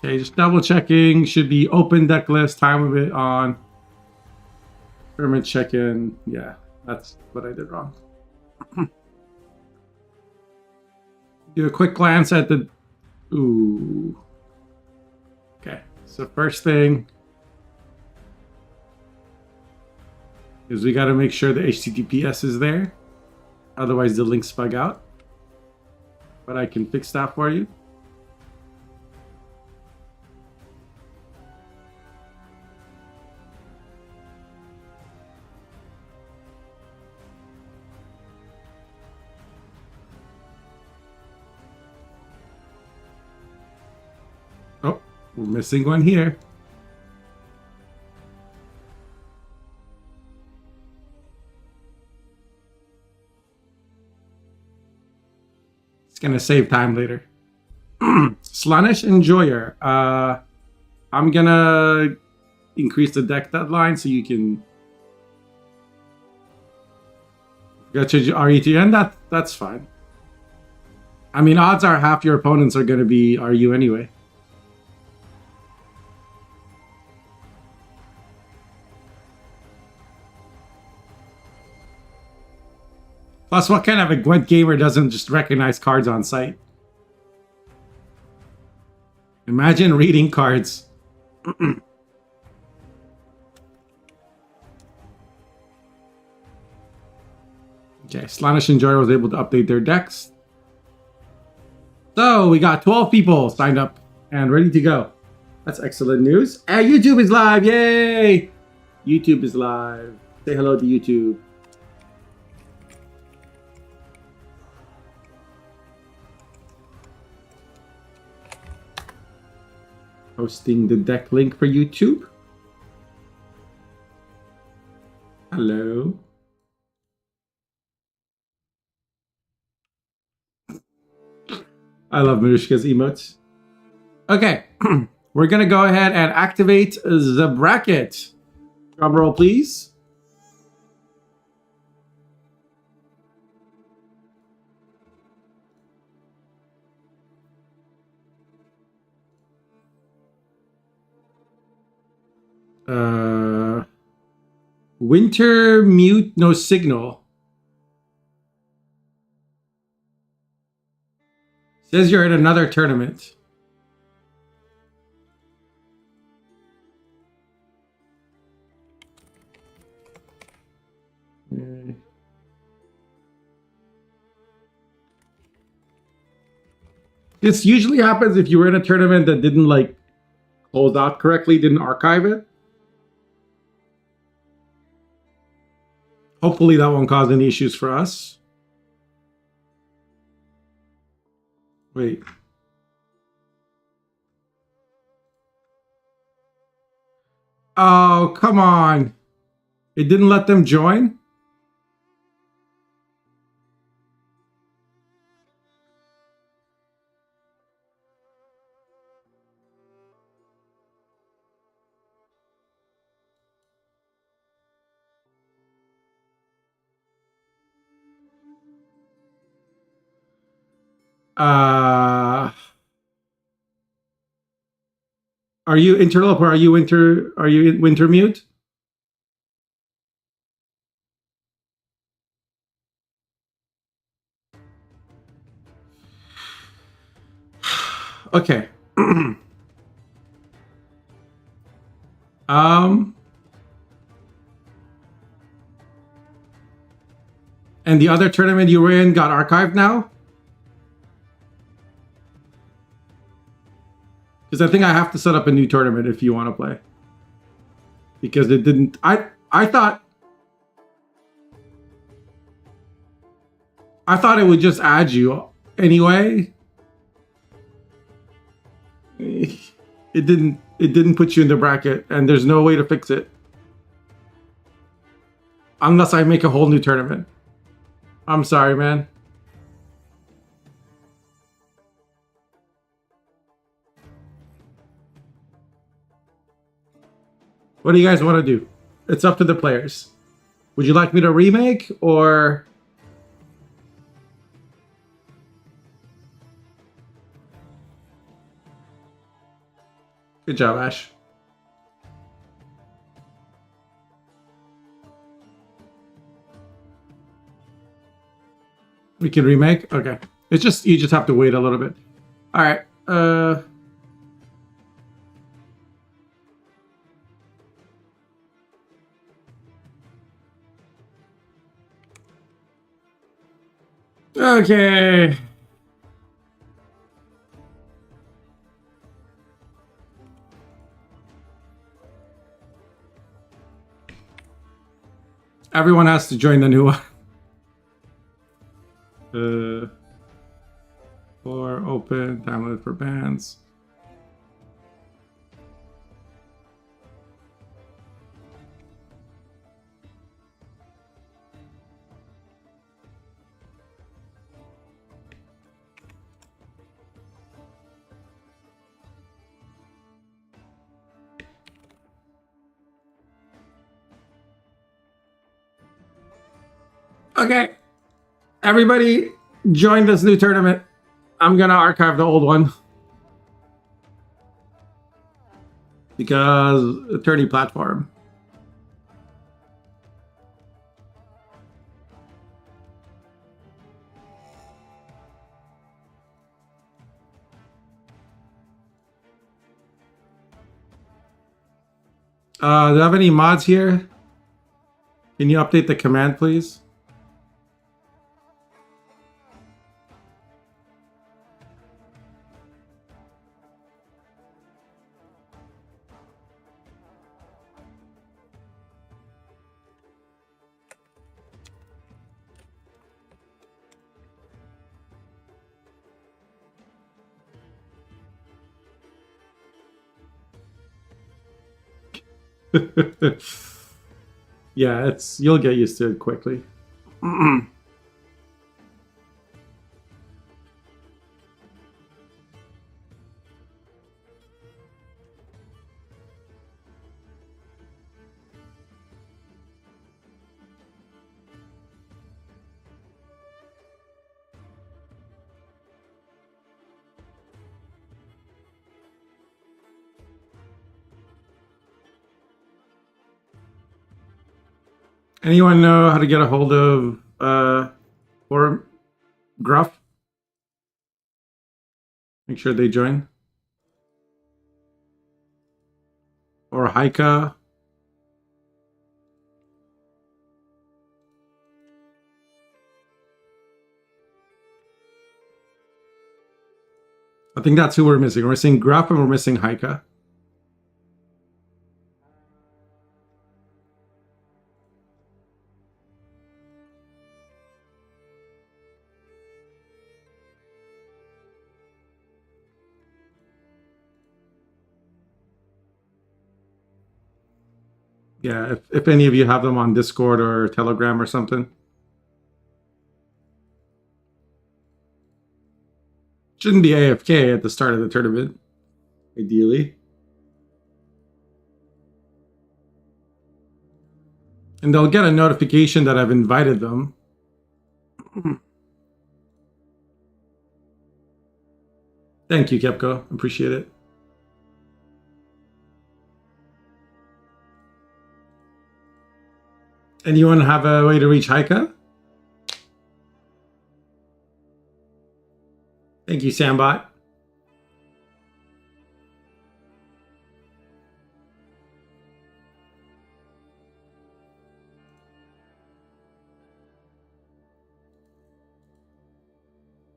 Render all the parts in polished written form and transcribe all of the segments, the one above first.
Okay, just double checking. Should be open deck list, time of it on. Tournament check-in. Yeah, that's what I did wrong. Do a quick glance at the... Ooh. Okay, so first thing is we got to make sure the HTTPS is there. Otherwise, the links bug out. But I can fix that for you. Oh, we're missing one here. It's gonna save time later. Slanish Enjoyer. I'm gonna increase the deck deadline so you can get to RETN. That's fine. I mean, odds are half your opponents are gonna be RU anyway. Plus, what kind of a Gwent gamer doesn't just recognize cards on sight? Imagine reading cards. Okay, Slanish Enjoyer was able to update their decks. So, we got 12 people signed up and ready to go. That's excellent news. And YouTube is live, yay! YouTube is live. Say hello to YouTube. Posting the deck link for YouTube. Hello. I love Marushka's emotes. Okay, we're gonna go ahead and activate the bracket. Drum roll, please. Winter mute, no signal. Says you're in another tournament. This usually happens if you were in a tournament that didn't like close out correctly, didn't archive it. Hopefully that won't cause any issues for us. Wait. Oh, come on. It didn't let them join? Are you interlope or are you winter mute? Okay. And the other tournament you were in got archived now? Because I think I have to set up a new tournament if you want to play. Because it didn't... I thought it would just add you anyway. It didn't put you in the bracket, and there's no way to fix it. Unless I make a whole new tournament. I'm sorry, man. What do you guys want to do? It's up to the players. Would you like me to remake or... Good job, Ash. We can remake? Okay. It's just, you just have to wait a little bit. All right. Okay. Everyone has to join the new one. For open, time limit for bands. Okay. Everybody join this new tournament. I'm gonna archive the old one. Because attorney platform. Do you have any mods here? Can you update the command, please? Yeah, you'll get used to it quickly. Anyone know how to get a hold of or Gruff? Make sure they join. Or Haika. I think that's who we're missing. We're missing Gruff and we're missing Haika. Yeah, if any of you have them on Discord or Telegram or something. Shouldn't be AFK at the start of the tournament, ideally. And they'll get a notification that I've invited them. Thank you, Kepco. Appreciate it. Anyone have a way to reach Haika? Thank you, Sambot.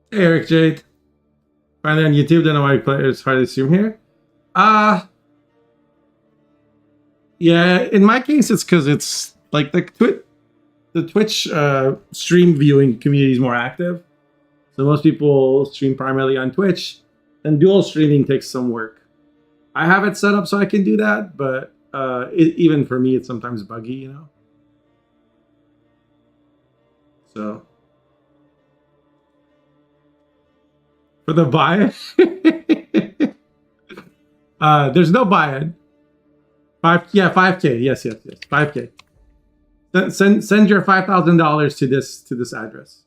Hey, Eric Jade. Finally on YouTube, don't know why it's hard to stream here. Yeah, in my case, it's because it's like the Twitch stream viewing community is more active. So most people stream primarily on Twitch, and dual streaming takes some work. I have it set up so I can do that, but even for me, it's sometimes buggy, you know? So. For the buy-in? There's no buy-in. 5K. Yes. 5K. Send your $5,000 to this address.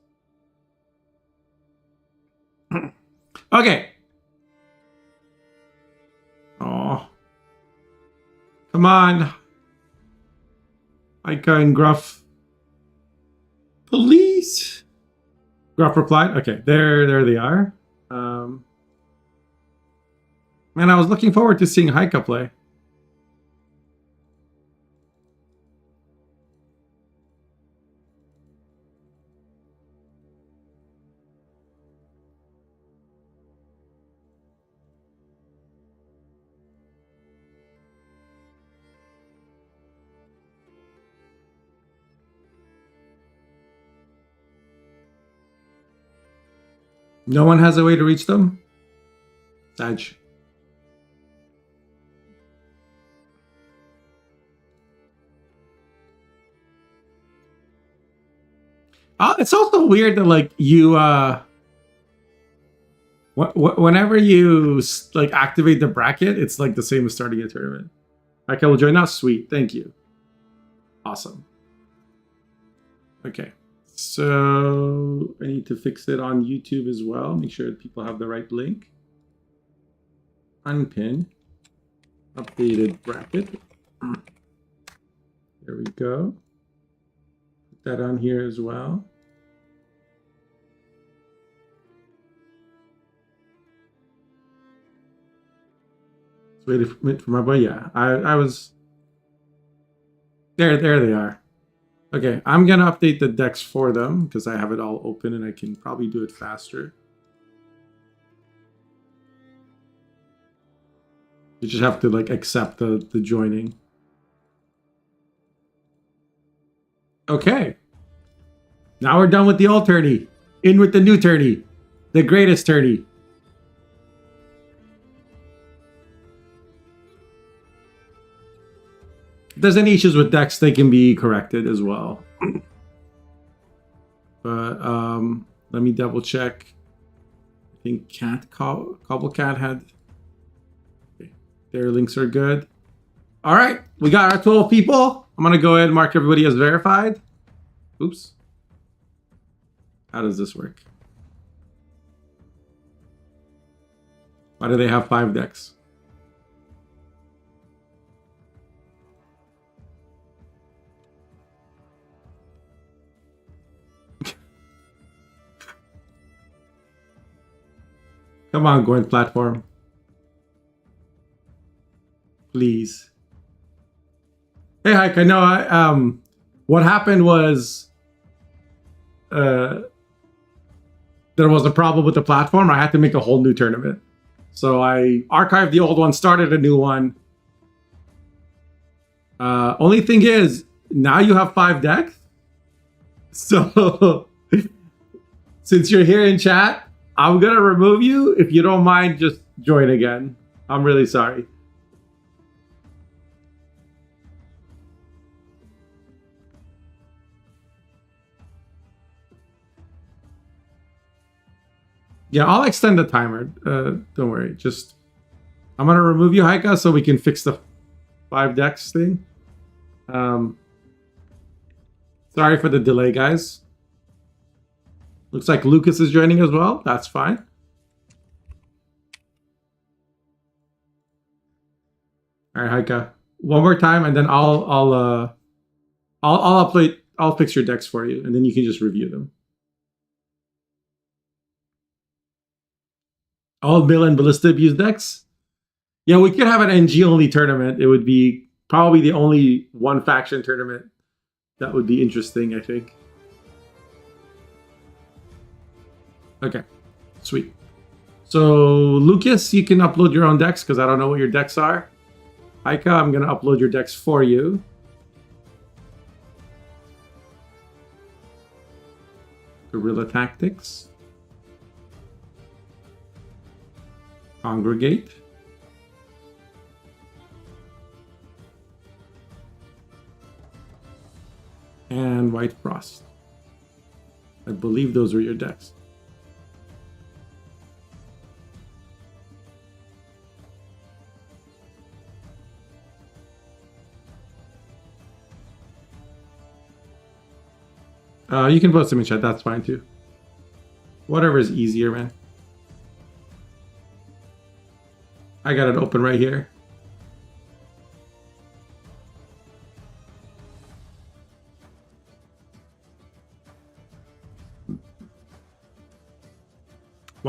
Okay. Oh, Come on. Ika and Gruff. Police. Gruff replied. Okay, there they are. Man, I was looking forward to seeing Haika play. No one has a way to reach them? Sag. It's also weird that like you whenever you like activate the bracket, it's like the same as starting a tournament. Okay, we'll join now. Sweet, thank you. Awesome. Okay, so I need to fix it on YouTube as well. Make sure that people have the right link. Unpin. Updated bracket. There we go. Put that on here as well. Wait for my boy. Yeah, I was there. There they are. Okay, I'm gonna update the decks for them because I have it all open and I can probably do it faster. You just have to like accept the joining. Okay. Now we're done with the old tourney. In with the new tourney. The greatest tourney. If there's any issues with decks, they can be corrected as well. But let me double check. I think Cobblecat had... Okay. Their links are good. All right, we got our 12 people. I'm going to go ahead and mark everybody as verified. Oops. How does this work? Why do they have 5 decks? Come on, Gwent platform. Please. Hey, Hike, I know what happened was there was a problem with the platform. I had to make a whole new tournament. So I archived the old one, started a new one. Only thing is, now you have 5 decks. So since you're here in chat, I'm going to remove you. If you don't mind, just join again. I'm really sorry. Yeah, I'll extend the timer. Don't worry. Just, I'm going to remove you, Haika, so we can fix the 5 decks thing. Sorry for the delay, guys. Looks like Lucas is joining as well. That's fine. All right, Haika. One more time, and then I'll fix your decks for you, and then you can just review them. All Bill and Ballista abuse decks? Yeah, we could have an NG only tournament. It would be probably the only one faction tournament that would be interesting, I think. Okay, sweet. So, Lucas, you can upload your own decks because I don't know what your decks are. Aika, I'm going to upload your decks for you. Guerrilla Tactics. Congregate. And White Frost. I believe those are your decks. You can post them in chat, that's fine too. Whatever is easier, man. I got it open right here.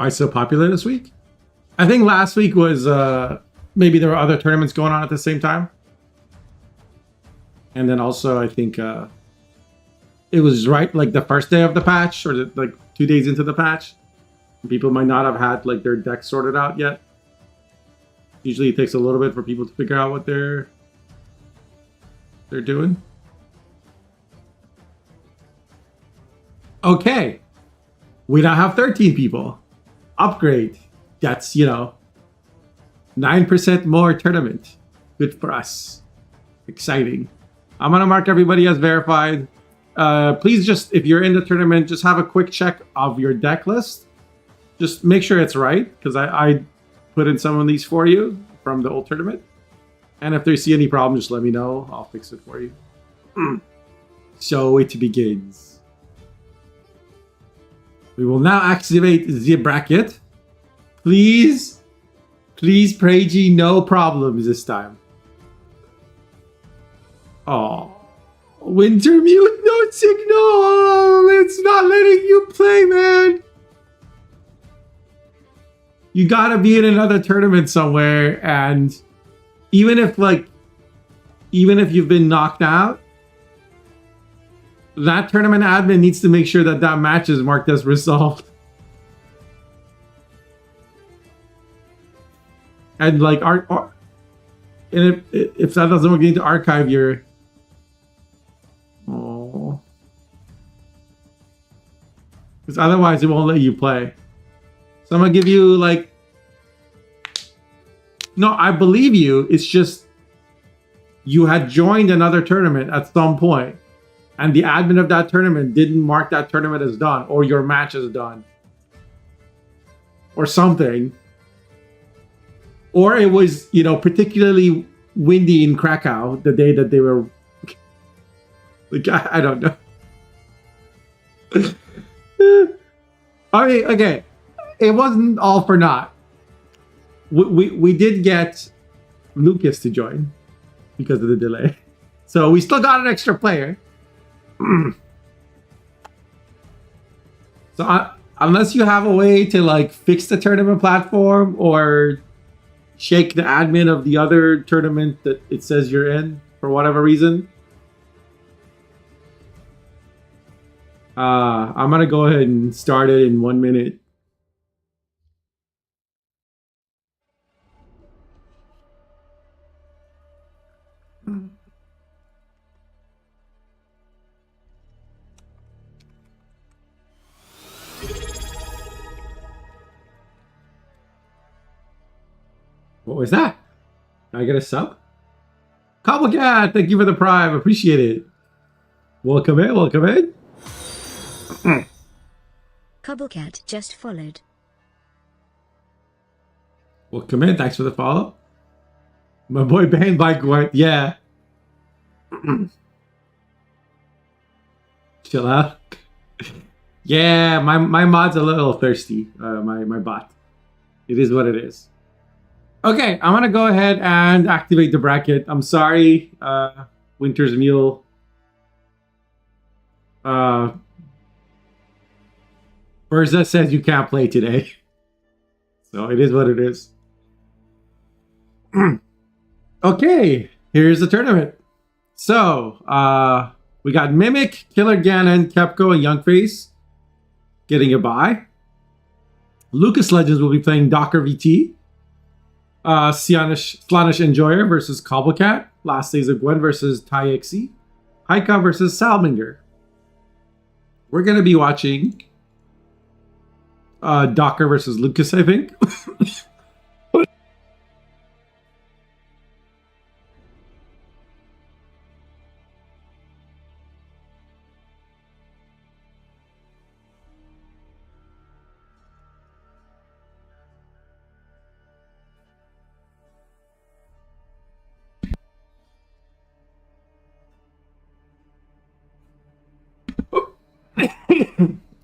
Why so popular this week? I think last week was maybe there were other tournaments going on at the same time. And then also I think it was right like the first day of the patch or like 2 days into the patch. People might not have had like their deck sorted out yet. Usually it takes a little bit for people to figure out what they're doing. Okay. We now have 13 people. Upgrade. That's, 9% more tournament. Good for us. Exciting. I'm going to mark everybody as verified. Please just, if you're in the tournament, just have a quick check of your deck list. Just make sure it's right, because I put in some of these for you from the old tournament. And if there's any problem, just let me know. I'll fix it for you. So it begins. We will now activate the bracket. Please, pray G, no problems this time. Oh, Winter Mute, no signal. It's not letting you play, man. You gotta be in another tournament somewhere, and even if you've been knocked out, that tournament admin needs to make sure that that match is marked as resolved. And like and if that doesn't work, you need to archive your. Oh, because otherwise it won't let you play. So I'm gonna give you like. No, I believe you. It's just you had joined another tournament at some point, and the admin of that tournament didn't mark that tournament as done, or your match as done, or something. Or it was, particularly windy in Krakow the day that they were. Like, I don't know. I mean, okay, it wasn't all for naught. We did get Lucas to join because of the delay, so we still got an extra player. So unless you have a way to like fix the tournament platform or shake the admin of the other tournament that it says you're in for whatever reason, I'm gonna go ahead and start it in 1 minute. What was that? Can I get a sub? Cobblecat, thank you for the prime. Appreciate it. Welcome in, welcome in. Cobblecat just followed. Welcome in, thanks for the follow. My boy banned by Gwent, yeah. Chill out. Yeah, my mod's a little thirsty. My bot. It is what it is. Okay, I'm gonna go ahead and activate the bracket. I'm sorry, Winter's Mule. Berza says you can't play today. So it is what it is. Okay, here's the tournament. So, we got Mimic, Killer Ganon, Kepco, and Youngface getting a bye. Lucas Legends will be playing Docker VT. Slanish Enjoyer versus Cobblecat. Last Days of Gwent versus Tyexi. Haika versus Salminger. We're going to be watching Docker versus Lucas, I think.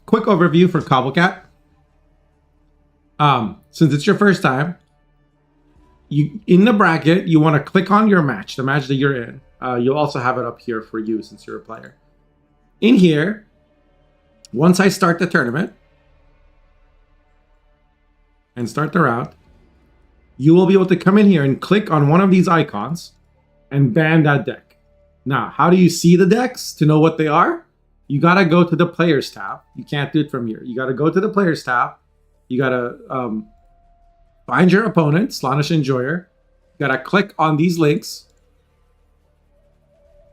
Quick overview for Cobblecat. Since it's your first time, you in the bracket, you want to click on your match, the match that you're in. You'll also have it up here for you since you're a player. In here, once I start the tournament, and start the route, you will be able to come in here and click on one of these icons and ban that deck. Now, how do you see the decks to know what they are? You got to go to the Players tab. You can't do it from here. You got to go to the Players tab. You got to find your opponent, Slaanesh Enjoyer. You got to click on these links.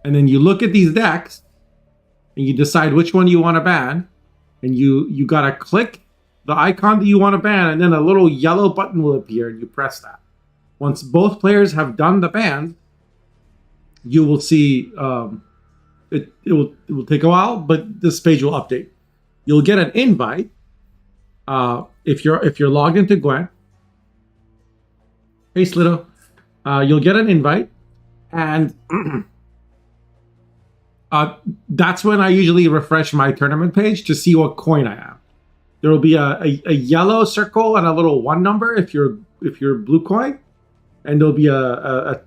And then you look at these decks and you decide which one you want to ban. And you got to click the icon that you want to ban, and then a little yellow button will appear and you press that. Once both players have done the ban, you will see it will take a while, but this page will update. You'll get an invite if you're logged into Gwent. Hey Slitto, you'll get an invite, and that's when I usually refresh my tournament page to see what coin I am. There will be a yellow circle and a little 1 number if you're blue coin, and there'll be a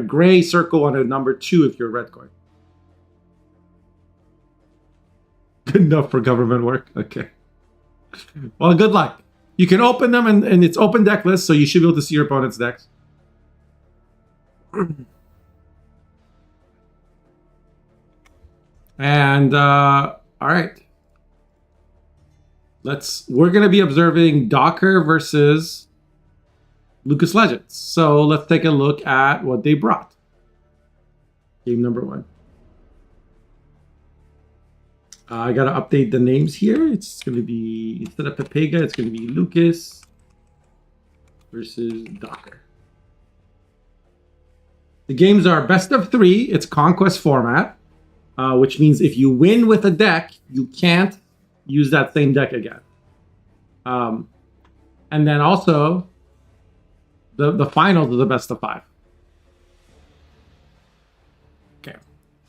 gray circle and a number 2 if you're red coin. Good enough for government work. Okay. Well, good luck. You can open them, and it's open deck list, so you should be able to see your opponent's decks. And all right. We're gonna be observing Docker versus Lucas Legends. So let's take a look at what they brought. Game number 1. I gotta update the names here. It's gonna be, instead of Pepega, it's gonna be Lucas versus Docker. The games are best of 3. It's conquest format, which means if you win with a deck, you can't use that same deck again. And then also, the finals are the best of 5. Okay,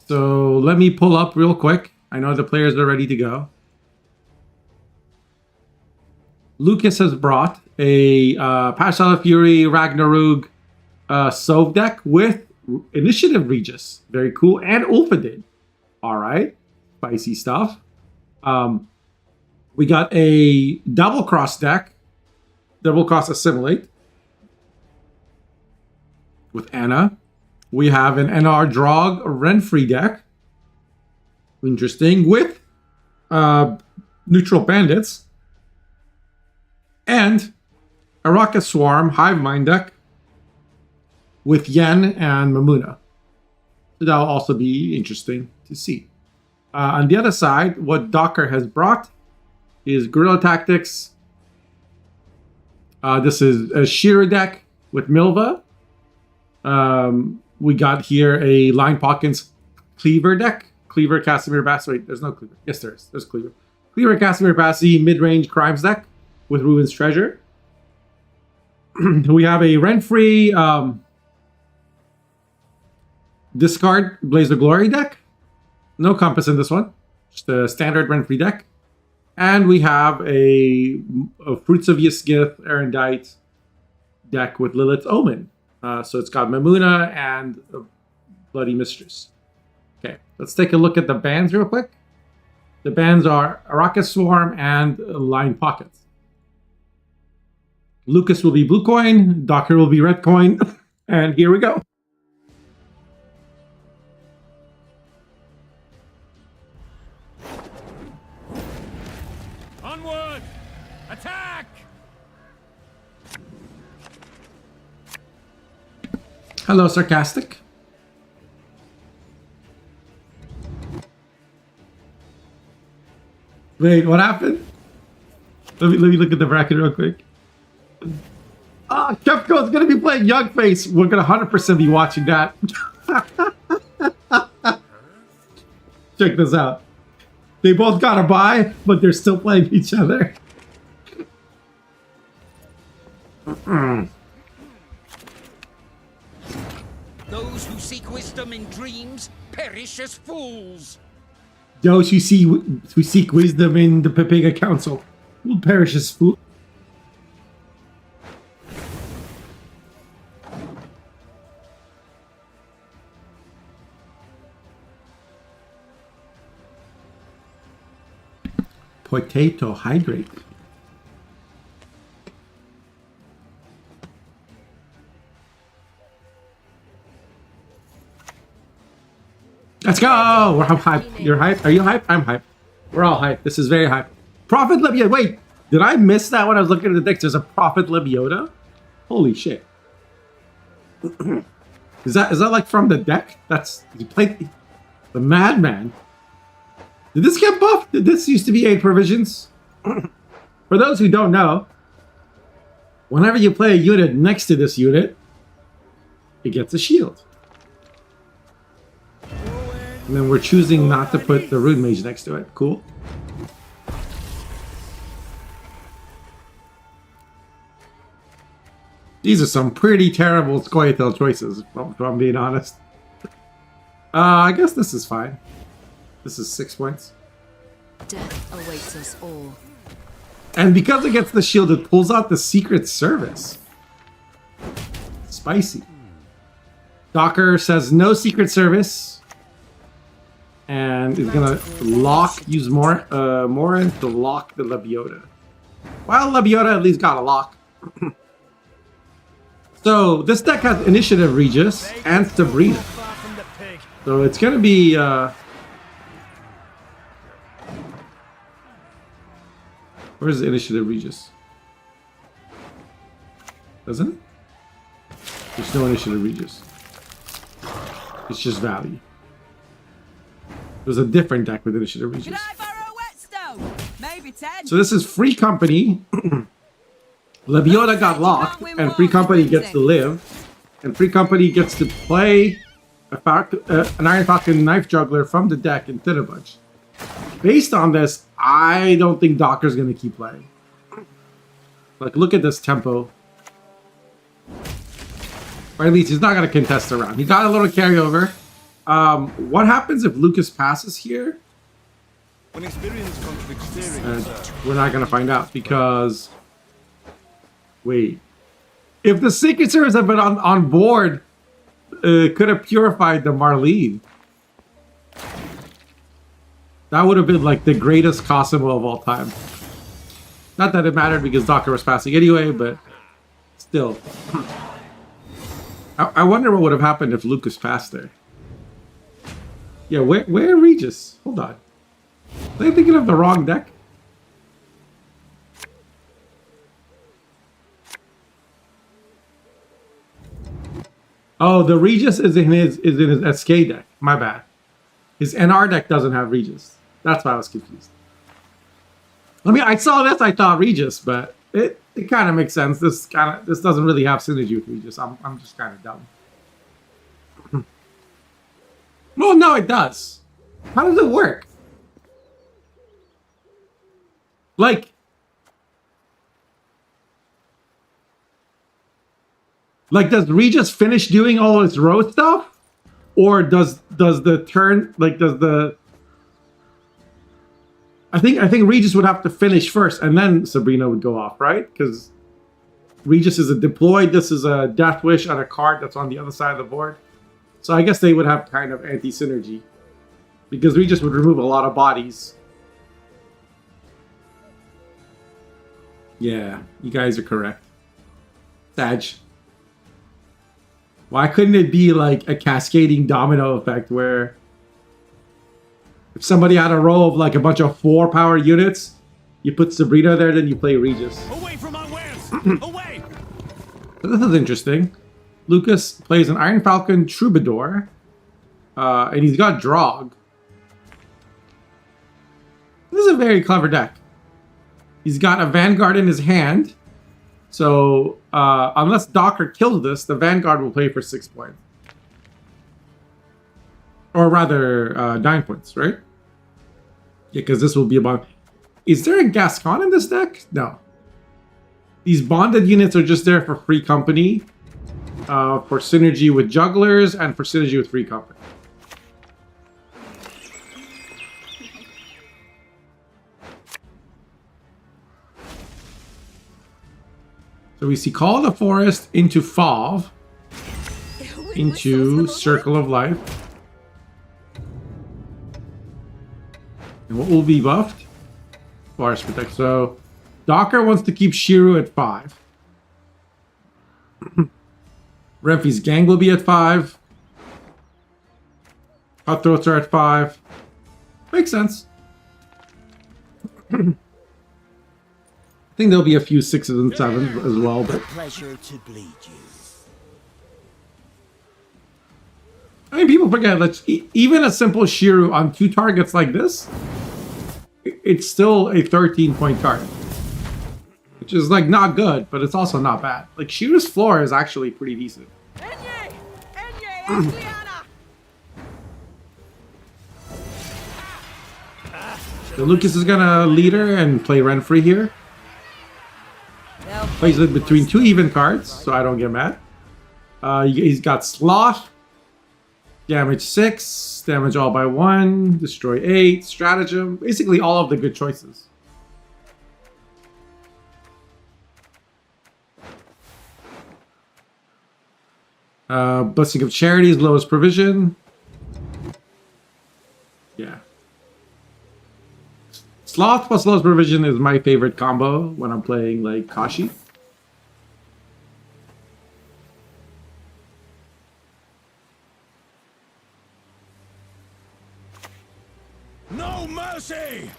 so let me pull up real quick. I know the players are ready to go. Lucas has brought a Pashala Fury Ragnarug Sov deck with Initiative Regis. Very cool. And Ulfadin. All right. Spicy stuff. We got a double cross deck. Double cross Assimilate. With Anna. We have an NR Drog Renfree deck. Interesting. With Neutral Bandits. And Araka Swarm Hive Mind deck. With Yen and Mamuna. So that'll also be interesting to see. On the other side, what Docker has brought is Guerrilla Tactics. This is a Shearer deck with Milva. We got here a Line Pockets Cleaver deck. Cleaver, Casimir Bass. Wait, there's no Cleaver. Yes, there is. There's Cleaver. Cleaver, Casimir Bassi, mid-range Crimes deck with Ruin's Treasure. We have a Renfree discard Blaze of Glory deck. No Compass in this one. Just a standard Renfree deck. And we have a Fruits of Yisgith Erendite deck with Lilith's Omen. So it's got Mamuna and Bloody Mistress. Okay, let's take a look at the bans real quick. The bans are Araka Swarm and Line Pockets. Lucas will be blue coin, Docker will be red coin, and here we go. Onward! Attack! Hello, Sarcastic. Wait, what happened? Let me look at the bracket real quick. Kepco is going to be playing Young Face. We're going to 100% be watching that. Check this out. They both got a bye, but they're still playing each other. Those who seek wisdom in dreams perish as fools. Those who seek wisdom in the Pepega Council will perish as fools. Potato hydrate. Let's go! I'm hyped. You're hyped? Are you hyped? I'm hyped. We're all hyped. This is very hyped. Prophet Lebiota. Wait, did I miss that when I was looking at the decks? There's a Prophet Lebiota? Holy shit. Is that like from the deck? That's you played the Madman. Did this get buffed? Did this used to be 8 provisions? For those who don't know, whenever you play a unit next to this unit, it gets a shield. And then we're choosing not to put the Rune Mage next to it. Cool. These are some pretty terrible Scoia'tael choices, if I'm being honest. I guess this is fine. This is 6 points. Death awaits us all. And because it gets the shield, it pulls out the Secret Service. Spicy. Docker says no Secret Service. And is gonna use Morin to lock the Lebiota. Well, Lebiota at least got a lock. So this deck has Initiative Regis and Sabrina. So it's gonna be where's the Initiative Regis? Doesn't it? There's no Initiative Regis. It's just value. There's a different deck with Initiative Regis. Can I borrow a whetstone? Maybe 10. So this is Free Company. Lebiota got locked, and Free Company gets to live. And Free Company gets to play an Iron Falcon Knife Juggler from the deck instead of bunch. Based on this, I don't think Docker's going to keep playing. Like, look at this tempo. Or at least he's not going to contest around. He got a little carryover. What happens if Lucas passes here? When experience contradicts theory, We're not going to find out because... Wait. If the Secret Service had been on board, could have purified the Marlene. That would have been like the greatest Cosimo of all time. Not that it mattered because Docker was passing anyway, but still. I wonder what would have happened if Lucas passed there. Yeah, where Regis? Hold on. Am I thinking of the wrong deck? Oh, the Regis is in his SK deck. My bad. His NR deck doesn't have Regis. That's why I was confused. I mean, I saw this, I thought Regis, but it kind of makes sense. This doesn't really have synergy with Regis. I'm just kind of dumb. Well, no, it does. How does it work? Like, does Regis finish doing all his road stuff? Or does the turn, I think Regis would have to finish first and then Sabrina would go off, right? Because Regis is a deployed, this is a Death Wish on a card that's on the other side of the board. So I guess they would have kind of anti-synergy. Because Regis would remove a lot of bodies. Yeah, you guys are correct. Sag. Why couldn't it be like a cascading domino effect where if somebody had a row of like a bunch of 4-power units, you put Sabrina there, then you play Regis. away from my wares! Away! So this is interesting. Lucas plays an Iron Falcon Troubadour, and he's got Drog. This is a very clever deck. He's got a Vanguard in his hand. So, unless Docker kills this, the Vanguard will play for 6 points. Or rather, 9 points, right? Yeah, because this will be a bond. Is there a Gascon in this deck? No. These bonded units are just there for Free Company, for synergy with Jugglers, and for synergy with Free Company. So we see Call of the Forest into Fauve, into Circle of Life. And what will be buffed? Forest Protect. So Docker wants to keep Shiru at 5. Renfi's Gang will be at 5. Cutthroats are at 5. Makes sense. I think there'll be a few 6s and 7s as well, but Pleasure to bleed you. I mean, people forget that even a simple Shiru on 2 targets like this, it's still a 13-point card. Which is, like, not good, but it's also not bad. Like, Shiru's floor is actually pretty decent. So Lucas is gonna leader and play Renfrey here. Plays it between 2 even cards, so I don't get mad. He's got Sloth. Damage 6, damage all by 1, destroy 8, stratagem. Basically all of the good choices. Blessing of Charity is lowest provision. Yeah. Sloth plus lowest provision is my favorite combo when I'm playing like Kashi. No mercy!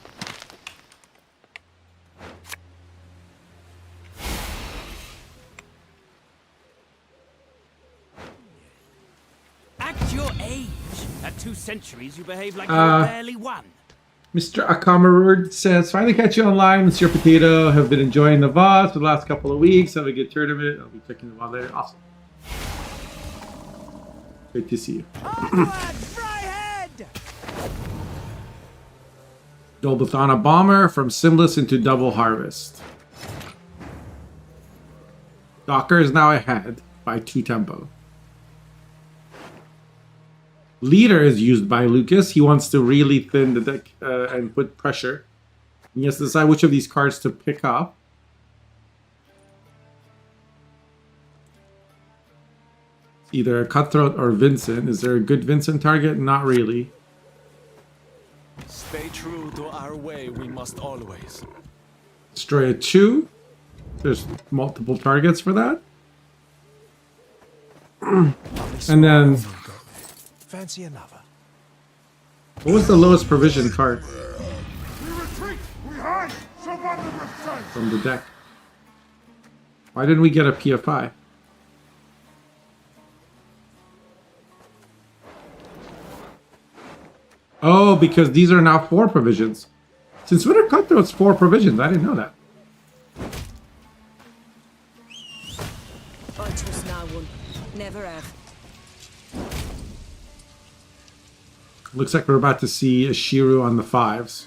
Act your age. At 2 centuries, you behave like you're barely one. Mr. Akamarud says, finally catch you online. Mr. Potato, have been enjoying the VOD for the last couple of weeks. Have a good tournament. I'll be checking the VOD later. Awesome. Great to see you. Golbathana Bomber from Simless into Double Harvest. Docker is now ahead by 2 tempo. Leader is used by Lucas. He wants to really thin the deck and put pressure. He has to decide which of these cards to pick up. Either Cutthroat or Vincent. Is there a good Vincent target? Not really. Stay true to our way, we must always. Destroy a 2. There's multiple targets for that. And then, Fancy another. what was the lowest provision card from the deck? Why didn't we get a PFI? Oh, because these are now 4 provisions. Since when are Cutthroats 4 provisions? I didn't know that. I trust no one. Never have. Looks like we're about to see a Shiru on the 5s.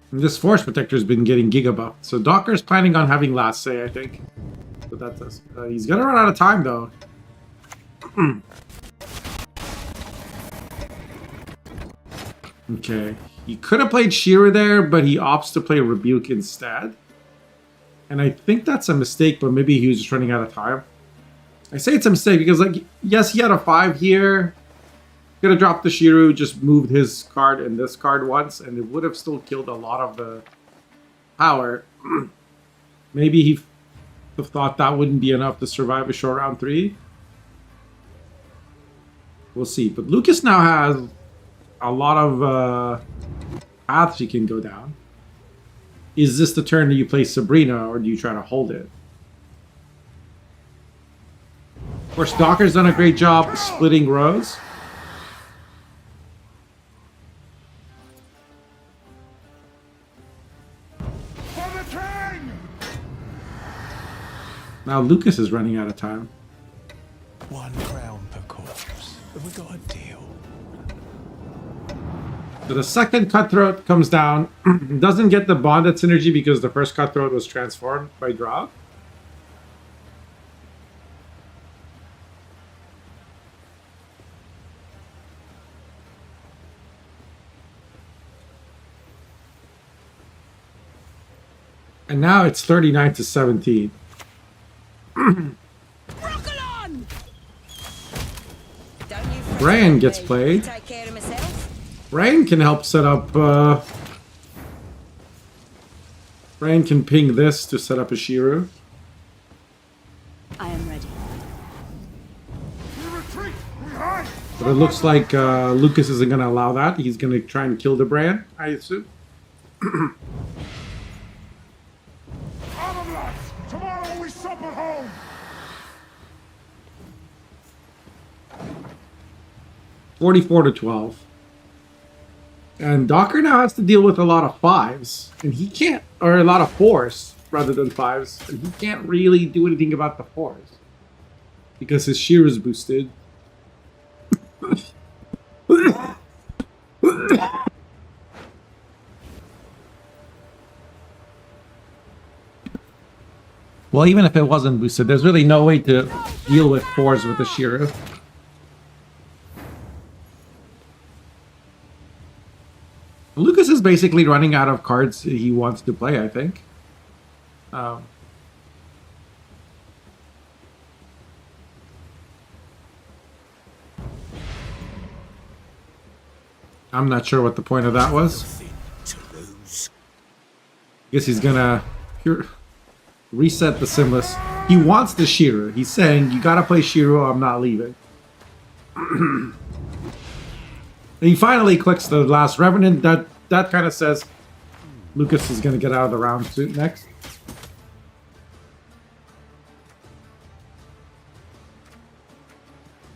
And this Force Protector's been getting gigabuffed. So Docker's planning on having last say, I think. So that's us. He's gonna run out of time, though. Okay. He could have played Shira there, but he opts to play Rebuke instead. And I think that's a mistake, but maybe he was just running out of time. I say it's a mistake because, like, yes, he had a 5 here. Could have dropped the Shiru, just moved his card and this card once, and it would have still killed a lot of the power. Maybe he thought that wouldn't be enough to survive a short round 3. We'll see. But Lucas now has a lot of paths he can go down. Is this the turn that you play Sabrina, or do you try to hold it? Of course, Docker's done a great job splitting rows. Now Lucas is running out of time. 1 crown per corpse. Have we got a deal? So the second Cutthroat comes down. Doesn't get the bonded synergy because the first Cutthroat was transformed by draw. And now it's 39 to 17. Rock on! Brian gets played. Take care of myself. Brian can help set up. Brian can ping this to set up a Shiru. I am ready. But it looks like Lucas isn't going to allow that. He's going to try and kill the Bran, I assume. Tomorrow we sup at home. $44-12. And Docker now has to deal with a lot of 5s. And he can't, or a lot of 4s rather than 5s. And he can't really do anything about the 4s. Because his shear is boosted. Well, even if it wasn't boosted, there's really no way to deal with 4s with the Shiro. Lucas is basically running out of cards he wants to play, I think. I'm not sure what the point of that was. Guess he's gonna reset the Simless. He wants the Shiro. He's saying, you gotta play Shiro, I'm not leaving. And he finally clicks the last Revenant. That kind of says Lucas is gonna get out of the round soon next.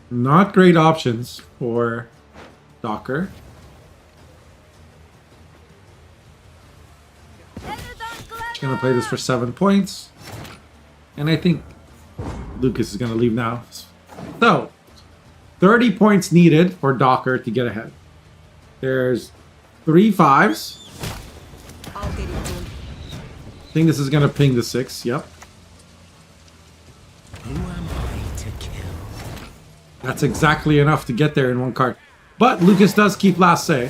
Not great options for Docker. He's gonna play this for 7 points. And I think Lucas is gonna leave now. So 30 points needed for Docker to get ahead. There's 3 5s. I'll get it done. I think this is gonna ping the 6, yep. Who am I to kill? That's exactly enough to get there in one card. But Lucas does keep last say.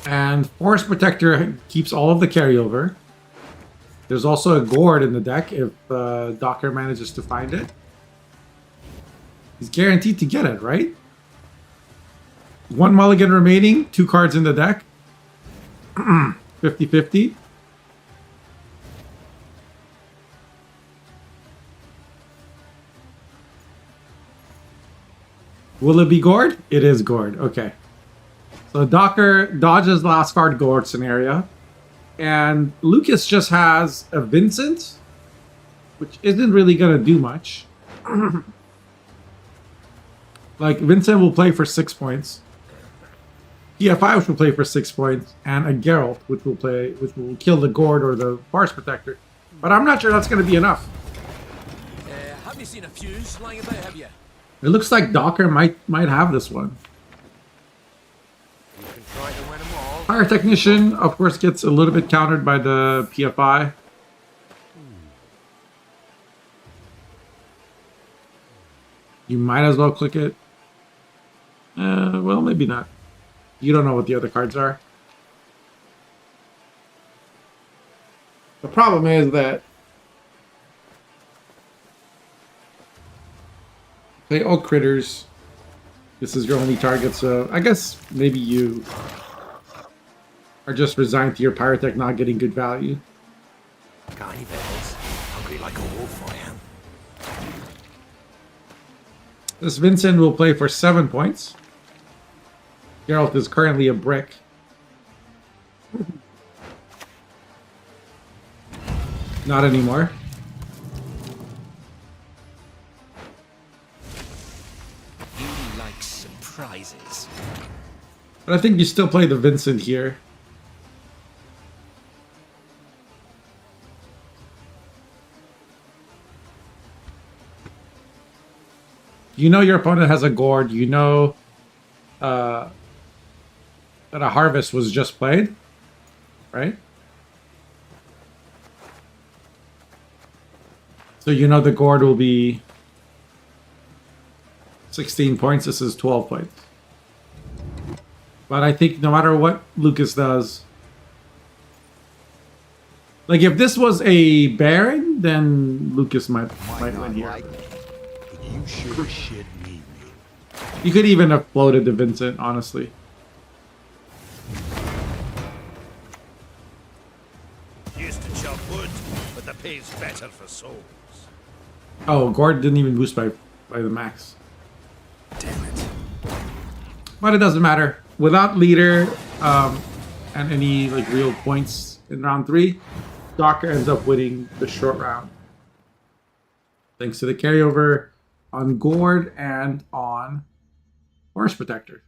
And Forest Protector keeps all of the carryover. There's also a Gourd in the deck if Docker manages to find it. He's guaranteed to get it, right? 1 mulligan remaining, 2 cards in the deck. 50-50. Will it be Gourd? It is Gourd. Okay. So Docker dodges last card Gourd scenario. And Lucas just has a Vincent, which isn't really going to do much. Like, Vincent will play for 6 points. PF5 will play for 6 points. And a Geralt, which will kill the Gourd or the Forest Protector. But I'm not sure that's going to be enough. Have you seen a fuse lying about, have you? It looks like Docker might have this one. You can try to win them all. Fire Technician, of course, gets a little bit countered by the PFI. You might as well click it. Well, maybe not. You don't know what the other cards are. The problem is that play all critters. This is your only target, so I guess maybe you are just resigned to your Pyrotech not getting good value. Got any bells? Hungry like a wolf, I am. This Vincent will play for 7 points. Geralt is currently a brick. Not anymore. You like surprises. But I think you still play the Vincent here. You know your opponent has a Gourd. You know that a Harvest was just played, right? So you know the Gourd will be 16 points. This is 12 points. But I think no matter what Lucas does, Like if this was a Baron, then Lucas might win here. Like it, but you sure as shit need me. You could even have floated to Vincent, honestly. Used to chop wood, but the pay's better for souls. Oh, Gord didn't even boost by the max. Damn it. But it doesn't matter. Without leader and any like real points in round 3, Docker ends up winning the short round. Thanks to the carryover on Gord and on Forest Protector.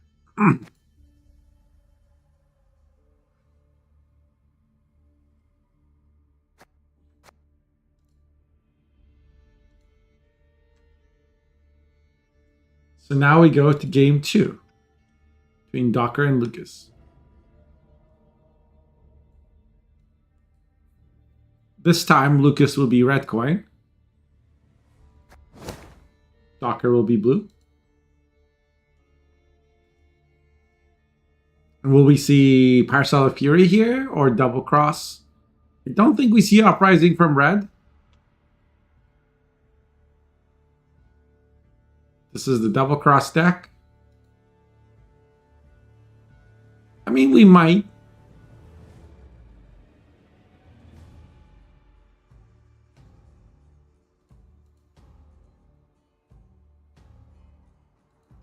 So now we go to game 2 between Docker and Lucas. This time, Lucas will be red coin. Docker will be blue. And will we see Parcel of Fury here or Double Cross? I don't think we see Uprising from red. This is the Double Cross deck. I mean, we might.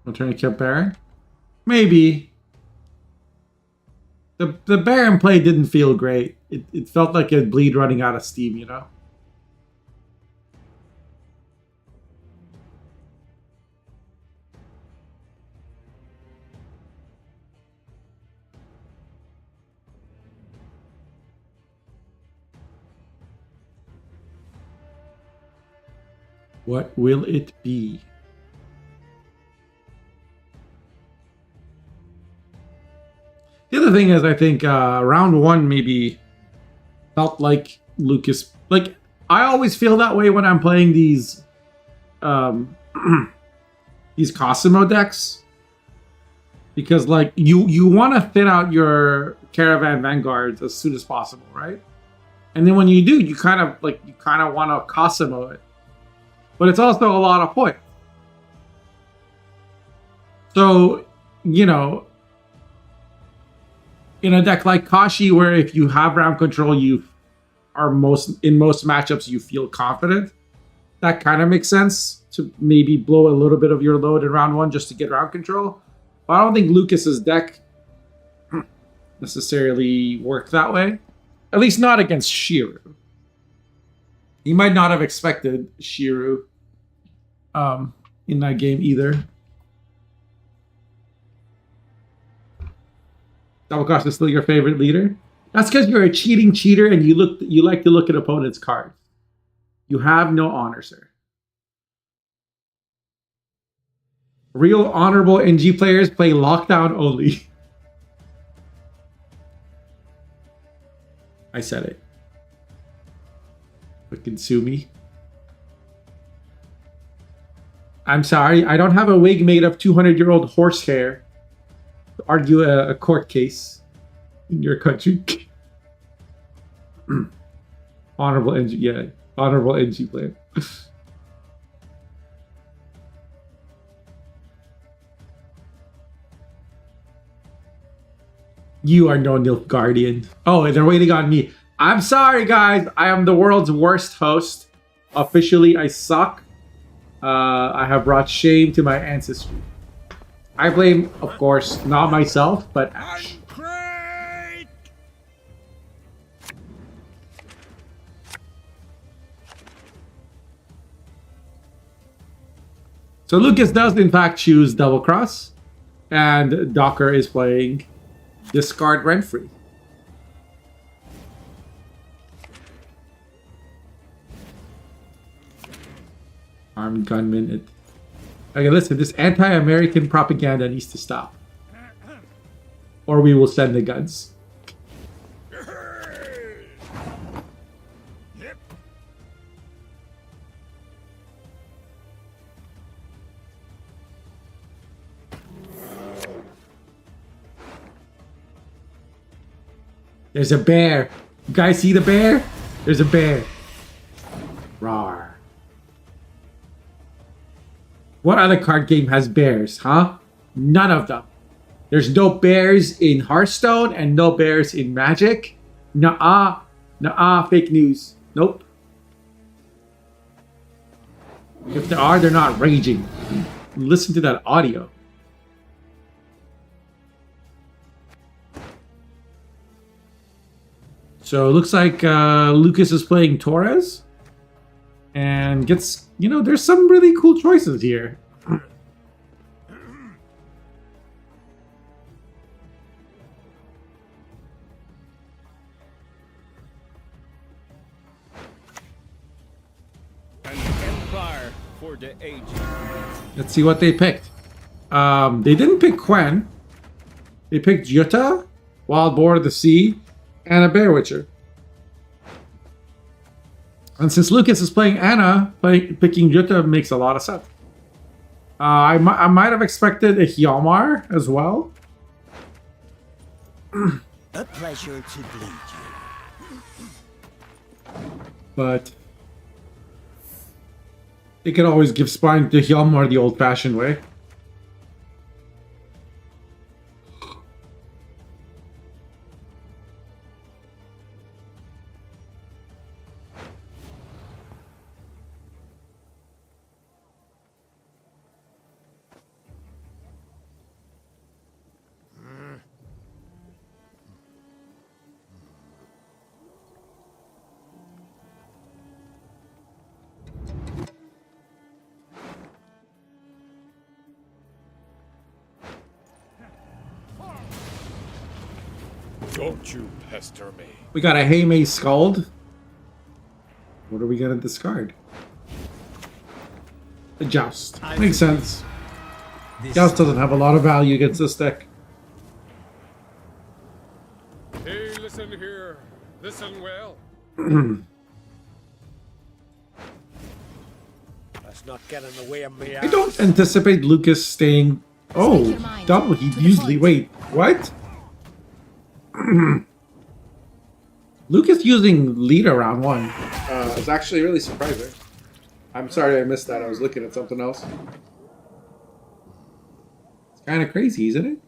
Alternate Baron? Maybe. The Baron play didn't feel great. It felt like a bleed running out of steam, you know? What will it be? The other thing is, I think round 1 maybe felt like Lucas. Like I always feel that way when I'm playing these these Cosimo decks, because like you want to thin out your Caravan Vanguards as soon as possible, right? And then when you do, you kind of want to Cosimo it, but it's also a lot of points. So you know, in a deck like Kashi, where if you have round control, you are in most matchups you feel confident. That kind of makes sense to maybe blow a little bit of your load in round 1 just to get round control. But I don't think Lucas's deck necessarily worked that way. At least not against Shiru. He might not have expected Shiru in that game either. Double Cross is still your favorite leader? That's because you're a cheating cheater and you like to look at opponents' cards. You have no honor, sir. Real honorable NG players play lockdown only. I said it. Fucking sue me. I'm sorry, I don't have a wig made of 200-year-old horsehair to argue a court case in your country. Honorable NG, yeah. Honorable NG player. You are no Nilfgaardian. Oh, they're waiting on me. I'm sorry, guys. I am the world's worst host. Officially, I suck. I have brought shame to my ancestry. I blame, of course, not myself, but Ash. So Lucas does, in fact, choose Double Cross. And Docker is playing Discard Rent-Free. Armed gunman. Okay, listen, this anti-American propaganda needs to stop. Or we will send the guns. There's a bear. You guys see the bear? There's a bear. Rawr. What other card game has bears, huh? None of them. There's no bears in Hearthstone and no bears in Magic. Nuh-uh. Nuh-uh, fake news. Nope. If there are, they're not raging. Listen to that audio. So it looks like Lucas is playing Torres. And gets, you know, there's some really cool choices here. An empire for the ages. Let's see what they picked. They didn't pick Quen. They picked Jutta, Wild Boar of the Sea, and a Bear Witcher. And since Lucas is playing Anna, picking Jutta makes a lot of sense. I might have expected a Hjalmar as well. A pleasure to bleed you. But they could always give Spine to Hjalmar the old-fashioned way. Don't you pester me. We got a Heimei Scald. What are we gonna discard? A Joust. Makes sense. Joust doesn't have a lot of value against this deck. Hey, listen here. Listen well. Let's not get in the way of me. I don't anticipate Lucas staying. Oh, double. He usually wait. What? Lucas using lead around one is actually really surprising. I'm sorry I missed that. I was looking at something else. It's kind of crazy, isn't it?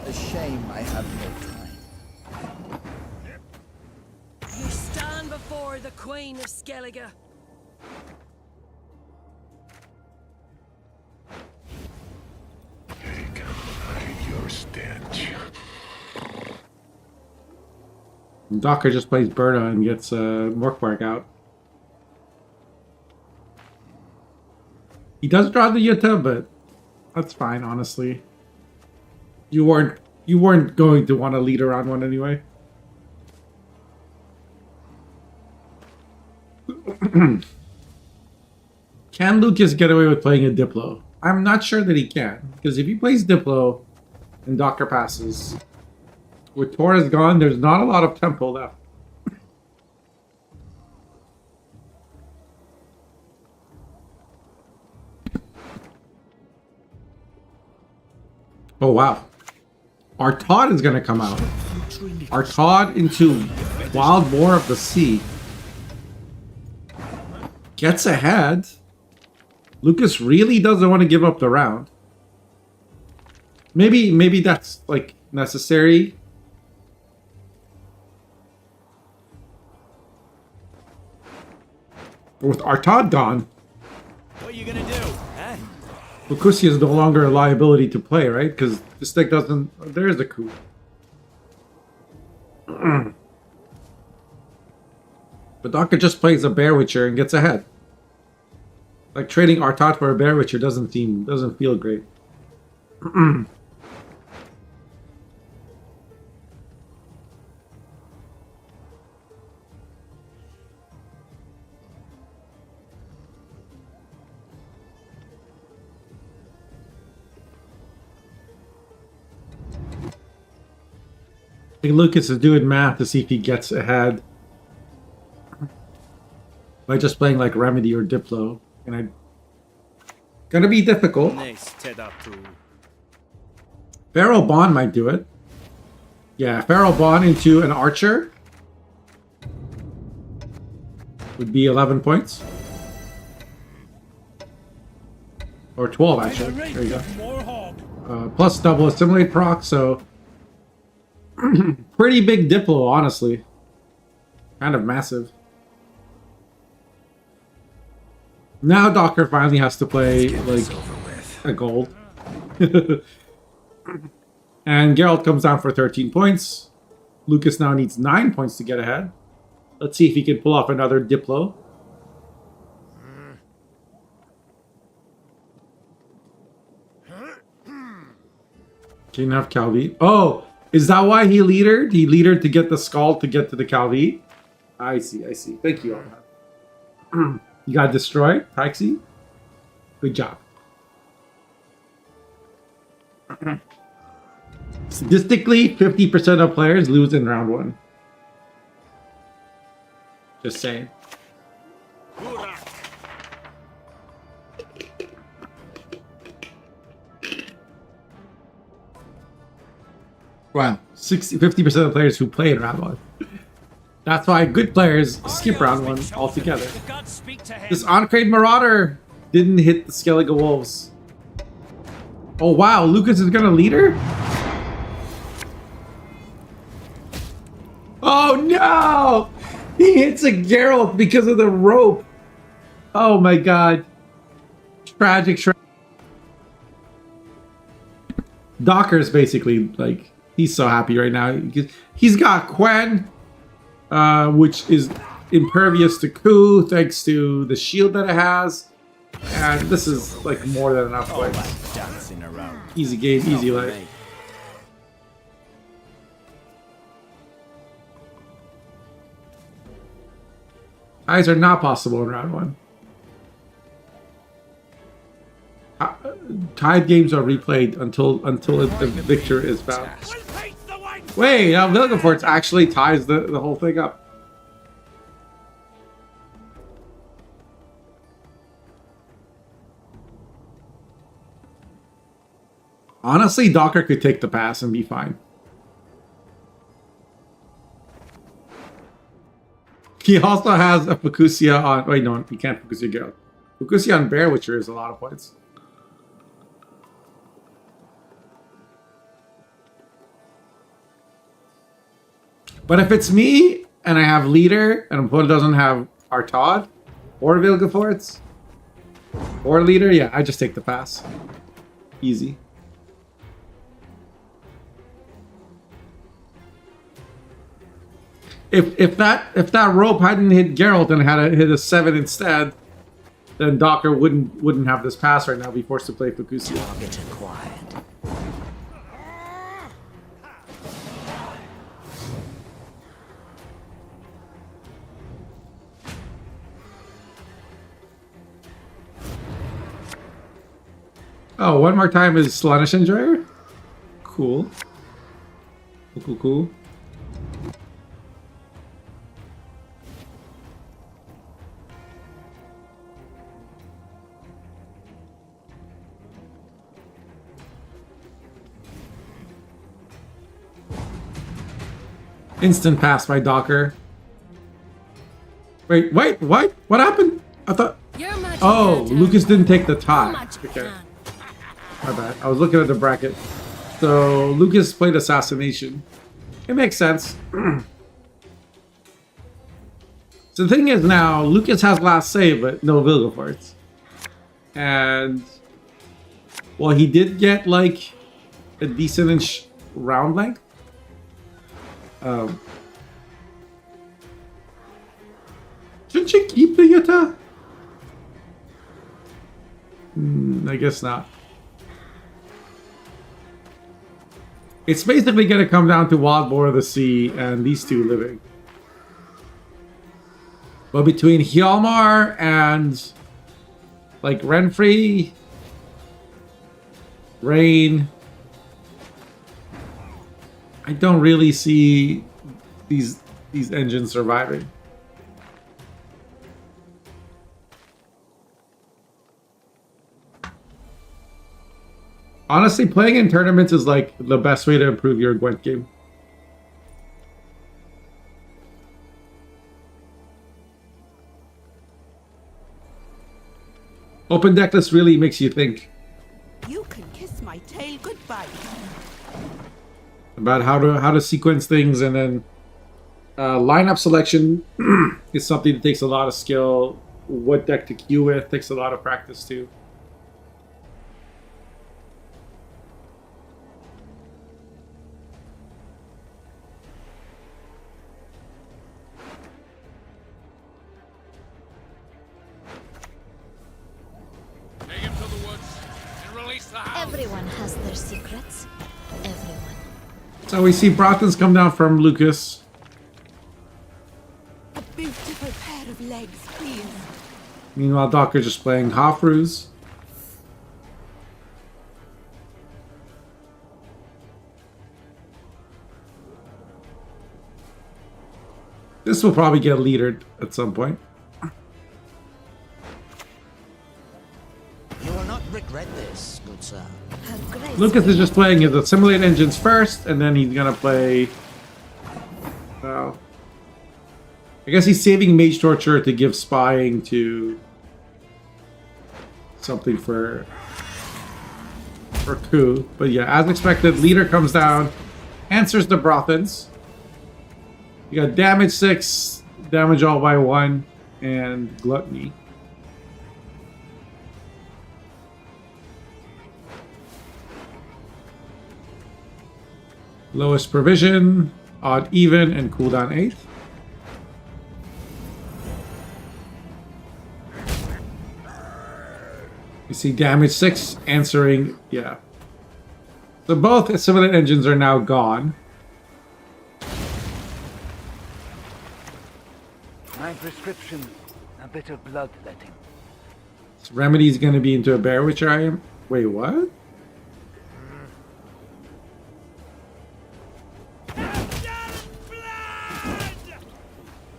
A shame I have no time. You stand before the Queen of Skellige. I can hide your stench. Docker just plays Berta and gets Morkbark out. He does draw the Jutta, but that's fine, honestly. You weren't going to want to lead around one anyway. Can Lucas get away with playing a Diplo? I'm not sure that he can, because if he plays Diplo and Docker passes, with Torres gone, there's not a lot of tempo left. Oh wow. Artaud is going to come out. Artaud into Wild Boar of the Sea. Gets ahead. Lucas really doesn't want to give up the round. Maybe that's like necessary. With Artaud gone, What are you gonna do, huh? Lucusia is no longer a liability to play, right? Because this deck doesn't... There's a coup. But Docker just plays a Bear Witcher and gets ahead. Like trading Artaud for a Bear Witcher doesn't feel great. I think Lucas is doing math to see if he gets ahead by just playing like Remedy or Diplo, and I gonna be difficult. Barrel Bond might do it. Yeah, Feral Bond into an Archer would be 11 points. Or 12, actually. There you go. Plus double Assimilate proc, so pretty big Diplo, honestly. Kind of massive. Now Docker finally has to play like a gold. And Geralt comes down for 13 points. Lucas now needs 9 points to get ahead. Let's see if he can pull off another Diplo. Can have Calvi. Oh, is that why he leadered? He leadered to get the skull to get to the Calvi? I see, I see. Thank you, Armand. You got destroyed, Taxi? Good job. Statistically, 50% of players lose in round 1. Just saying. Wow, 50% of players who play in round 1. That's why good players skip round 1 altogether. This Oncrate Marauder didn't hit the Skellige Wolves. Oh wow, Lucas is gonna lead her? Oh no! He hits a Geralt because of the rope. Oh my god. Tragic. Docker's basically like, he's so happy right now. He's got Quen, which is impervious to coup thanks to the shield that it has. And this is like more than enough points. Easy game, easy life. Ties are not possible in round 1. Tied games are replayed until the victor is found. Wait, now Vilgefortz actually ties the whole thing up. Honestly, Docker could take the pass and be fine. He also has a Fukusia on... Wait, no, he can't Fukusia Geralt. Fukusia on Bear Witcher is a lot of points. But if it's me, and I have Leader, and opponent doesn't have Artaud, or Vilgefortz, or Leader, yeah, I just take the pass. Easy. If that rope hadn't hit Geralt and had hit a 7 instead, then Docker wouldn't have this pass right now. Be forced to play Fukusia. Target acquired. Oh, one more time is Slaanesh Enjoyer? Cool. Cool. Instant pass by Docker. Wait, what? What happened? I thought... Oh, Lucas didn't take the tie. Okay. My bad. I was looking at the bracket. So, Lucas played Assassination. It makes sense. So the thing is now, Lucas has last save, but no Vilgefortz. And... well, he did get, like, a decent round length. Shouldn't you keep the Yutta? I guess not. It's basically going to come down to Wild Boar of the Sea and these two living. But between Hjalmar and like Renfrey, Rain, I don't really see these engines surviving. Honestly, playing in tournaments is like the best way to improve your Gwent game. open deck list really makes you think You can kiss my tail goodbye. about how to sequence things, and then lineup selection is something that takes a lot of skill. What deck to queue with takes a lot of practice too. Take him to the woods and release the hound. Everyone has their secrets. Everyone. So we see Brockton's come down from Lucas. A beautiful pair of legs, please. Meanwhile, Docker's just playing Hofrus. This will probably get leadered at some point. You will not regret this, good sir. Her grace. Lucas is just playing his assimilate engines first, and then he's gonna play. Well, I guess he's saving Mage Torture to give spying to something for coup. But yeah, as expected, leader comes down, answers the Brothans. You got damage 6, damage all by 1, and gluttony. Lowest provision, odd even, and cooldown 8. You see damage 6 answering, yeah. So both assimilate engines are now gone. My prescription, a bit of bloodletting. So Remedy's going to be into a bear, which I am. Wait, what?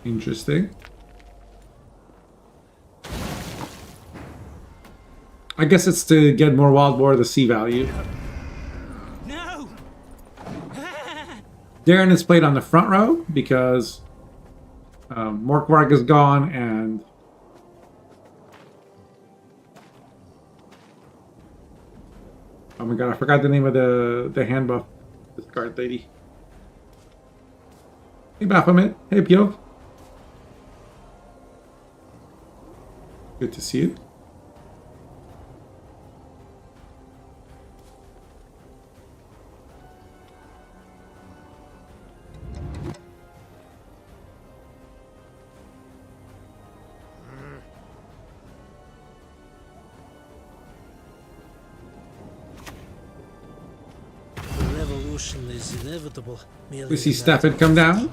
Interesting. I guess it's to get more Wild Boar the C value. No! Darren is played on the front row because Morkvarg is gone, and oh my god, I forgot the name of the hand buff. This card lady. Hey Baphomet. Hey Pio. Good to see you. The revolution is inevitable. We see Stafford come down.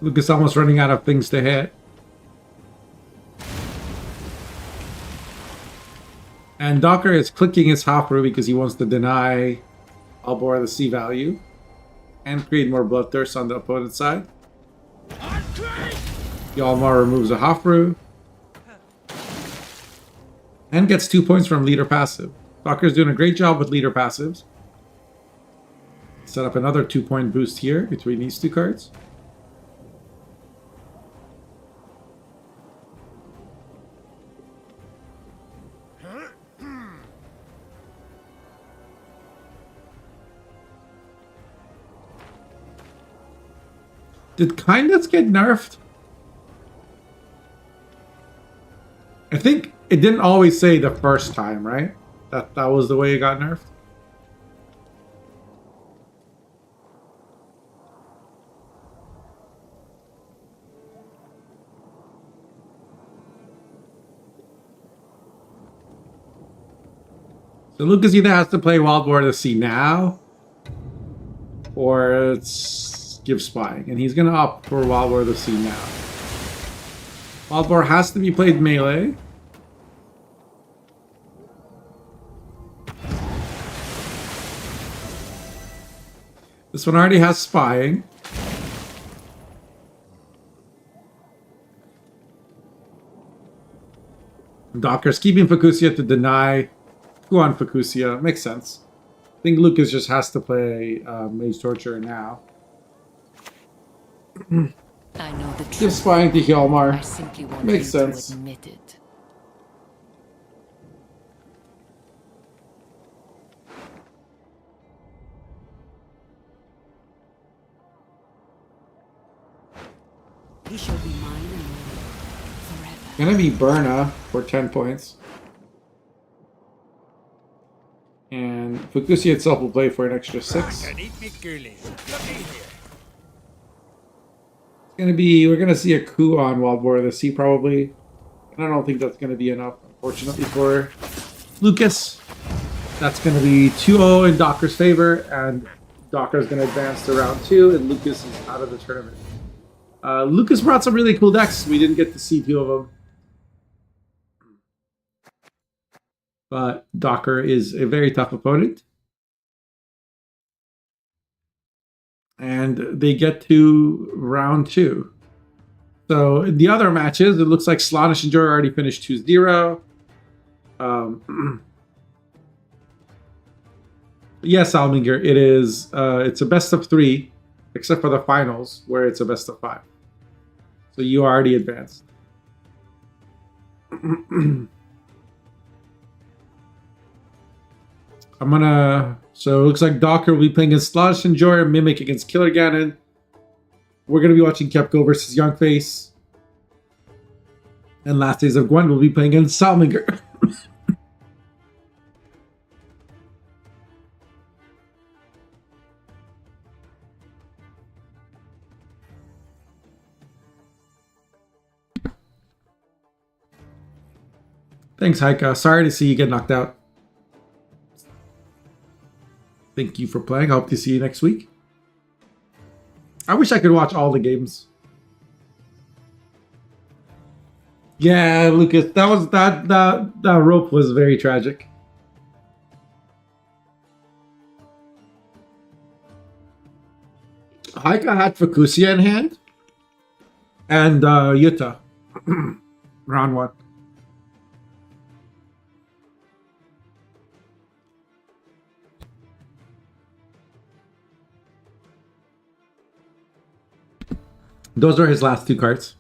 Lucas almost running out of things to hit. And Docker is clicking his Hofru because he wants to deny Albor the C value and create more Bloodthirst on the opponent's side. Yalmar removes a Hofru and gets 2 points from leader passive. Docker's doing a great job with leader passives. Set up another 2-point boost here between these two cards. Did Kindness get nerfed? I think it didn't always say the first time, right? That was the way it got nerfed. So Lucas either has to play Wild Boar to see now, or it's give spying, and he's gonna opt for Wild Boar to see now. Wild Boar has to be played melee. This one already has spying. Docker's keeping Fukusia to deny two on Fukusia. Makes sense. I think Lucas just has to play Mage Torture now. I know the Just truth. spying to Hjalmar. I simply want Makes you sense. to admit it. He shall be mine and forever. Gonna be Berna for 10 points. And Fukusia itself will play for an extra 6. And eat me girlies. Looky here. It's gonna be, we're gonna see a coup on Wild War of the Sea probably. And I don't think that's gonna be enough, unfortunately, for Lucas. That's gonna be 2-0 in Docker's favor, and Docker's gonna advance to round 2, and Lucas is out of the tournament. Lucas brought some really cool decks. We didn't get to see 2 of them. But Docker is a very tough opponent. And they get to round 2. So in the other matches, it looks like Slaanesh and Joy already finished 2-0. Yes, Alminger, it is. It's a best of 3, except for the finals, where it's a best of 5. So you already advanced. So it looks like Docker will be playing against Slaanesh and Joy, Mimic against Killer Ganon. We're going to be watching Kepco versus Youngface. And Last Days of Gwent will be playing against Salminger. Thanks, Haika. Sorry to see you get knocked out. Thank you for playing. I hope to see you next week. I wish I could watch all the games. Yeah, Lucas, that rope was very tragic. Haika had Fukusia in hand and Yuta. Round 1. Those are his last 2 cards.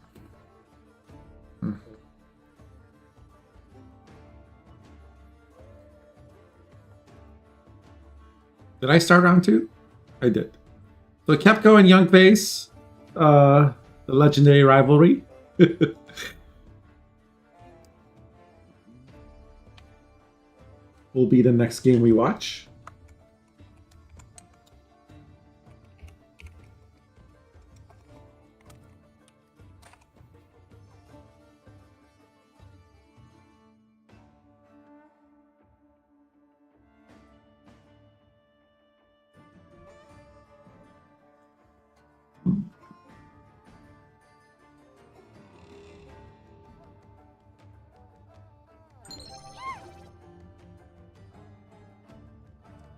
Did I start round 2? I did. So Kepco and Youngface, the legendary rivalry. Will be the next game we watch.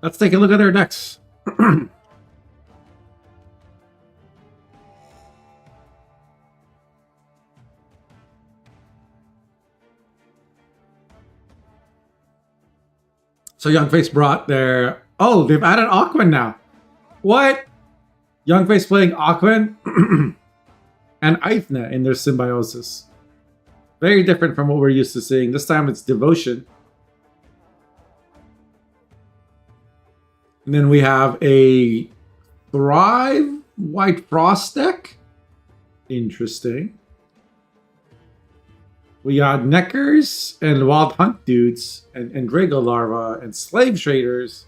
Let's take a look at their decks. So Youngface brought their... Oh, they've added Aquan now. What? Youngface playing Aquan and Aithna in their symbiosis. Very different from what we're used to seeing. This time it's Devotion. And then we have a Thrive White Frost deck. Interesting. We got Neckers and Wild Hunt dudes and Drago Larva and Slave Traders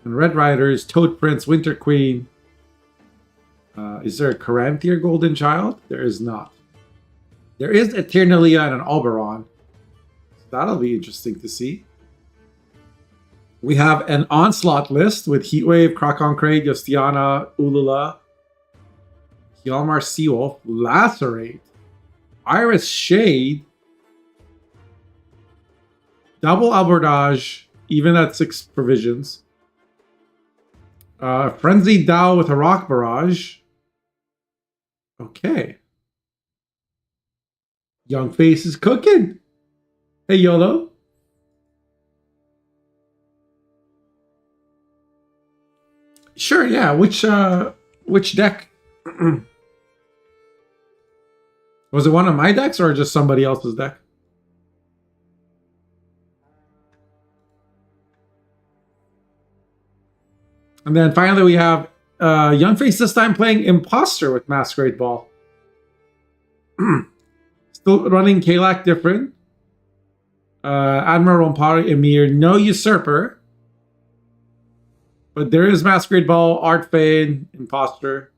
and Red Riders, Toad Prince, Winter Queen. Is there a Caranthier Golden Child? There is not. There is Eternalia and an Alberon. That'll be interesting to see. We have an Onslaught list with Heatwave, Krakon Crate, Yostiana, Ulula, Hjalmar Seawolf, Lacerate, Iris Shade, Double Alberdage, even at 6 provisions. Frenzy Dow with a Rock Barrage. Okay. Young Face is cooking. Hey, YOLO. Sure, yeah. Which deck? Was it one of my decks or just somebody else's deck? And then finally we have Young Face this time playing Imposter with Masquerade Ball. Still running Kalak different. Admiral Rompari Emir, no Usurper. But there is Masquerade Ball, Art Fane, Imposter.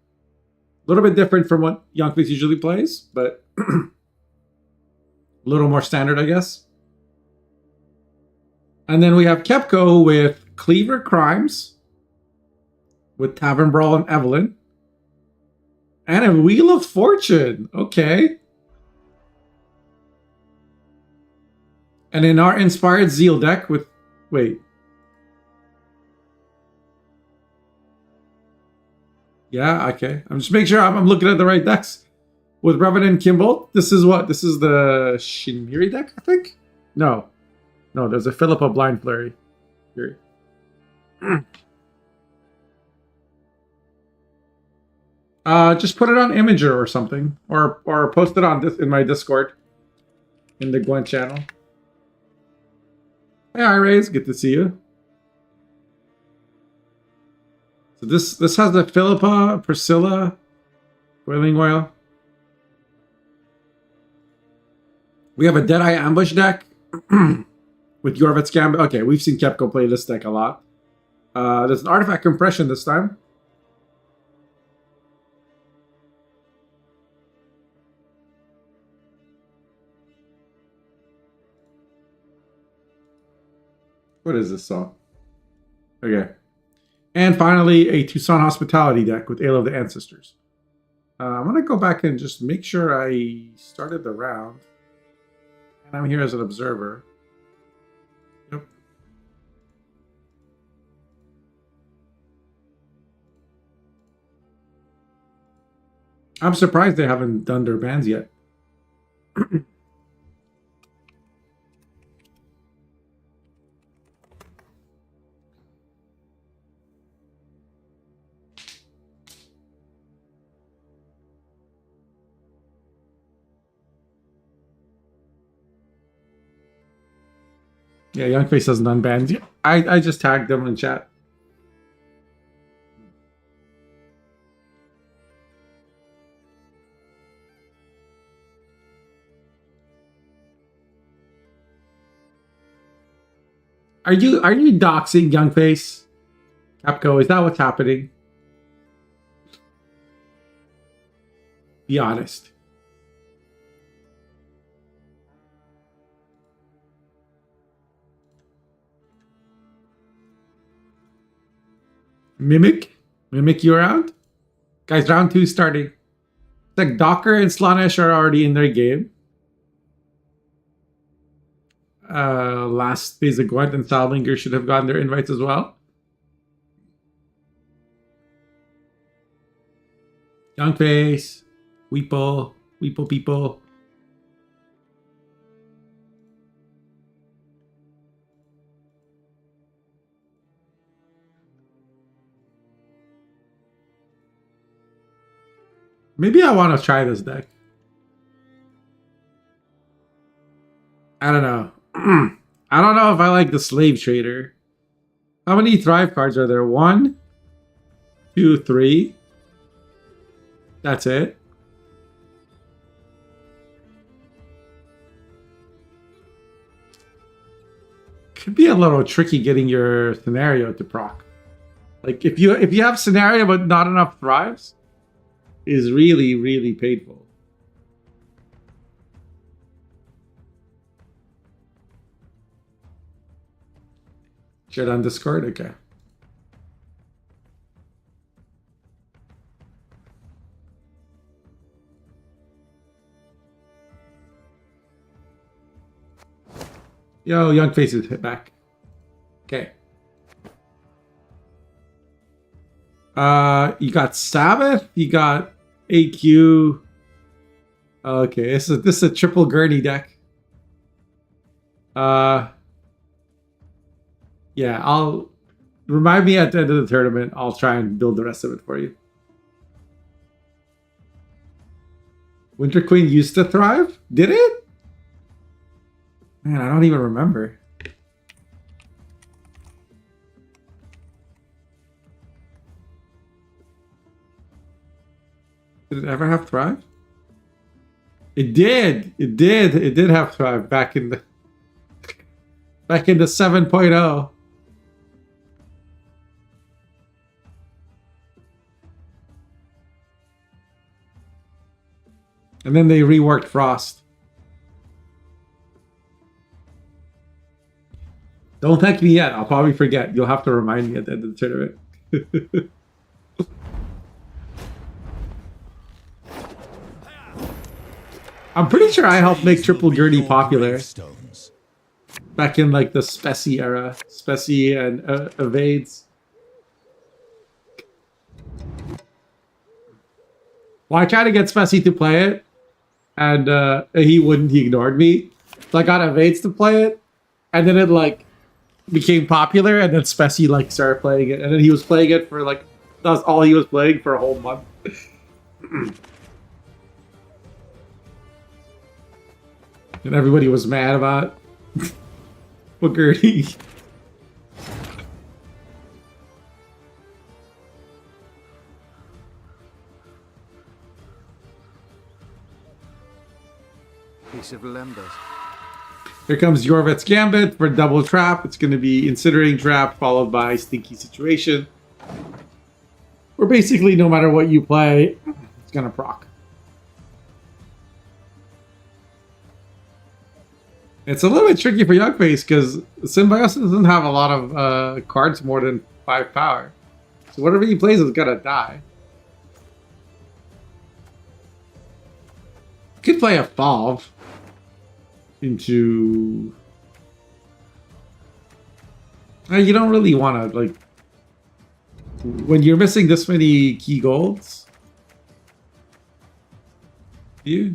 A little bit different from what Young Face usually plays, but a little more standard, I guess. And then we have Kepco with Cleaver Crimes, with Tavern Brawl and Evelyn. And a Wheel of Fortune. Okay. And in our Inspired Zeal deck with... Wait. Yeah, okay. I'm just making sure I'm looking at the right decks. With Revenant Kimball. This is what? This is the Shinmiri deck, I think? No. No, there's a Philippa Blind Flurry. Here. Just put it on Imager or something. Or post it on this in my Discord. In the Gwent channel. Hey, Irays, good to see you. So this has the Philippa, Priscilla, Boiling Oil. We have a Deadeye Ambush deck with Yorvit's Gambit. Okay, we've seen Kepco play this deck a lot. There's an Artifact Compression this time. What is this song? Okay. And finally, a Tucson Hospitality deck with Ale of the Ancestors. I'm going to go back and just make sure I started the round. And I'm here as an observer. Yep. I'm surprised they haven't done their bans yet. Yeah, Youngface hasn't unbanned yet. I just tagged them in chat. Are you doxing Youngface? Kepco, is that what's happening? Be honest. Mimic? Mimic, you around? Guys, round 2 starting. It's like Docker and Slanesh are already in their game. Last phase of Gwent and Salvinger should have gotten their invites as well. Youngface. Weeple. Weeple people. Maybe I want to try this deck. I don't know. I don't know if I like the Slave Trader. How many Thrive cards are there? 1, 2, 3. That's it. Could be a little tricky getting your scenario to proc. Like if you have scenario but not enough Thrives, is really, really painful. Share it on Discord? Okay. Yo, Young Faces hit back. Okay. You got Sabbath, you got AQ. Okay, this is a triple gurney deck. Yeah, I'll remind me at the end of the tournament. I'll try and build the rest of it for you. Winter Queen used to thrive? Did it? Man, I don't even remember. Did it ever have thrive? It did. It did. It did have thrive back in the 7.0. And then they reworked Frost. Don't thank me yet. I'll probably forget. You'll have to remind me at the end of the tournament. I'm pretty sure I helped make Triple Gurney popular Stones. back in like the Specie era. Specie and Evades. Well, I tried to get Specie to play it, and he wouldn't. He ignored me. So I got Evades to play it, and then it like became popular, and then Specie like started playing it, and then he was playing it for like that's all he was playing for a whole month. And everybody was mad about Bookerty. Piece of limbers. Here comes Yorvet's Gambit for double trap. It's going to be Incinerating Trap followed by Stinky Situation. Where basically no matter what you play, it's going to proc. It's a little bit tricky for Youngface because Symbiosis doesn't have a lot of cards more than 5 power. So whatever he plays is going to die. Could play a Falve into... You don't really want to, like... When you're missing this many key golds... You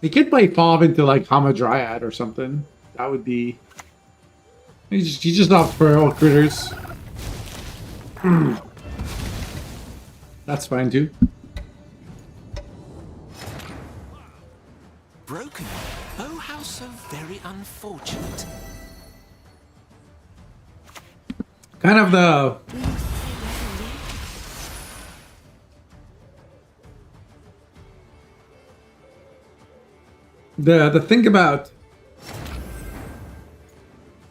could play Falve into like Hamadryad or something. That would be... He just opts for all critters. That's fine too. Broken? Oh, how so very unfortunate. Kind of the thing about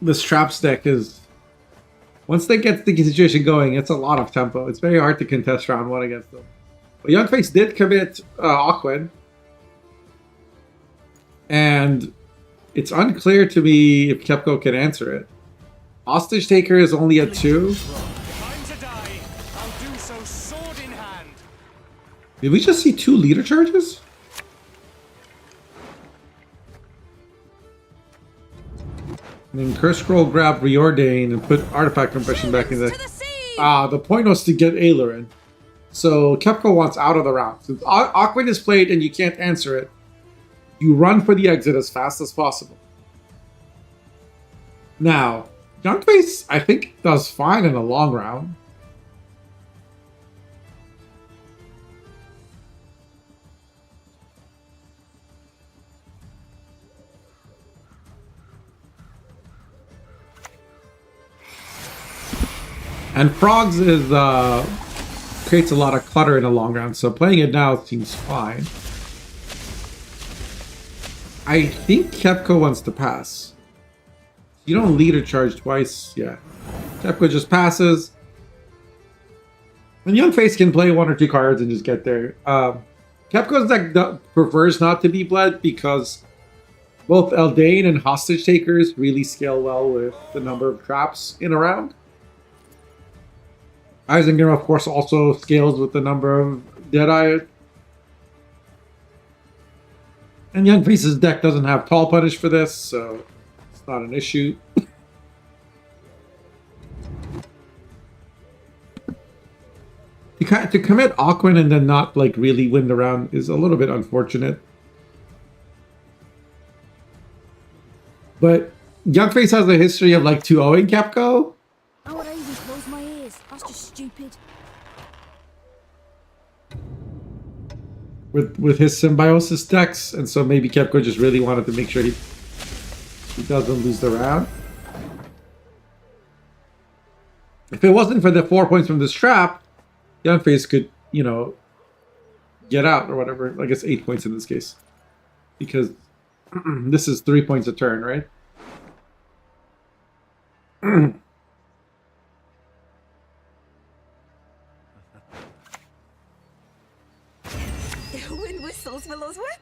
this Traps deck is once they get the situation going, it's a lot of tempo. It's very hard to contest round 1 against them. But Youngface did commit Aquin. And it's unclear to me if Kepco can answer it. Hostage Taker is only a 2. Time to die. I'll do so sword in hand. Did we just see 2 leader charges? And then Curse Scroll grab Reordain and put Artifact Compression back in the... The point was to get Aileron. So Kepco wants out of the round. Since Aquin is played and you can't answer it, you run for the exit as fast as possible. Now, Youngface, I think, does fine in a long round. And Frogs is creates a lot of clutter in a long round, so playing it now seems fine. I think Kepco wants to pass. You don't leader charge twice, yeah. Kepco just passes. And Youngface can play 1 or 2 cards and just get there. Kepco's deck prefers not to be bled because both Eldain and Hostage Takers really scale well with the number of traps in a round. Eisinger, of course, also scales with the number of Deadeye. And Youngface's deck doesn't have Tall Punish for this, so it's not an issue. To commit Aquan and then not like really win the round is a little bit unfortunate. But Youngface has a history of like 2-0ing Kepco. I would even close my ears. That's just stupid. With his symbiosis decks, and so maybe Kepco just really wanted to make sure he doesn't lose the round. If it wasn't for the 4 points from this trap, Youngface could, you know, get out or whatever. I guess 8 points in this case. Because this is 3 points a turn, right? The wind whistles Willow's whip.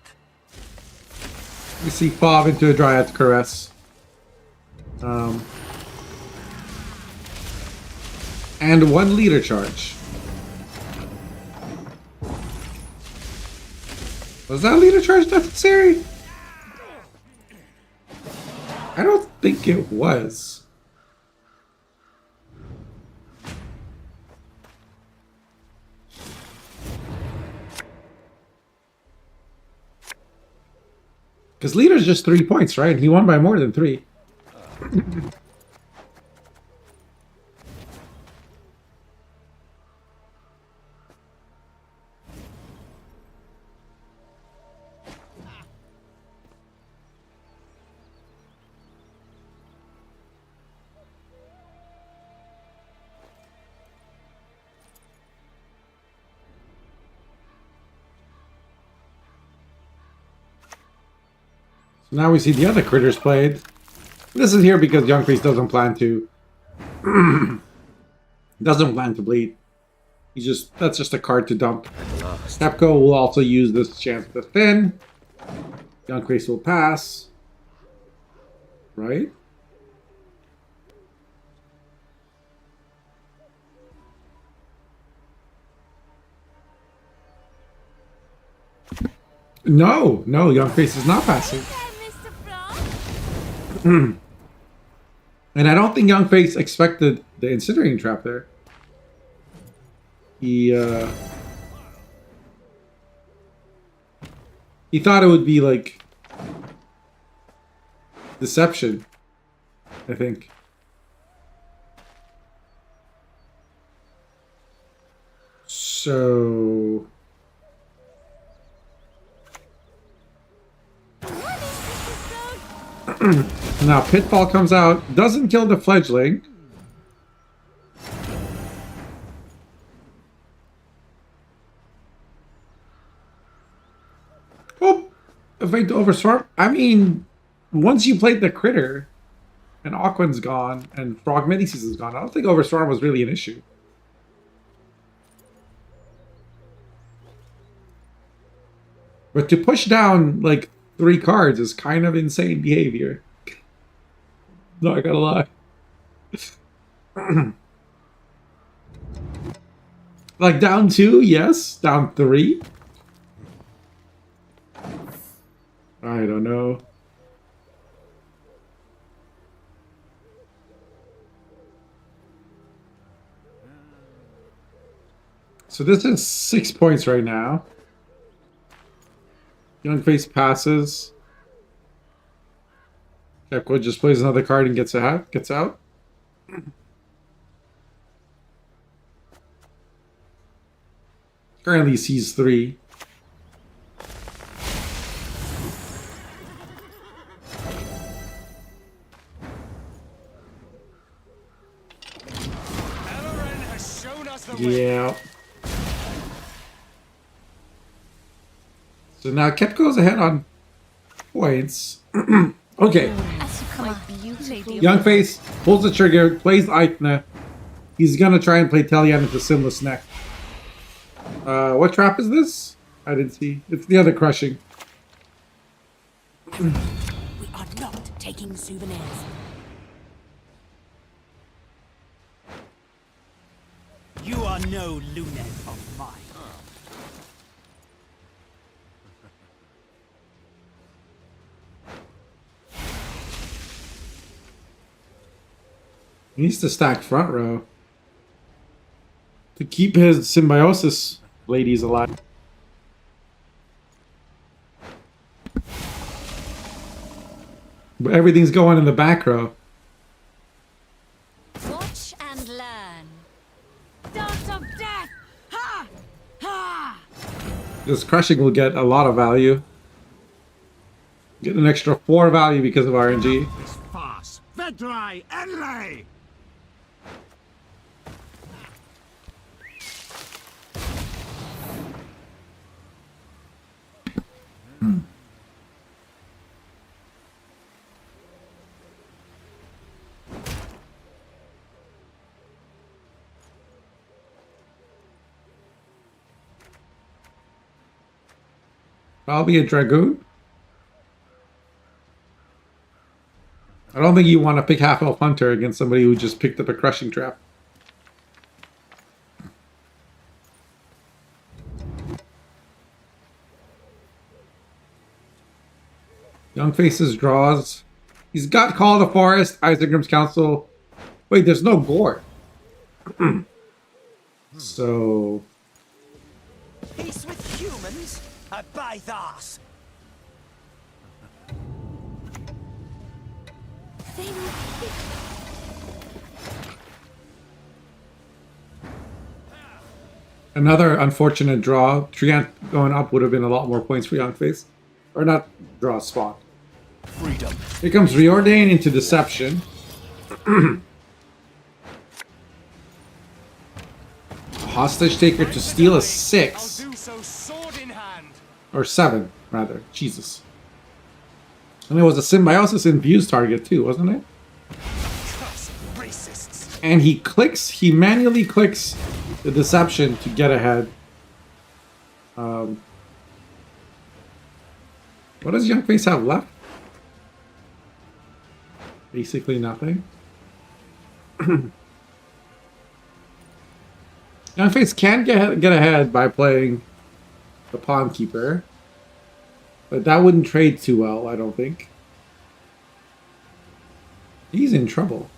We see Fob into a Dryad's Caress. And 1 leader charge. Was that leader charge necessary? I don't think it was. Because leader's just 3 points, right? He won by more than 3. So now we see the other critters played. This is here because Youngface doesn't plan to bleed. That's just a card to dump. Kepco will also use this chance to thin. Youngface will pass. Right? No, Youngface is not passing. And I don't think Youngface expected the incinerating trap there. He thought it would be like deception, I think. So now Pitfall comes out, doesn't kill the fledgling. Oh, evade to Overswarm. I mean, once you played the critter, and Aquan's gone, and Frog Mini-Seas is gone, I don't think Overswarm was really an issue. But to push down, like, 3 cards is kind of insane behavior. Not gonna lie. Like, down 2, yes. Down 3. I don't know. So this is 6 points right now. Youngface passes. Kepco just plays another card and gets out. Currently sees 3. Yeah. So now Kepco's ahead on points. Okay. Youngface pulls the trigger, plays Aithna. He's gonna try and play Telian into Sinless Neck. What trap is this? I didn't see. It's the other crushing. We are not taking souvenirs. You are no lunet of mine. He needs to stack front row. to keep his symbiosis ladies alive. But everything's going in the back row. Watch and learn. Dance of death! Ha! Ha! This crushing will get a lot of value. Get an extra 4 value because of RNG. This farce. Vedrai Enlay! Probably a Dragoon. I don't think you want to pick Half Elf Hunter against somebody who just picked up a Crushing Trap. Young Faces draws. He's got Call of the Forest, Isengrim's Council. Wait, there's no Gore. So... Peace with humans? A Bythos! Another unfortunate draw. Treant going up would have been a lot more points for Young Face. Or not draw, spawn. Freedom. Here comes Reordain into Deception. Hostage Taker to steal a 6. Do so sword in hand. Or 7, rather. Jesus. And it was a Symbiosis infused target too, wasn't it? Curse racists. And he manually clicks the Deception to get ahead. What does Young Face have left? Basically nothing. Young Face can get ahead by playing the Pawn Keeper. But that wouldn't trade too well, I don't think. He's in trouble.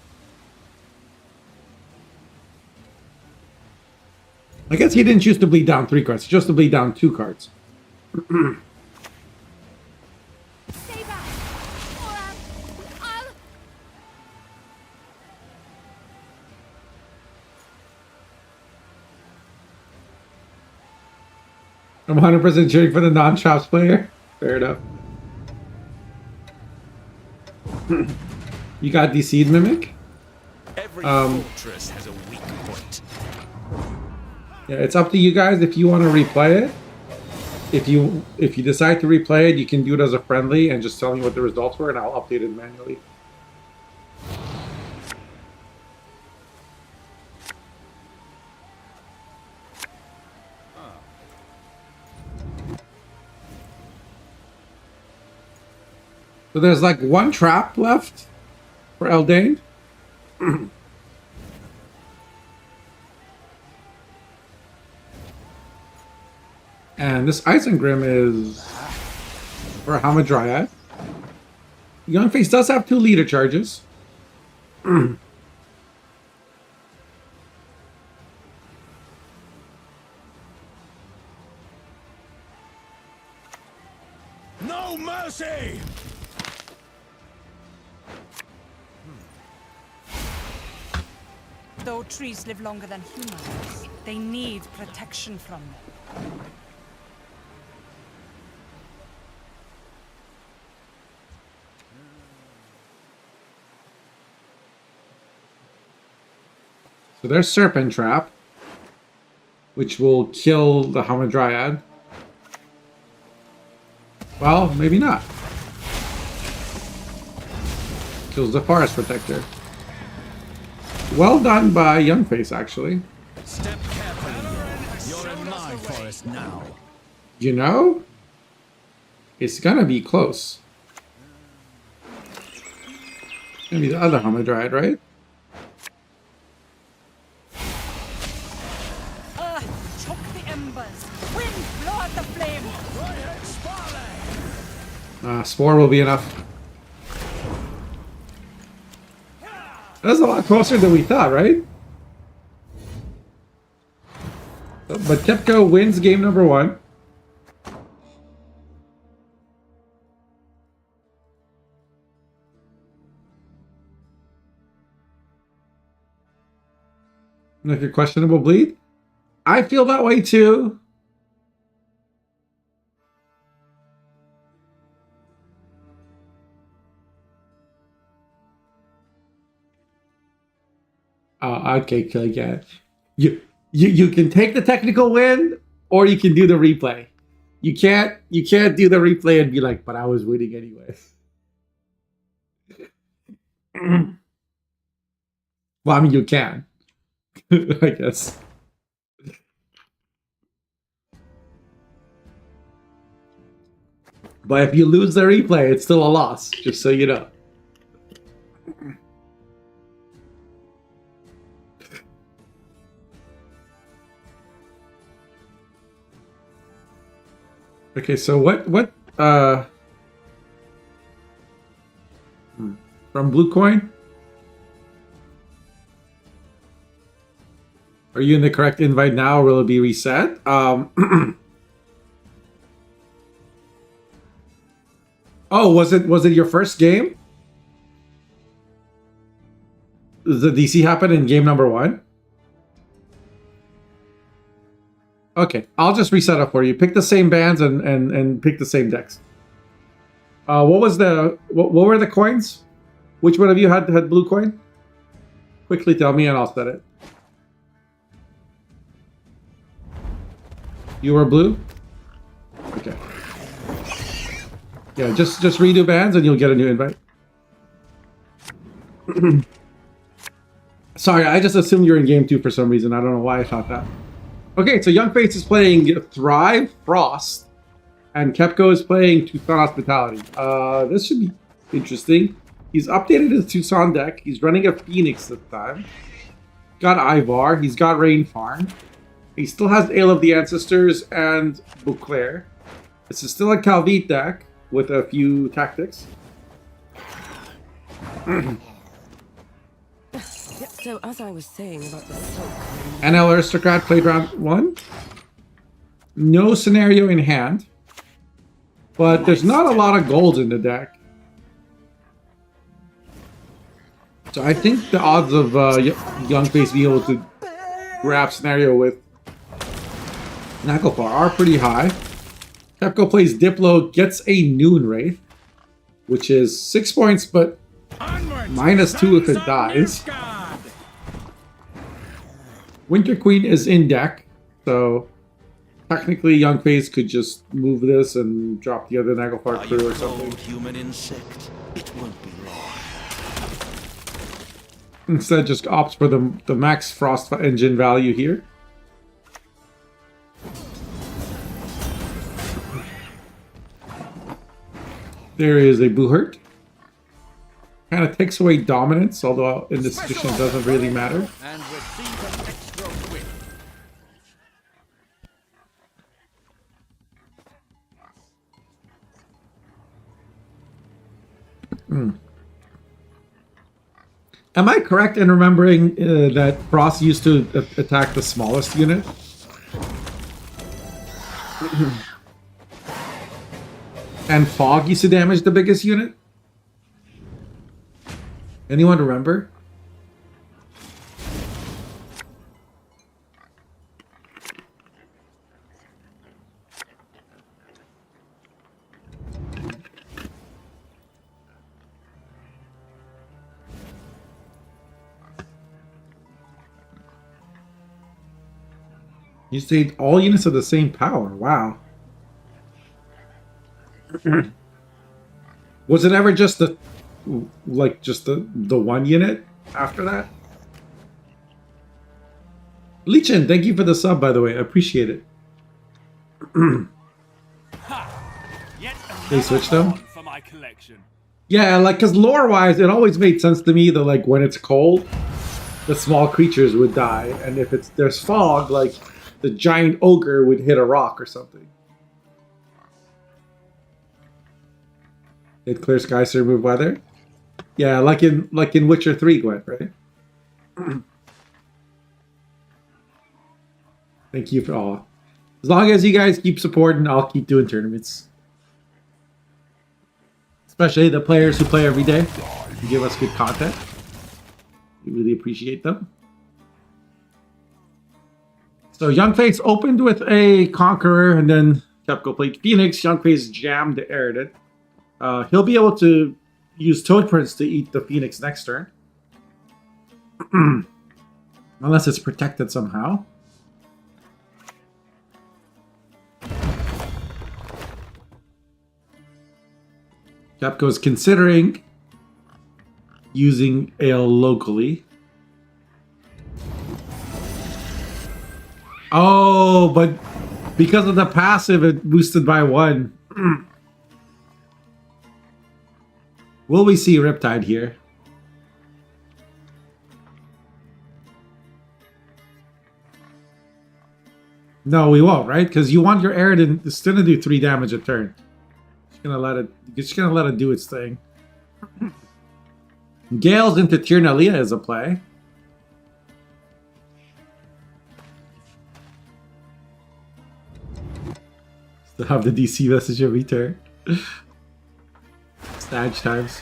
I guess he didn't choose to bleed down 3 cards. He chose to bleed down 2 cards. Stay back! Or I'll... I'm 100% cheering for the non-chops player. Fair enough. You got the Seed Mimic? Every fortress has a weak point. Yeah, it's up to you guys if you want to replay it. If you decide to replay it, you can do it as a friendly and just tell me what the results were, and I'll update it manually. So there's like 1 trap left for Eldain. And this Isengrim is for a Hamadryad. Young Face does have 2 leader charges. No mercy! Though trees live longer than humans, they need protection from them. So there's Serpent Trap, which will kill the Hamadryad. Well, maybe not. Kills the Forest Protector. Well done by Young Face, actually. Step carefully. You're in my forest now. You know, it's gonna be close. It's gonna be the other Hamadryad, right? Choke the embers! Wind, blow out the flame! Spore will be enough. That's a lot closer than we thought, right? But Kepco wins game number 1. Like a questionable bleed? I feel that way too. Okay, yeah. You can take the technical win, or you can do the replay. You can't do the replay and be like, but I was winning anyway. Well, I mean, you can. I guess. But if you lose the replay, it's still a loss, just so you know. Okay, so what from Blue Coin? Are you in the correct invite now, or will it be reset? Oh, was it your first game? Does the DC happen in game number 1? Okay, I'll just reset up for you. Pick the same bands and pick the same decks. What were the coins? Which one of you had blue coin? Quickly tell me and I'll set it. You were blue? Okay. Yeah, just redo bands and you'll get a new invite. Sorry, I just assumed you're in game 2 for some reason. I don't know why I thought that. Okay, so Young Face is playing Thrive Frost, and Kepco is playing Tucson Hospitality. This should be interesting. He's updated his Tucson deck. He's running a Phoenix this time. Got Ivar. He's got Rain Farm. He still has Ale of the Ancestors and Beauclair. This is still a Calvite deck with a few tactics. So as I was saying about the soak. NL Aristocrat played round 1. No scenario in hand. But there's not a lot of gold in the deck. So I think the odds of Young Face being able to grab scenario with Naglfar are pretty high. Kepco plays Diplo, gets a Noon Wraith, which is 6 points, but -2 if it dies. Winter Queen is in deck, so technically Young Face could just move this and drop the other Naglfar crew or something. Human insect. It won't be long. Instead, just opts for the max Frost engine value here. There is a Buhurt. Kind of takes away dominance, although in this position it doesn't really matter. And receive an extra win. Am I correct in remembering that Frost used to attack the smallest unit? And Fog used to damage the biggest unit? Anyone remember? You say all units of the same power. Wow. Was it ever just the one unit after that? Lichin, thank you for the sub, by the way. I appreciate it. They switched them? For my collection. Yeah, like, because lore-wise, it always made sense to me that, like, when it's cold, the small creatures would die. And if there's fog, like, the giant ogre would hit a rock or something. It clear skies to remove weather? Yeah, like in Witcher 3, Gwent, right? Thank you for all. As long as you guys keep supporting, I'll keep doing tournaments. Especially the players who play every day. You give us good content. We really appreciate them. So Youngface opened with a Conqueror, and then Kepco played Phoenix. Youngface jammed the Arident. He'll be able to use Toad Prince to eat the Phoenix next turn. Unless it's protected somehow. Kepco's considering using Ale locally. Oh, but because of the passive, it boosted by 1. Will we see Riptide here? No, we won't, right? Because you want your Arident to still do 3 damage a turn. You're just gonna let it do its thing. Gale's into Tyrnalia is a play. Still have the DC message every turn. Snatch times.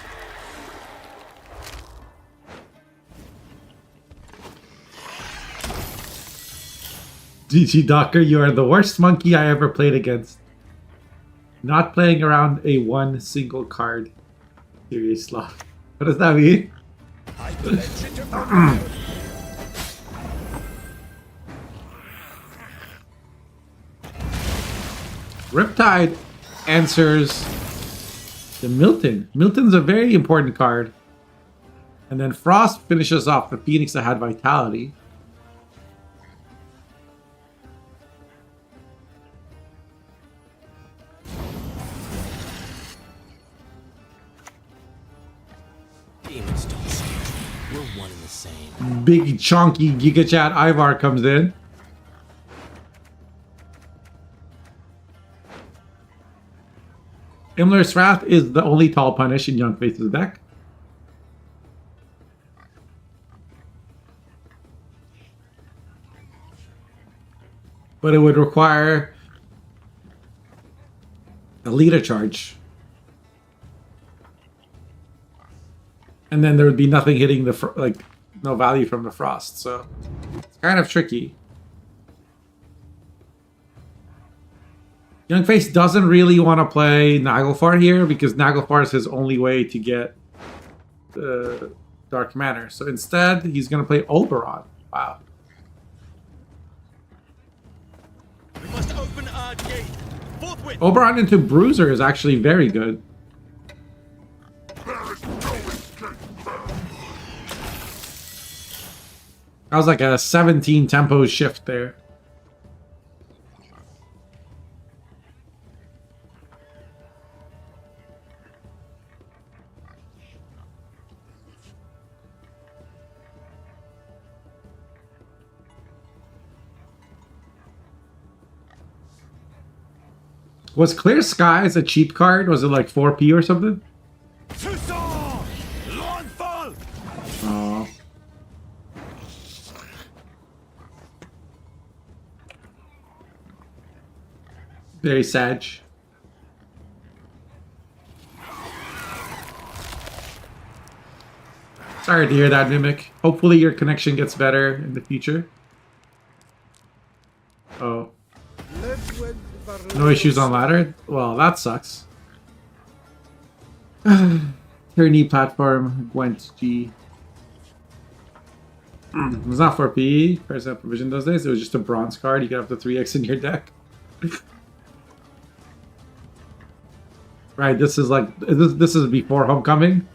GG Docker, you are the worst monkey I ever played against. Not playing around a 1 single card. Serious sloth. What does that mean? Riptide answers the Milton. Milton's a very important card. And then Frost finishes off the Phoenix that had Vitality. Demons don't scare. We're one and the same. Big chunky Giga Chat Ivar comes in. Imler's Wrath is the only tall punish in Youngface's deck. But it would require a leader charge. And then there would be nothing hitting the no value from the Frost. So it's kind of tricky. Youngface doesn't really want to play Naglfar here because Naglfar is his only way to get the Dark Manor. So instead, he's going to play Oberon. Wow. We must open our gate. Forthwith. Oberon into Bruiser is actually very good. That was like a 17 tempo shift there. Was Clear Skies a cheap card? Was it like 4p or something? Oh. Very sad. Sorry to hear that, Mimic. Hopefully your connection gets better in the future. Oh. No issues on ladder? Well, that sucks. Tyranny platform, Gwent G. It was not 4p. Present provision those days. It was just a bronze card. You could have the 3x in your deck. Right, this is like this is before Homecoming.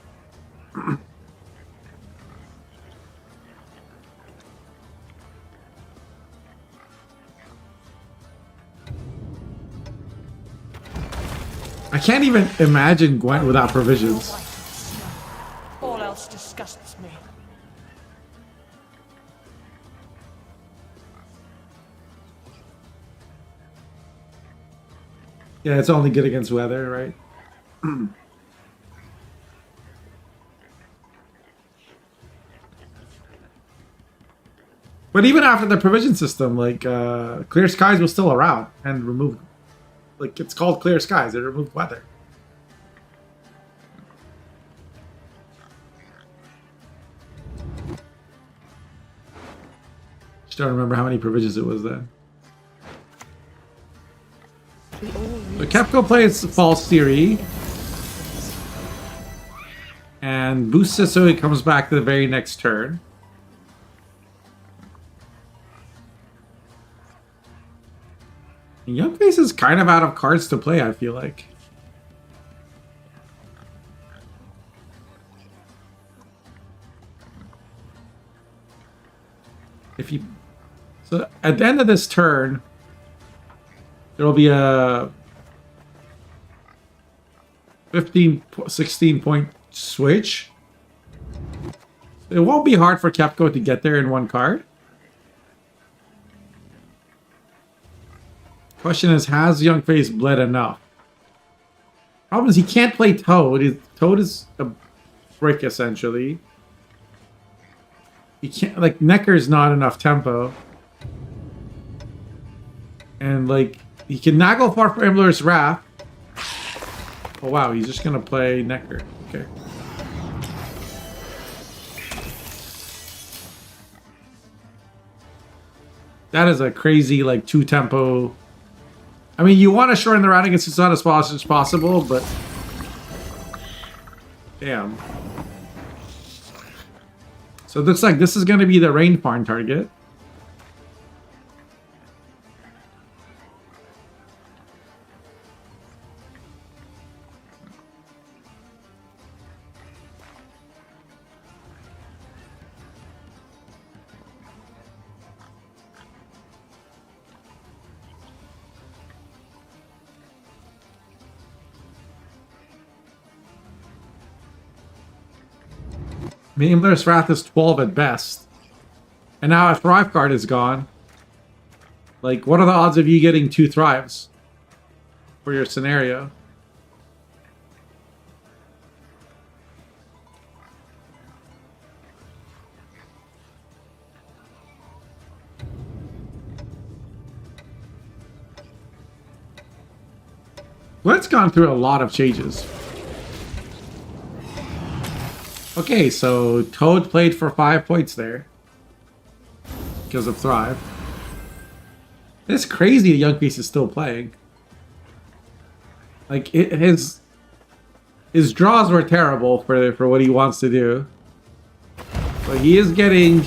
I can't even imagine Gwent without provisions. All else disgusts me. Yeah, it's only good against weather, right? But But even after the provision system, like Clear Skies was still around and removed. Like it's called Clear Skies. It removed weather. Just don't remember how many provisions it was then. So Kepco plays False Theory and boosts it so it comes back to the very next turn. And Young Face is kind of out of cards to play, I feel like. If you... So at the end of this turn, there will be a 16 point switch. It won't be hard for Kepco to get there in one card. Question is, has Young Face bled enough? Problem is he can't play Toad. Toad is a brick essentially. He can't, like, Necker's not enough tempo. And like he can not go far for Immler's Wrath. Oh wow, he's just gonna play Necker. Okay. That is a crazy like 2-tempo. I mean, you want to shorten the round against it's not as fast as possible, but damn. So it looks like this is gonna be the Rain Farm target. I mean, Immler's Wrath is 12 at best. And now a Thrive card is gone. Like, what are the odds of you getting 2 Thrives for your scenario? Gwent's gone through a lot of changes. Okay, so Toad played for 5 points there. Because of Thrive. It's crazy the Young Face is still playing. Like, his draws were terrible for what he wants to do. But he is getting...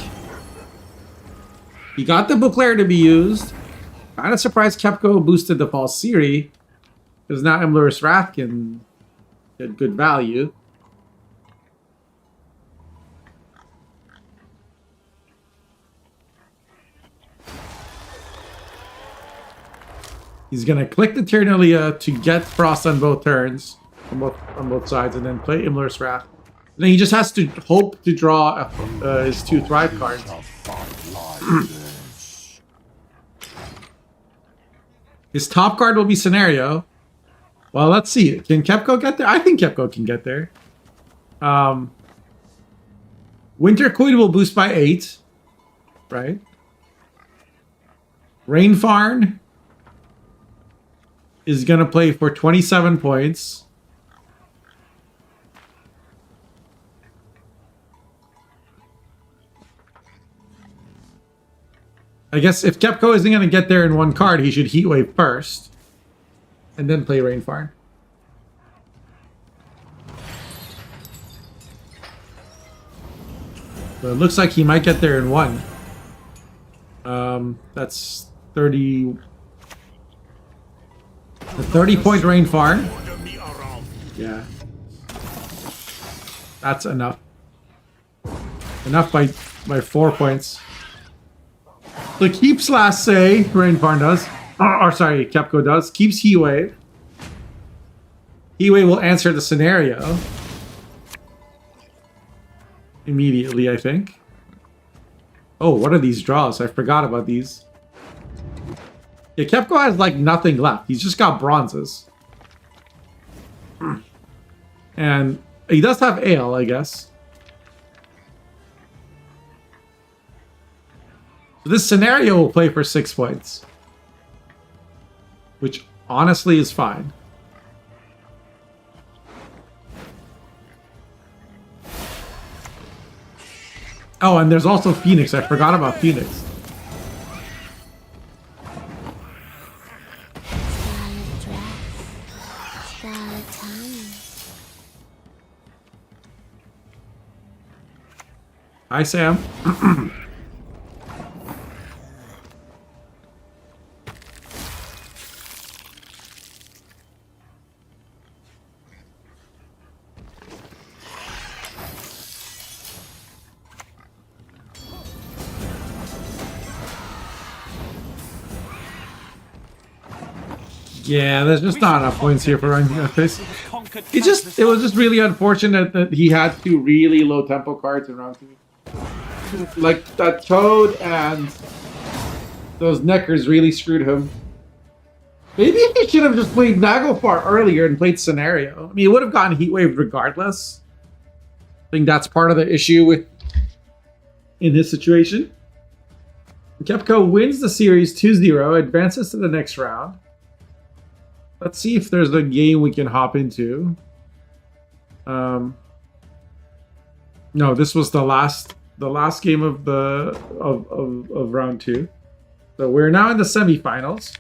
He got the Bouclair to be used. Kind of surprised Kepco boosted the False Theory. Because now Immler's Wrath can get good value. He's gonna click the Ternalia to get Frost on both turns, on both sides, and then play Immler's Wrath. And then he just has to hope to draw his 2 Thrive cards. His top card will be Scenario. Well, let's see. Can Kepco get there? I think Kepco can get there. Winter Queen will boost by 8. Right? Rainfarn is going to play for 27 points. I guess if Kepco isn't going to get there in one card, he should Heatwave first. And then play Rainfarn. So it looks like he might get there in one. That's 30... The 30-point Rainfarn. Yeah. That's enough. Enough by 4 points. So keeps last say, Rainfarn does. Or sorry, Kepco does. Keeps Heatwave. Heatwave will answer the scenario. Immediately, I think. Oh, what are these draws? I forgot about these. Yeah, Kepco has like nothing left. He's just got bronzes. And he does have Ale, I guess. This scenario will play for 6 points. Which honestly is fine. Oh, and there's also Phoenix. I forgot about Phoenix. Hi, Sam. Yeah, there's just not enough points here for running that face. It was just really unfortunate that he had 2 really low tempo cards in round 2. Like that Toad and those Neckers really screwed him. Maybe he should have just played Naglfar earlier and played Scenario. I mean, he would have gotten Heat Wave regardless. I think that's part of the issue in this situation. Kepco wins the series 2-0, advances to the next round. Let's see if there's a game we can hop into. No, this was the last game of of round 2. So we're now in the semifinals.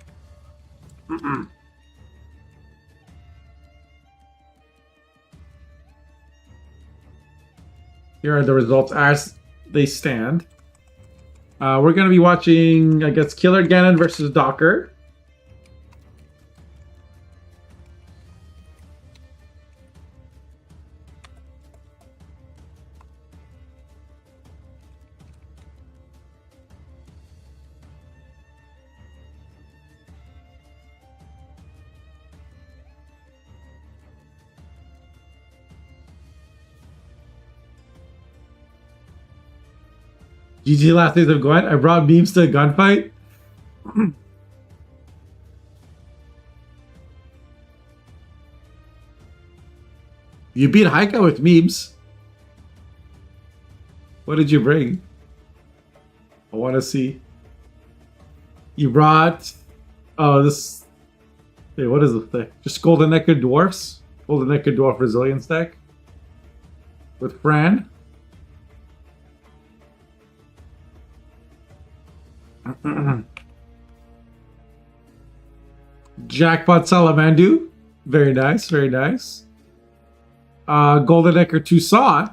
Here are the results as they stand. We're going to be watching, I guess, Killer Ganon versus Docker. GG last days of Gwent. I brought memes to a gunfight. You beat Haika with memes. What did you bring? I want to see. You brought... Oh, this... Wait, what is this thing? Just Golden Necked Dwarfs? Golden Necked Dwarf Resilience deck. With Fran. Jackpot Salamandu. Very nice, very nice. Golden Ecker Toussaint.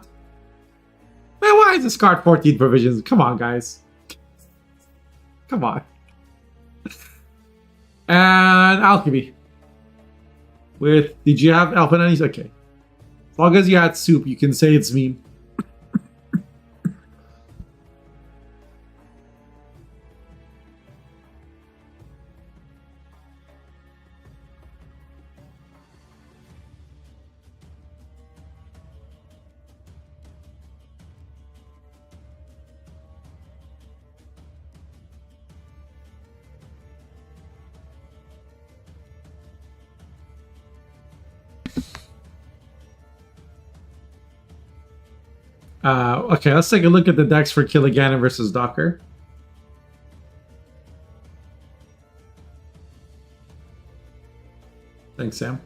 Man, why is this card 14 provisions? Come on, guys. Come on. And Alchemy. Did you have Alphanettes? Okay. As long as you had soup, you can say it's meme. Okay, let's take a look at the decks for Killiganon versus Docker. Thanks, Sam.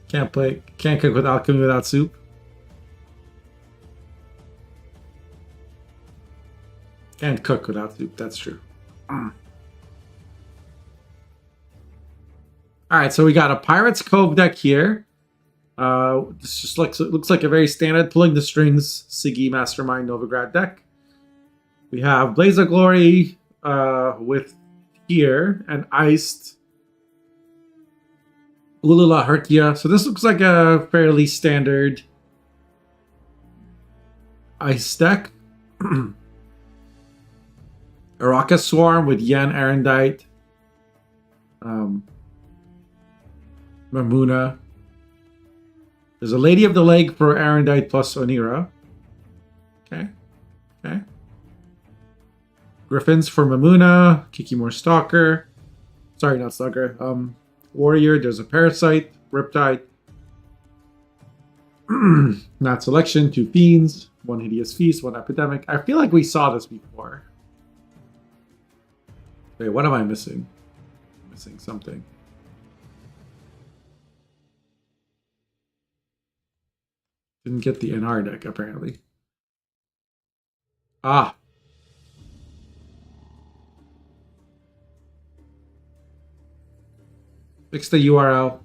Can't cook with alchemy without soup. Can't cook without soup, that's true. Alright, so we got a Pirates Cove deck here. This just looks like a very standard pulling the strings Siggy Mastermind Novigrad deck. We have Blaze of Glory with here and Iced Ulula Herkia. So this looks like a fairly standard Ice deck. Araka Swarm with Yen Arendite. Mamuna. There's a Lady of the Lake for Arendite plus Onira. Okay. Okay. Griffins for Mamuna. Kikimore Stalker. Sorry, not Stalker. Warrior. There's a Parasite. Riptide. Not selection, 2 fiends, 1 hideous feast, 1 epidemic. I feel like we saw this before. Wait, what am I missing? I'm missing something. Didn't get the NR deck, apparently. Ah. Fix the URL.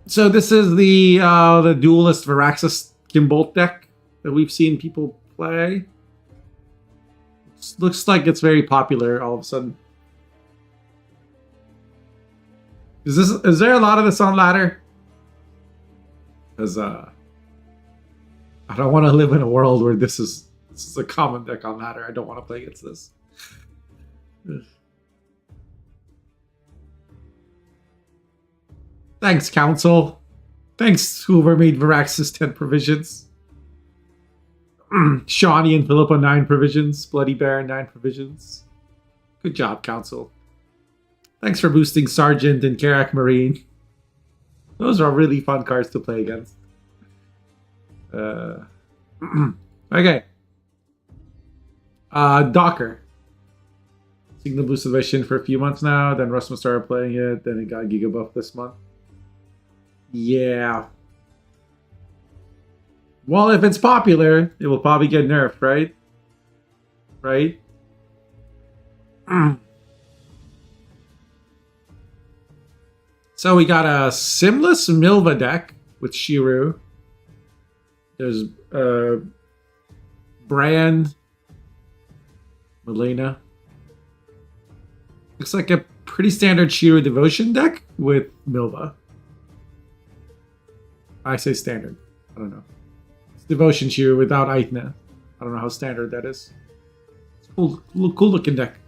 So this is the duelist Varaxis Gimbolt deck that we've seen people play. Looks like it's very popular all of a sudden. Is there a lot of this on ladder? Because I don't want to live in a world where this is a common deck on ladder. I don't want to play against this. Thanks, Council. Thanks, whoever made Varaxis 10 provisions. Shawnee and Philippa 9 provisions. Bloody Baron 9 provisions. Good job, Council. Thanks for boosting Sergeant and Karak Marine. Those are really fun cards to play against. Okay. Docker. Signal boosted by Shin for a few months now. Then Rusma started playing it. Then it got Giga Buff this month. Yeah. Well, if it's popular, it will probably get nerfed, right? Right? So we got a Simless Milva deck with Shiru. There's Brand, Melina. Looks like a pretty standard Shiru Devotion deck with Milva. I say standard. I don't know. It's Devotion Shiru without Aithna. I don't know how standard that is. It's a cool looking deck.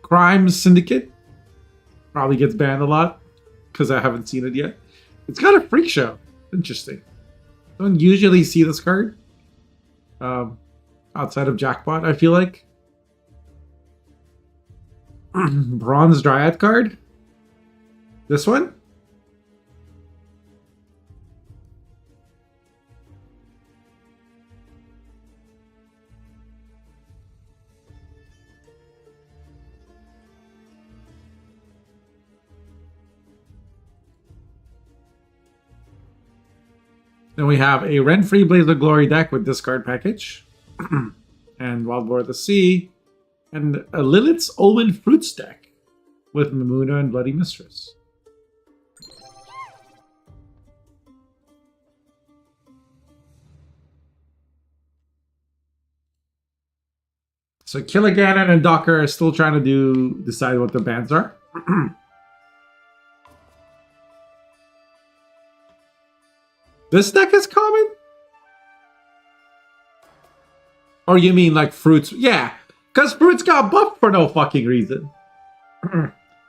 Crime Syndicate. Probably gets banned a lot because I haven't seen it yet. It's got a freak show. Interesting. Don't usually see this card outside of Jackpot, I feel like. Bronze Dryad card. This one? Then we have a Rent-Free Blaze of Glory deck with discard package. And Wild Boar of the Sea. And a Lilith's Omen Fruits deck with Mamuna and Bloody Mistress. So Killiganon and Docker are still trying to decide what the bans are. This deck is common? Or you mean like Fruits? Yeah, because Fruits got buffed for no fucking reason.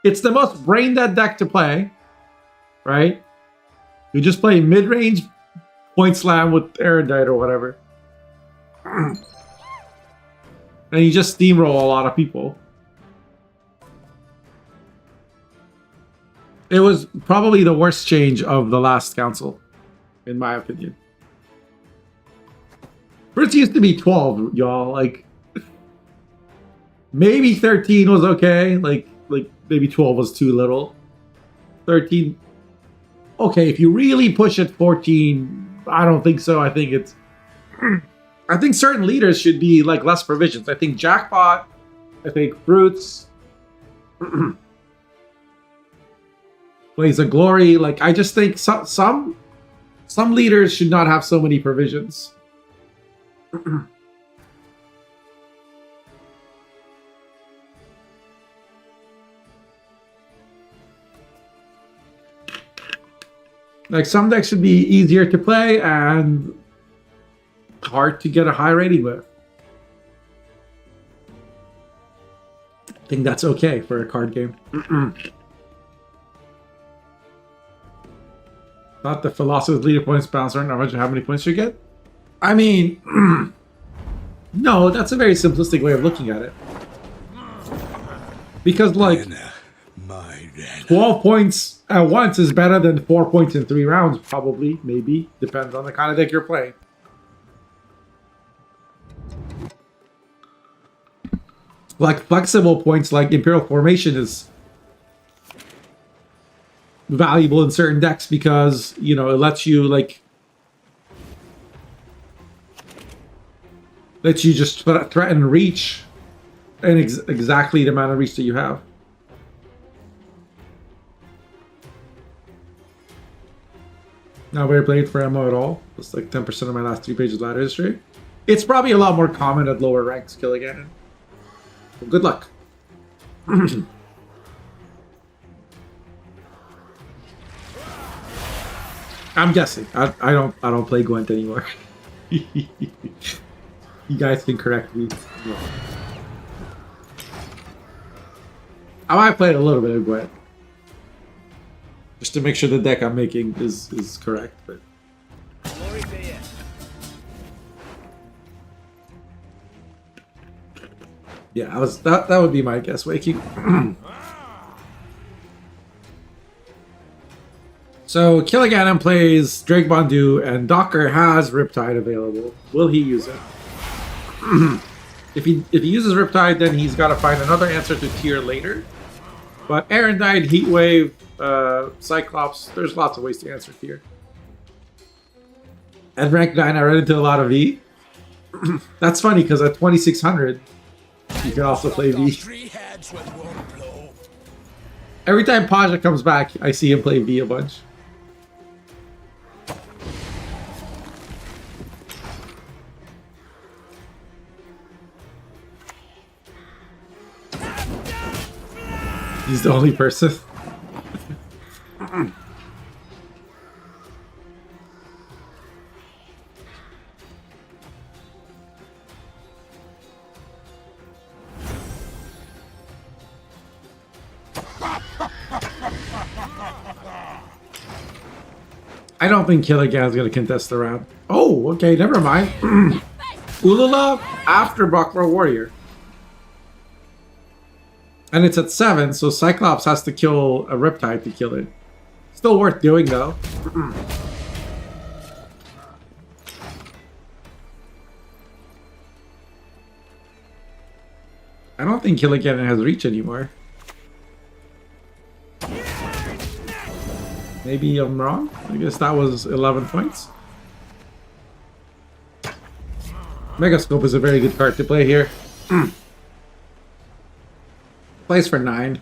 It's the most brain dead deck to play, right? You just play mid-range point slam with Erudite or whatever. And you just steamroll a lot of people. It was probably the worst change of the last council, in my opinion. Fruits used to be 12, y'all. Like, maybe 13 was okay. Like maybe 12 was too little. 13, okay. If you really push it, 14, I don't think so. I think it's. I think certain leaders should be like less provisions. I think Jackpot. I think Fruits. Blaze of Glory. Like, I just think some leaders should not have so many provisions. Like, some decks should be easier to play and hard to get a high rating with. I think that's okay for a card game. Not the Philosopher's Leader points bouncer. Not much how many points you get. I mean, No, that's a very simplistic way of looking at it. Because, like, My 12 points at once is better than 4 points in 3 rounds, probably, maybe. Depends on the kind of deck you're playing. Like, flexible points like Imperial Formation is valuable in certain decks because, you know, it lets you, like, lets you just threaten reach and exactly the amount of reach that you have. Not very played for ammo at all. It's like 10% of my last 3 pages of ladder history. It's probably a lot more common at lower ranks, Kill Ganon. Well, good luck. I'm guessing. I don't play Gwent anymore. You guys can correct me. I might play a little bit of Gwent. Just to make sure the deck I'm making is correct, but yeah, that would be my guess. Waking. So Killiganon plays Drake Bondu and Docker has Riptide available. Will he use it? If he uses Riptide, then he's got to find another answer to tier later. But Aaron died, Heatwave, Cyclops. There's lots of ways to answer tier. At rank 9, I ran into a lot of V. That's funny because at 2600, you can also play V. Every time Paja comes back, I see him play V a bunch. He's the only person. I don't think Killigan's gonna contest the round. Oh, okay, never mind. Ulula after Bakra Warrior. And it's at 7, so Cyclops has to kill a Riptide to kill it. Still worth doing, though. I don't think Killigan has reach anymore. Maybe I'm wrong? I guess that was 11 points. Megascope is a very good card to play here. Plays for 9.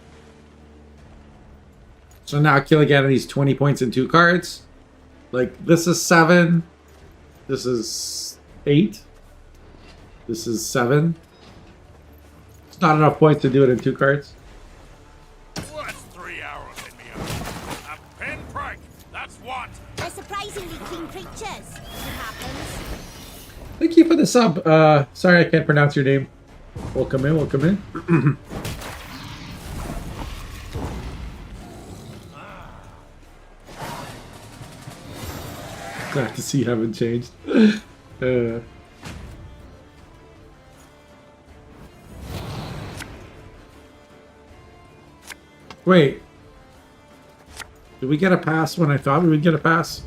So now Killigan needs 20 points in 2 cards. Like, this is 7. This is 8. This is 7. It's not enough points to do it in 2 cards. What's 3 arrows in me? A pinprick! That's what! They're surprisingly clean creatures. It happens. Thank you for the sub. Sorry I can't pronounce your name. Welcome in, welcome in. Glad to see you haven't changed. Wait. Did we get a pass when I thought we would get a pass?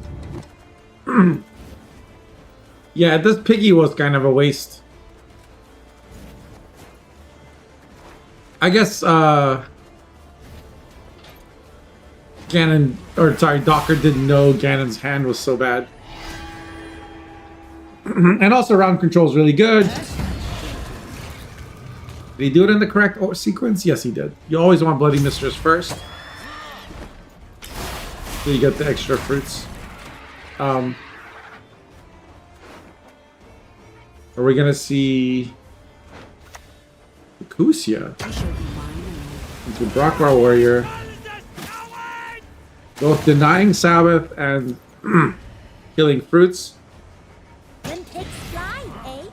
Yeah, this piggy was kind of a waste. I guess, Ganon, or sorry, Docker didn't know Ganon's hand was so bad. And also round control is really good. Did he do it in the correct sequence? Yes, he did. You always want Bloody Mistress first. So you get the extra fruits. Are we gonna see Kusia? Into Brockbar Warrior. Both denying Sabbath and killing fruits. When pigs fly, eh?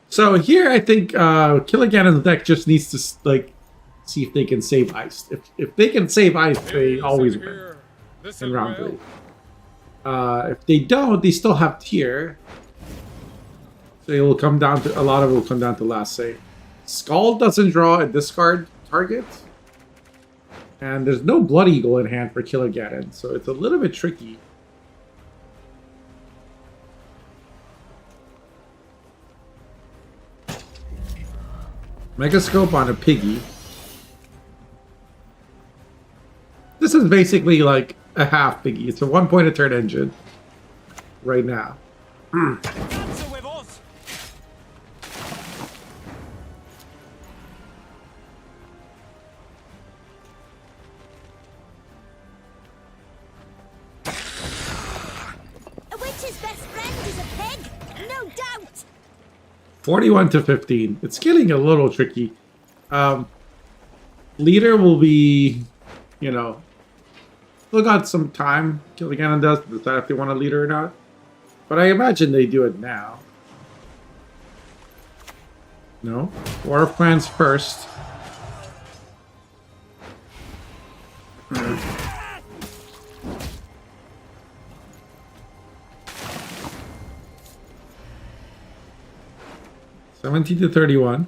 So here, I think Killigan's deck just needs to like see if they can save ice. If they can save ice, they always win in round 3. If they don't, they still have tier. So it will come down to a lot of it will come down to last save. Skull doesn't draw a discard target, and there's no Blood Eagle in hand for Killigan, so it's a little bit tricky. Megascope on a Piggy. This is basically like a half Piggy. It's a 1 point a turn engine right now. A witch's best friend is a pig, no doubt. 41 to 15. It's getting a little tricky. Leader will be, you know, still got some time. Killigan does to decide if they want a leader or not. But I imagine they do it now. No? War plans first. $17 to 31.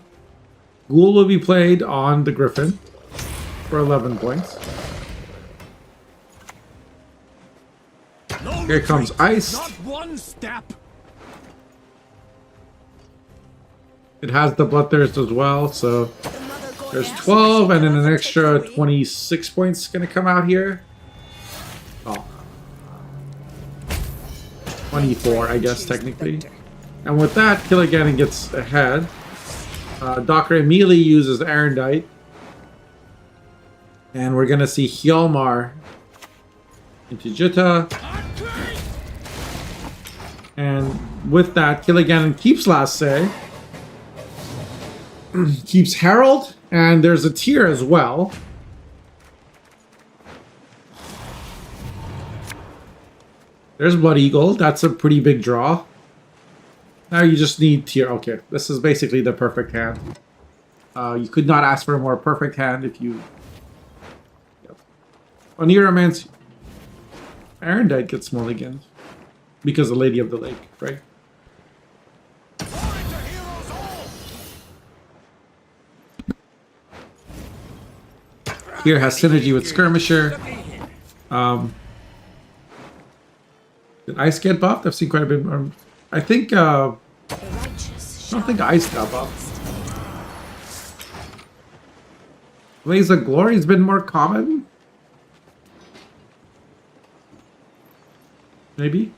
Ghoul will be played on the Griffin for 11 points. Here comes Ice. Not one step. It has the Bloodthirst as well, so there's 12 and then an extra 26 points gonna come out here. Oh. 24, I guess, technically. And with that, Killigan gets ahead. Docker immediately uses Erendite. And we're gonna see Hjalmar into Jutta. And with that, Killigan keeps last say. Keeps Herald, and there's a tier as well. There's Blood Eagle. That's a pretty big draw. Now you just need tier. Okay, this is basically the perfect hand. You could not ask for a more perfect hand if you... Yep. On Neuromancy, Erendite gets mulligans. Because of Lady of the Lake, right? Here has synergy with Skirmisher. Did Ice get buffed? I've seen quite a bit more. I think, I don't think Ice got buffed. Blaze of Glory has been more common? Maybe?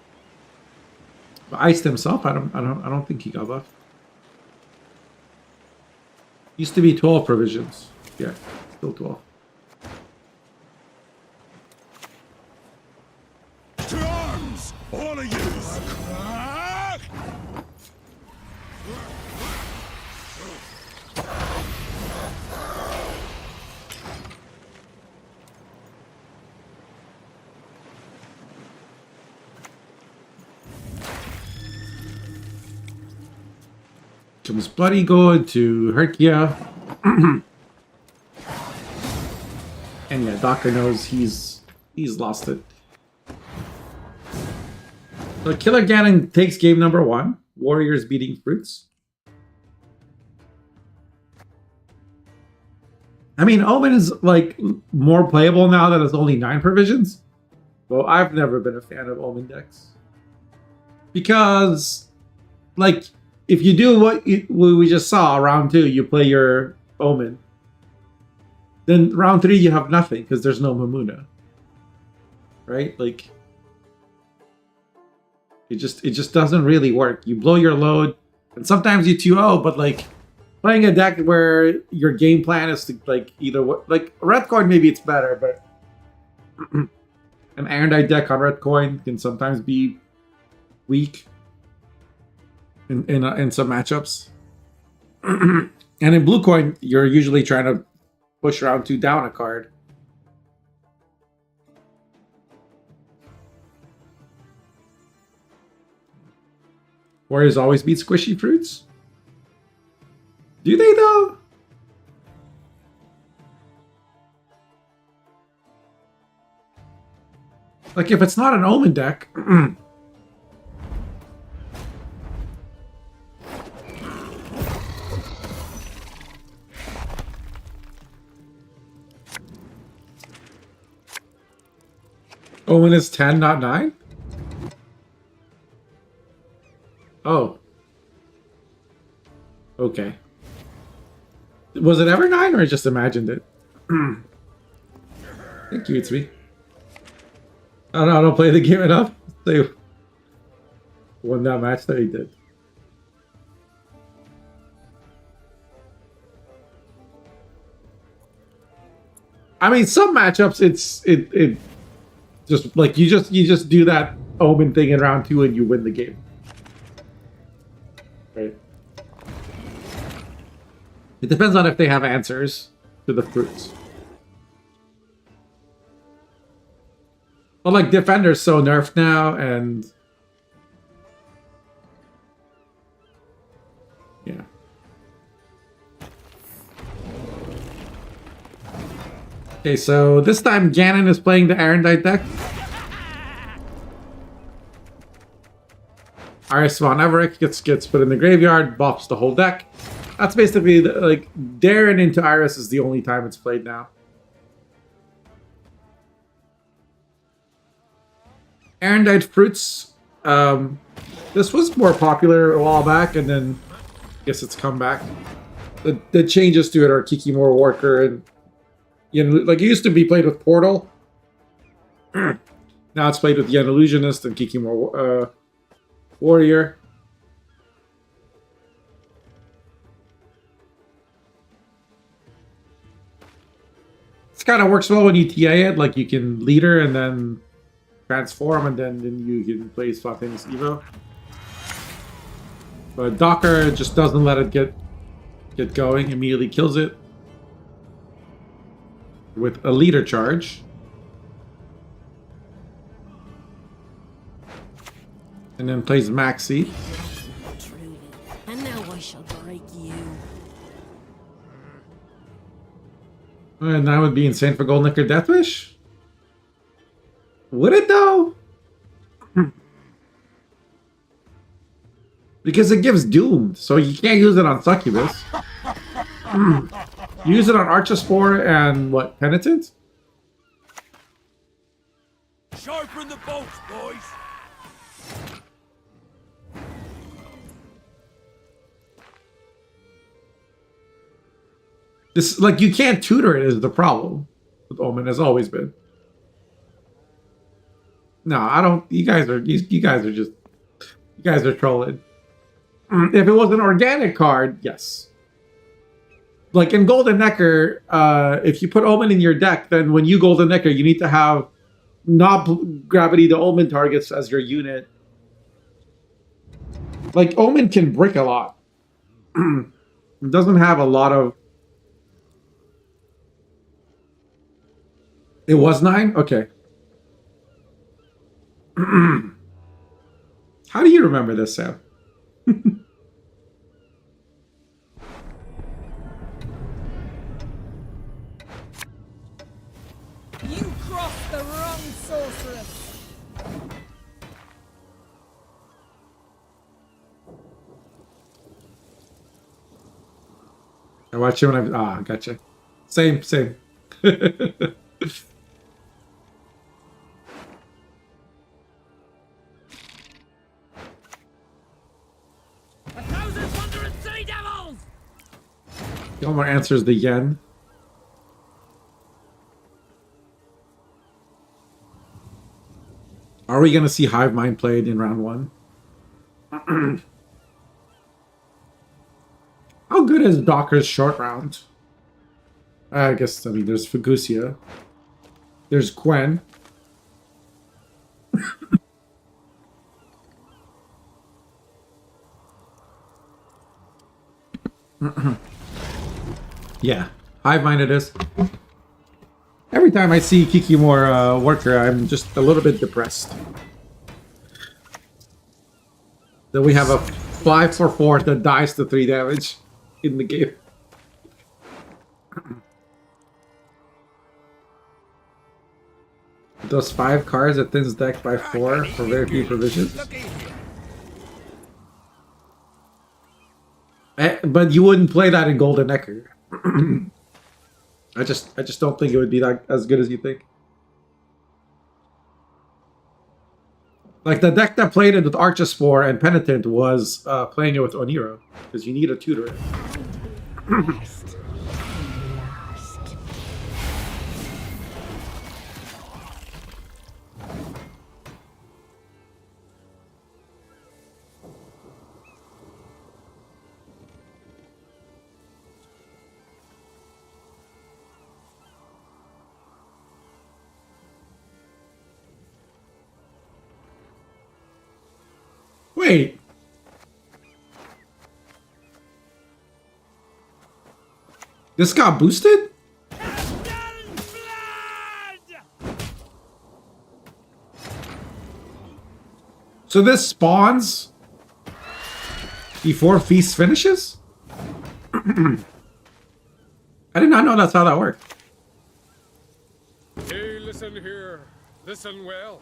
But Ice himself, I don't think he got buffed. Used to be 12 provisions. Yeah, still 12. To arms, all of you. Comes Blood Eagle to Herkia. And yeah, Docker knows he's lost it. So Killer Ganon takes game number 1. Warriors beating Fruits. I mean, Omen is like more playable now that it's only 9 provisions. Well, I've never been a fan of Omen decks. Because, like, if you do what we just saw, round 2, you play your Omen. Then round 3, you have nothing because there's no Mamuna. Right? Like, it just doesn't really work. You blow your load, and sometimes you 2-0, but like, playing a deck where your game plan is to, like, either like, Red Coin, maybe it's better, but an Erendite deck on Red Coin can sometimes be weak in some matchups. And in Blue Coin, you're usually trying to push round 2 down a card. Warriors always beat Squishy Fruits. Do they though? Like if it's not an Omen deck. Omen is 10, not 9? Oh. Okay. Was it ever 9 or I just imagined it? Thank you, it's me. I don't play the game enough. They won that match that he did. I mean, some matchups it just like you just do that Omen thing in round 2 and you win the game. Right. It depends on if they have answers to the fruits. But like Defender's so nerfed now, and yeah. Okay, so this time Ganon is playing the Erendite deck. Iris von Everett gets put in the graveyard, bops the whole deck. That's basically like Darren into Iris is the only time it's played now. Erendite Fruits. This was more popular a while back, and then I guess it's come back. The changes to it are Kikimor Worker, and you know, like it used to be played with Portal. Now it's played with Yen Illusionist and Kikimor Warrior. This kind of works well when you TA it, like you can leader and then transform, and then you can play Swapin's Evo. But Docker just doesn't let it get going, immediately kills it with a leader charge. And then plays Maxi. Truly. And now I shall break you. And that would be insane for Golden Liquor Deathwish? Would it though? Because it gives Doomed, so you can't use it on Succubus. Use it on Archospore and what, Penitent? Sharpen the bolts, boys. This, like, you can't tutor it is the problem with Omen, has always been. No, I don't. You guys are just. You guys are trolling. If it was an organic card, yes. Like in Golden Necker, if you put Omen in your deck, then when you Golden Necker, you need to have not gravity to Omen targets as your unit. Like Omen can brick a lot. It doesn't have a lot of. It was 9? Okay. How do you remember this, Sam? You crossed the wrong sorceress. I watch you when I'm. Gotcha. Same. Gilmore answers the yen. Are we going to see Hive Mind played in round 1? How good is Docker's short round? I guess, I mean, there's Fugusia. There's Gwen. Yeah, Hive Mind it is. Every time I see Kikimor Worker, I'm just a little bit depressed. Then we have a 5/4 that dies to 3 damage. in the game. Those 5 cards that thins deck by 4 for very few provisions. But you wouldn't play that in Golden Necker. I just don't think it would be that as good as you think. Like the deck that played it with Archispore and Penitent was playing it with Oniro, because you need a tutor. Last. Wait. This got boosted? So this spawns before Feast finishes? I did not know that's how that worked. Hey, listen here. Listen well.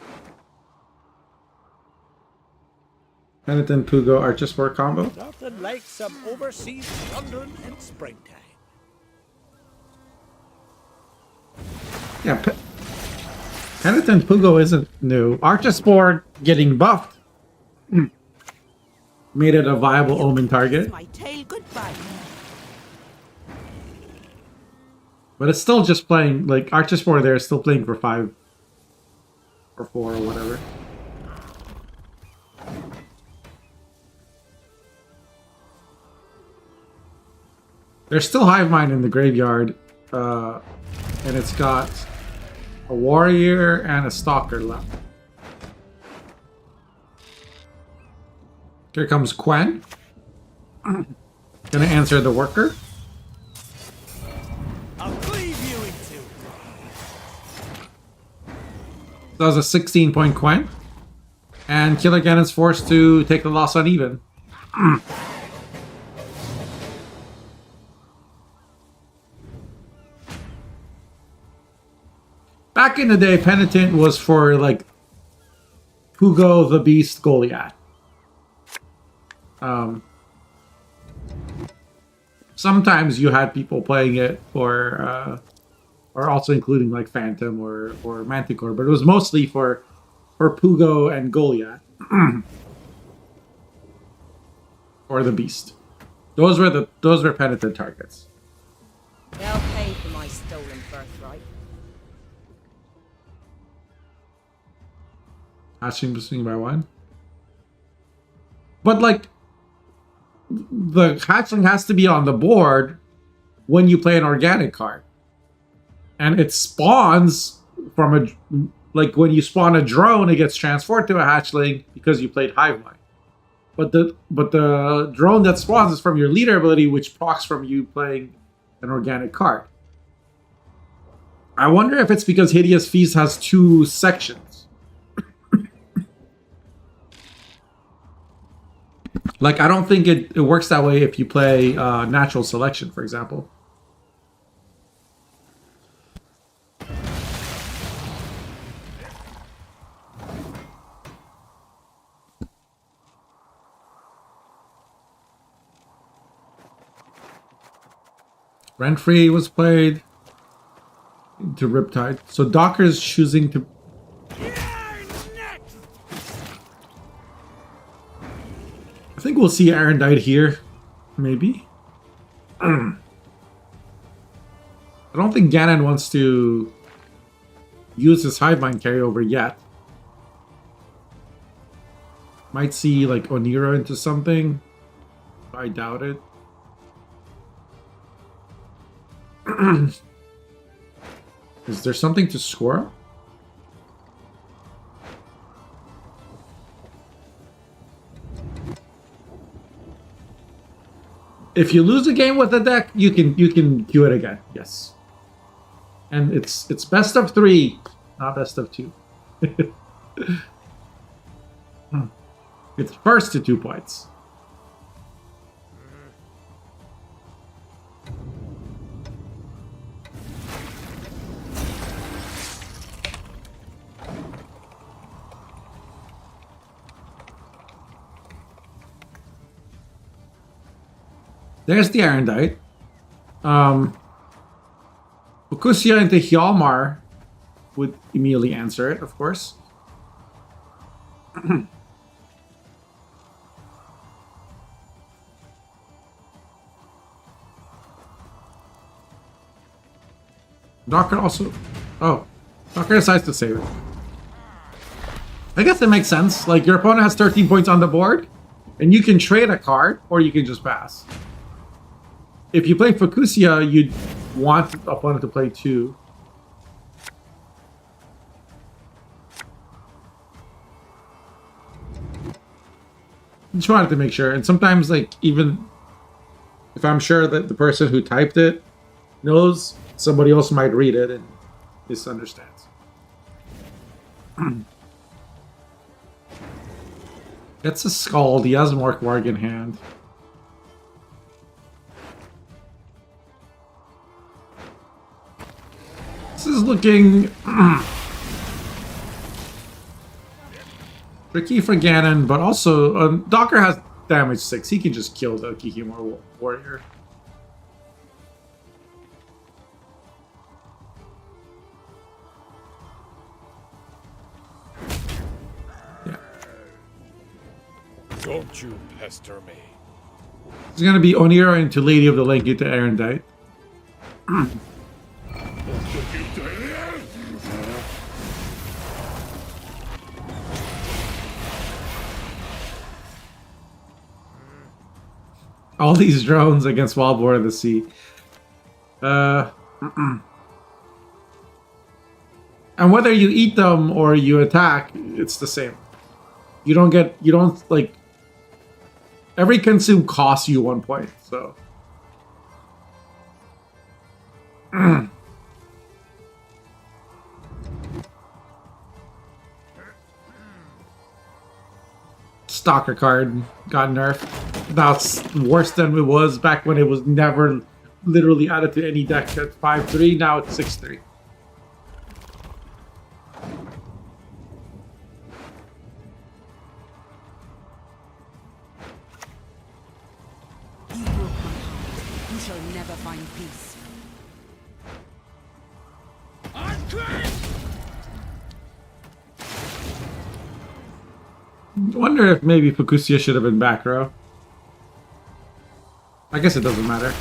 Penitent Pugo Archispore combo. Nothing like some overseas thundering in springtime. Yeah, Penitent Pugo isn't new. Archispore getting buffed made it a viable Omen target. My tail goodbye. But it's still just playing, like, Archispore there is still playing for 5 or 4 or whatever. There's still Hive Mind in the graveyard, and it's got a Warrior and a Stalker left. Here comes Quen. Gonna answer the Worker. I'll cleave you in two. That was a 16-point Quen. And Killer Ganon's forced to take the loss uneven. Back in the day, Penitent was for, like, Pugo, the Beast, Goliath. Sometimes you had people playing it or also including, like, Phantom or Manticore, but it was mostly for Pugo and Goliath. Or the Beast. Those were Penitent targets. They'll pay for my stolen birthright. Hatching boosting by 1. But, like, the hatchling has to be on the board when you play an organic card. And it spawns from a... Like, when you spawn a drone, it gets transferred to a hatchling because you played Hivemind. But the drone that spawns is from your leader ability, which procs from you playing an organic card. I wonder if it's because Hideous Feast has 2 sections. Like, I don't think it works that way if you play Natural Selection, for example. Rent-Free was played to Riptide. So Docker's choosing to... I think we'll see Arendite here. Maybe. I don't think Ganon wants to use his Hivemind carryover yet. Might see, like, Oniro into something. I doubt it. Is there something to score? If you lose a game with a deck, you can queue it again. Yes. And it's best of 3, not best of 2. It's first to 2 points. There's the Erendite. Fukusia into Hjalmar would immediately answer it, of course. Docker also... Oh. Docker decides to save it. I guess it makes sense. Like, your opponent has 13 points on the board, and you can trade a card, or you can just pass. If you play Fukusia, you'd want the opponent to play 2. Just wanted to make sure. And sometimes, like, even if I'm sure that the person who typed it knows, somebody else might read it and misunderstands. Gets a Scald. He has Mark Warg in hand. This is looking tricky for Ganon, but also Docker has damage 6. He can just kill the Kikimor warrior. Yeah. Don't you pester me. It's gonna be Onira into Lady of the Lake into Erendite. All these drones against Wildboar of the Sea. And whether you eat them or you attack, it's the same. You don't like... Every consume costs you 1 point, so... Stalker card got nerfed. That's worse than it was back when it was never literally added to any deck at 5-3. Now it's 6-3. You broke my heart. You shall never find peace. I wonder if maybe Fukusia should have been back row. I guess it doesn't matter.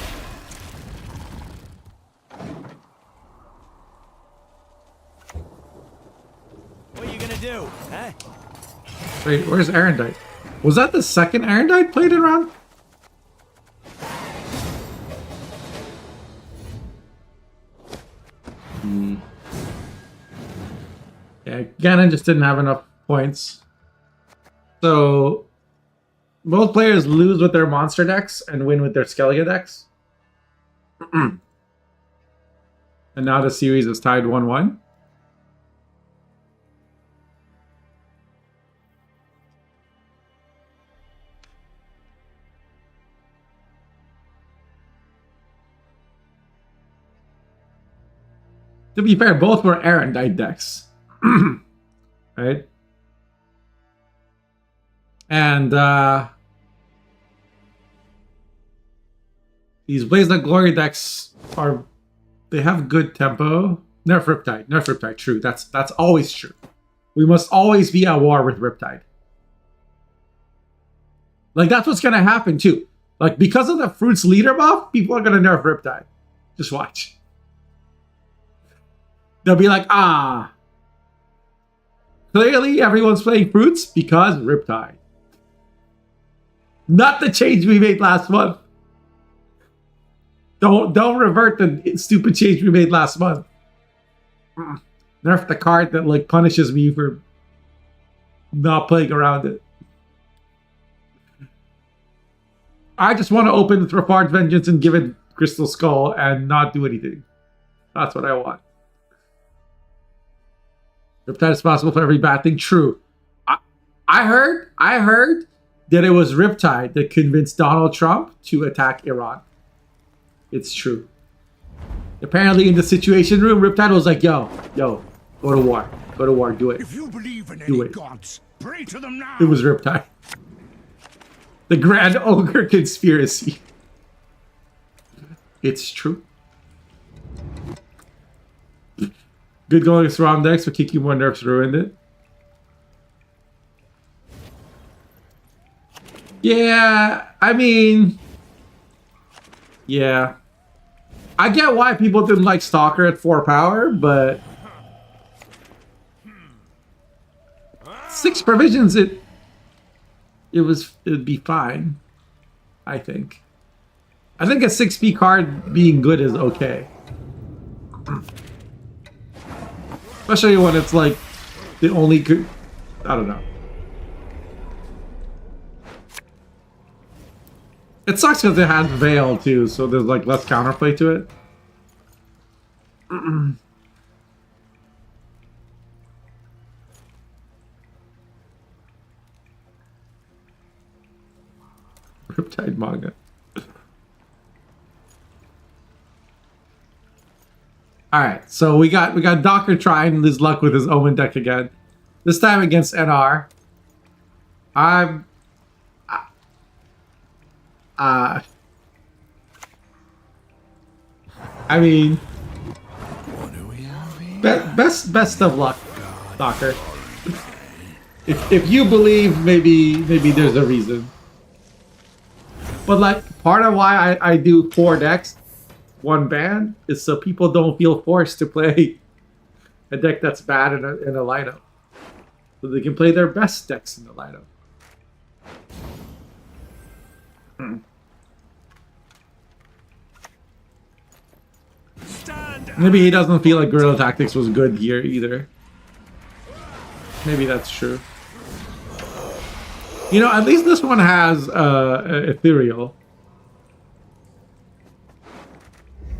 What are you gonna do, huh? Wait, where's Erendite? Was that the second Erendite played in round? Yeah, Ganon just didn't have enough points. So, both players lose with their monster decks and win with their Skellige decks. And now the series is tied 1-1. To be fair, both were Erendite decks. Right? And these Blaze of Glory decks are... They have good tempo. Nerf Riptide. Nerf Riptide. True. That's always true. We must always be at war with Riptide. Like, that's what's going to happen, too. Like, because of the Fruits leader buff, people are going to nerf Riptide. Just watch. They'll be like, ah. Clearly, everyone's playing Fruits because Riptide. Not the change we made last month. Don't revert the stupid change we made last month. Nerf the card that like punishes me for not playing around it. I just want to open Thrafard's Vengeance and give it Crystal Skull and not do anything. That's what I want. Riptide is possible for every bad thing. True. I heard that it was Riptide that convinced Donald Trump to attack Iran. It's true. Apparently in the Situation Room, Riptide was like, yo, go to war. Go to war, do it. If you believe in Do any it. gods, pray to them now. It was Riptide. The Grand Ogre Conspiracy. It's true. Good going against wrong decks, but kicking more nerfs ruined it. Yeah, I mean... Yeah. I get why people didn't like Stalker at 4 power, but... 6 provisions, it'd be fine. I think. I think a 6p card being good is okay. Especially when it's like the only good... I don't know. It sucks because it has Veil too, so there's like less counterplay to it. Riptide manga. Alright, so we got Docker trying his luck with his Omen deck again. This time against NR. I mean, best of luck, Docker. If you believe, maybe there's a reason. But like, part of why I do 4 decks, 1 ban, is so people don't feel forced to play a deck that's bad in a lineup, so they can play their best decks in the lineup. Maybe he doesn't feel like Guerrilla Tactics was good here either. Maybe that's true. You know, at least this one has Ethereal.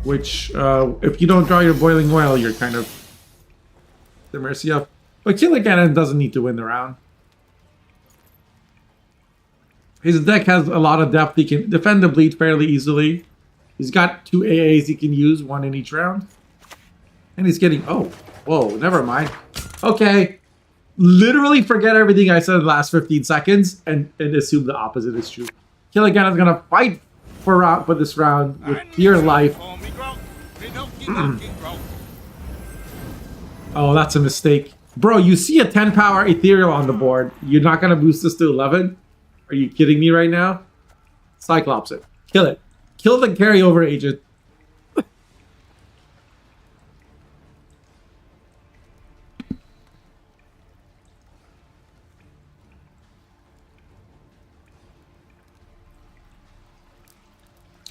Which, if you don't draw your Boiling Oil, you're kind of the mercy of. But Killer Ganon doesn't need to win the round. His deck has a lot of depth. He can defend the bleed fairly easily. He's got 2 AAs he can use, 1 in each round. And he's getting... Oh, whoa, never mind. Okay. Literally forget everything I said in the last 15 seconds and assume the opposite is true. Killer Ganon's going to fight for this round with dear life. Oh, that's a mistake. Bro, you see a 10 power Ethereal on the board. You're not going to boost this to 11? Are you kidding me right now? Cyclops it. Kill it. Kill the carryover agent.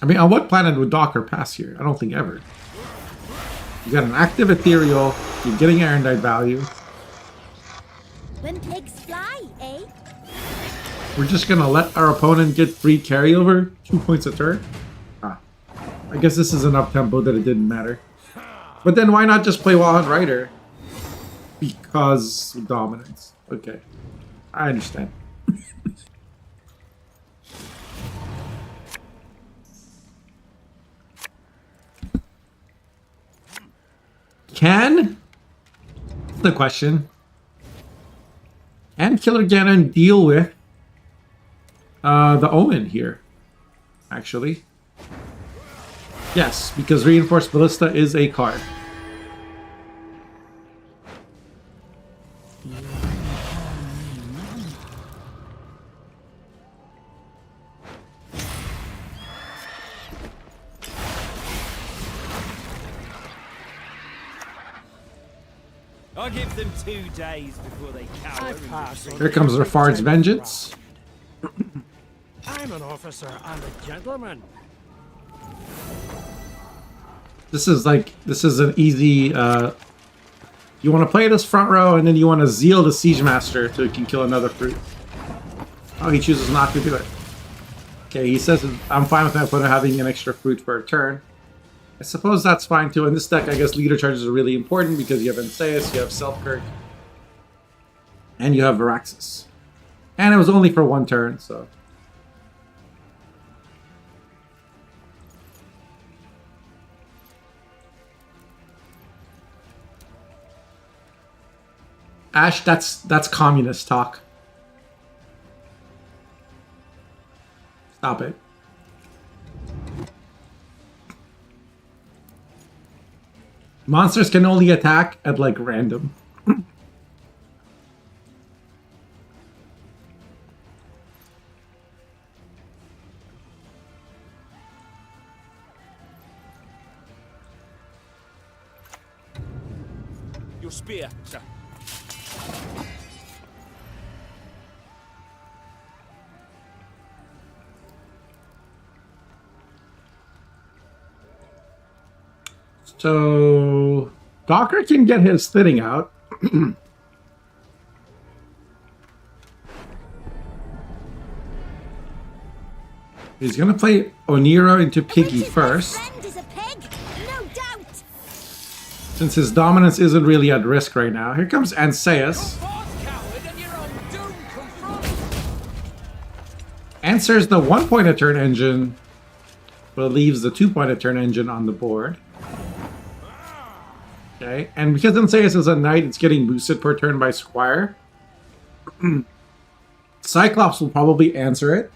I mean, on what planet would Docker pass here? I don't think ever. You got an active Ethereal. You're getting Erendite value. When pigs fly, eh? We're just gonna let our opponent get free carryover? 2 points a turn? Ah. I guess this is enough tempo that it didn't matter. But then why not just play Wildhunt Rider? Because dominance. Okay. I understand. Can the question? Can Killer Ganon deal with the Omen here? Actually, yes, because Reinforced Ballista is a card. I'll give them 2 days before they cower. Here comes Rafard's Vengeance. I'm an officer and a gentleman. This is an easy. You want to play this front row, and then you want to Zeal the Siege Master so he can kill another fruit. Oh, he chooses not to do it. Okay, he says I'm fine with my opponent having an extra fruit for a turn. I suppose that's fine too. In this deck, I guess leader charges are really important because you have Enseus, you have Selkirk, and you have Varaxis. And it was only for 1 turn, so. Ash, that's communist talk. Stop it. Monsters can only attack at like random. Your spear, sir. So Docker can get his fitting out. He's gonna play Oniro into Piggy Rich's first, best friend is a pig, no doubt. since his dominance isn't really at risk right now. Here comes Anseus. Answers the 1-point a turn engine, but leaves the 2-point a turn engine on the board. Okay, and because Anseus is a knight, it's getting boosted per turn by Squire. Cyclops will probably answer it,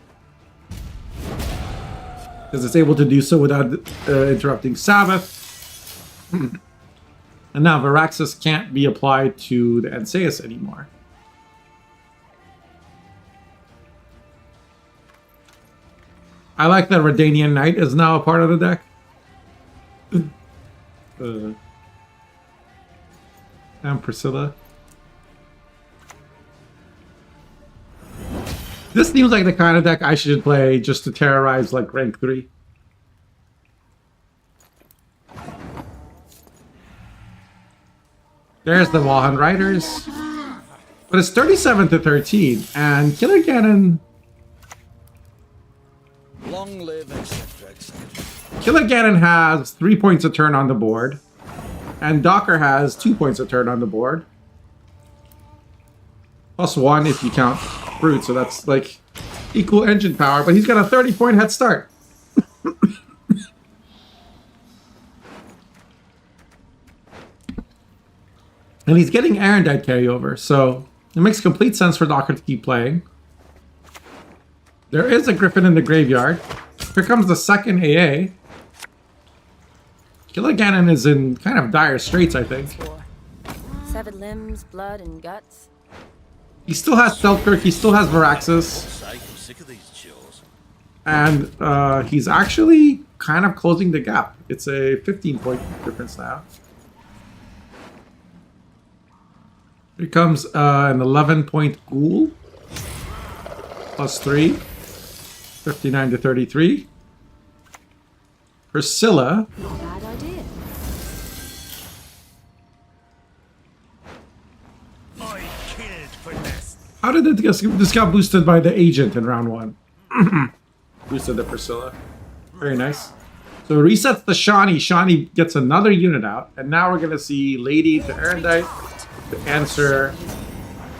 because it's able to do so without interrupting Sabbath. And now Varaxis can't be applied to the Anseus anymore. I like that Redanian Knight is now a part of the deck. And Priscilla. This seems like the kind of deck I should play just to terrorize like rank 3. There's the Walhan Riders. But it's 37 to 13, and Killer Ganon... Long live, etc., etc. Killer Ganon has 3 points a turn on the board, and Docker has 2 points a turn on the board. Plus 1 if you count Brute, so that's like equal engine power, but he's got a 30-point head start. And he's getting Erendite carryover, so it makes complete sense for Docker to keep playing. There is a Griffin in the graveyard. Here comes the second AA. Killer Ganon is in kind of dire straits, I think. Severed limbs, blood, and guts. He still has Selkirk, he still has Varaxis. I'm sick of these chores. And he's actually kind of closing the gap. It's a 15-point difference now. Here comes an 11-point Ghoul. Plus 3. 59 to 33. Priscilla. Not a bad idea. I killed Finesse. How did it this got boosted by the agent in round 1? Boosted the Priscilla. Very nice. So it resets the Shawnee. Shawnee gets another unit out. And now we're going to see Lady to Erendite. The answer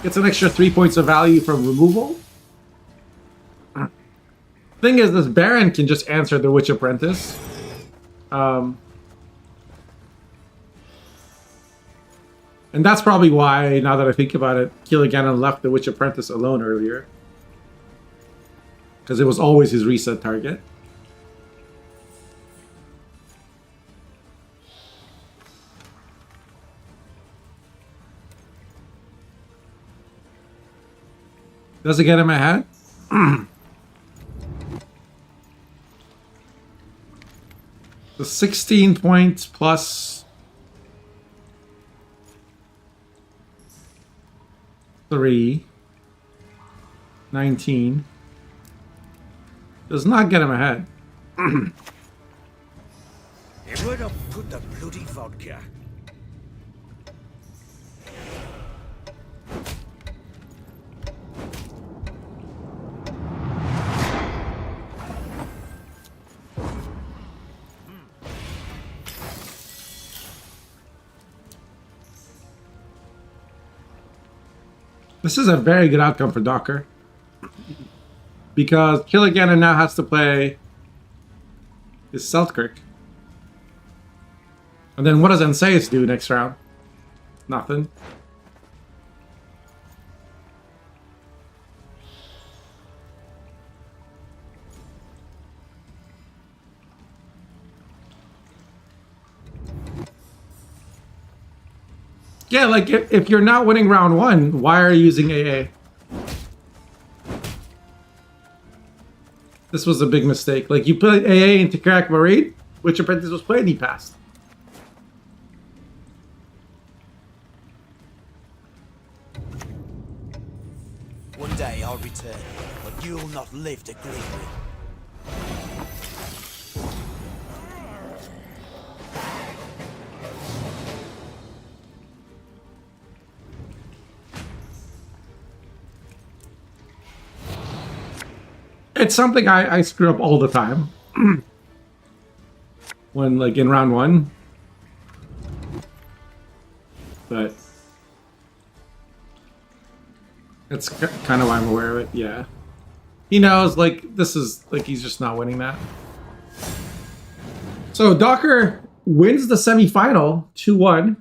gets an extra 3 points of value from removal. Thing is, this Baron can just answer the Witch Apprentice. And that's probably why, now that I think about it, Killer Ganon left the Witch Apprentice alone earlier. Because it was always his reset target. Does it get him ahead? The 16 points plus 3, 19, does not get him ahead. Where to put the bloody vodka? This is a very good outcome for Docker. Because Killer Ganon now has to play his Selkirk. And then what does Anseus do next round? Nothing. Yeah, like if you're not winning round 1, why are you using AA? This was a big mistake. Like you put AA into Karak Marine, which Apprentice was playing, he passed. One day I'll return, but you'll not live to greet me. It's something I screw up all the time. When, like, in round 1. But it's kind of why I'm aware of it, yeah. He knows, like, this is, like, he's just not winning that. So, Docker wins the semifinal 2-1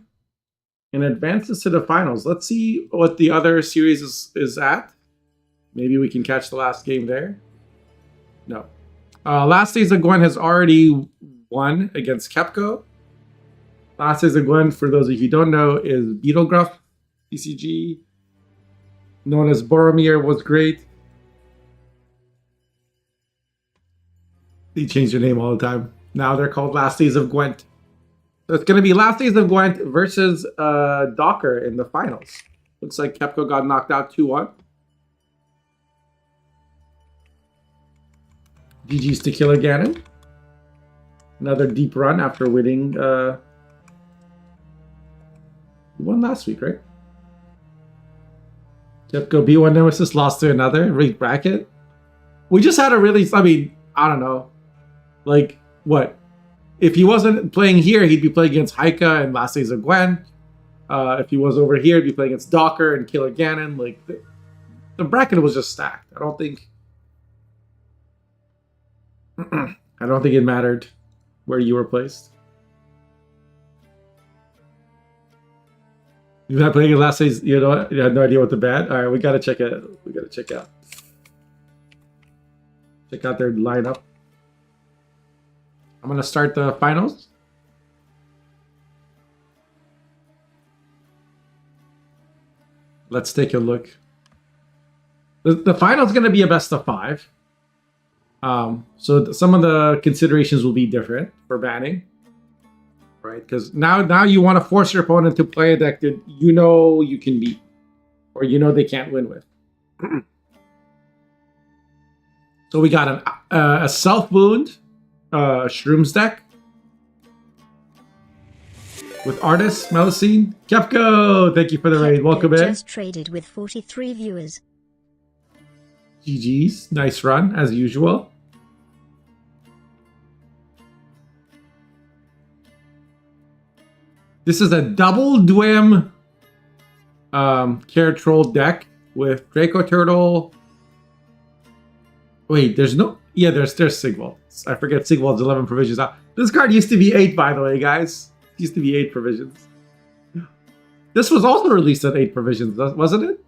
and advances to the finals. Let's see what the other series is at. Maybe we can catch the last game there. No. Last Days of Gwent has already won against Kepco. Last Days of Gwent, for those of you who don't know, is Beetlegruff CCG. Known as Boromir was great. They change their name all the time. Now they're called Last Days of Gwent. So it's going to be Last Days of Gwent versus Docker in the finals. Looks like Kepco got knocked out 2-1. GG's to Killer Ganon. Another deep run after winning. He won last week, right? Kepco B1 Nemesis lost to another ranked bracket. We just had a really, I mean, I don't know. Like, what? If he wasn't playing here, he'd be playing against Haika and Last Days of Gwent. If he was over here, he'd be playing against Docker and Killer Ganon. Like, the bracket was just stacked. I don't think it mattered where you were placed. You're not playing Last Days. You know, you had no idea what to bet. All right, we gotta check it. We gotta check out. Check out their lineup. I'm gonna start the finals. Let's take a look. The final's gonna be a best of 5. So some of the considerations will be different for banning, right? Because now you want to force your opponent to play a deck that you know you can beat, or you know they can't win with. So we got a self wound Shrooms deck with Artist, Melusine, Kepco. Thank you for the raid. Welcome in. Just traded with 43 viewers. GG's, nice run as usual. This is a double Dwim Care Troll deck with Draco Turtle. Wait, there's no... Yeah, there's Sigvald. I forget Sigvald's 11 provisions. This card used to be 8, by the way, guys. It used to be 8 provisions. This was also released at 8 provisions, wasn't it?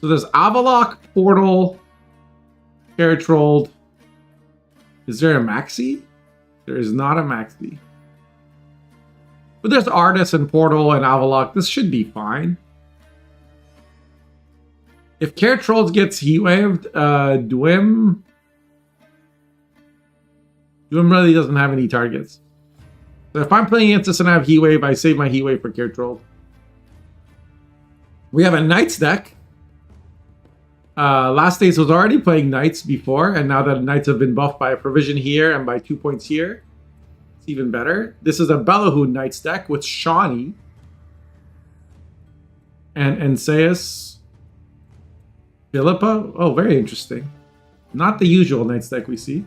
So there's Avalok, Portal, Care Trolled. Is there a Maxi? There is not a Maxi. But there's Artist and Portal and Avalok. This should be fine. If Care Trolls gets Heatwaved, Dwim really doesn't have any targets. So if I'm playing against this and I have Heatwave, I save my Heatwave for Care Troll. We have a Knights deck. Last Days was already playing Knights before, and now that Knights have been buffed by a provision here and by 2 points here, it's even better. This is a Bellahoon Knights deck with Shawnee and Enseus Philippa. Oh, very interesting. Not the usual Knights deck we see.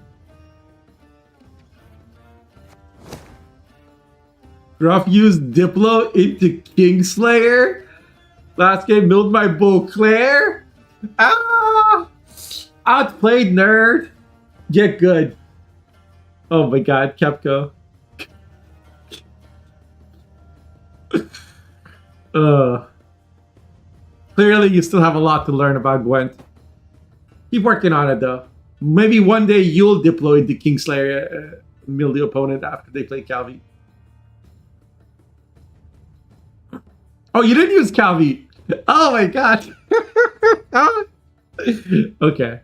Gruff used Diplo into Kingslayer. Last game milled my Beauclair. Ah! Outplayed, nerd. Get good. Oh my god, Kepco. Clearly, you still have a lot to learn about Gwent. Keep working on it, though. Maybe one day you'll deploy the Kingslayer, mill the opponent after they play Calvi. Oh, you didn't use Calvi. Oh my god. Okay.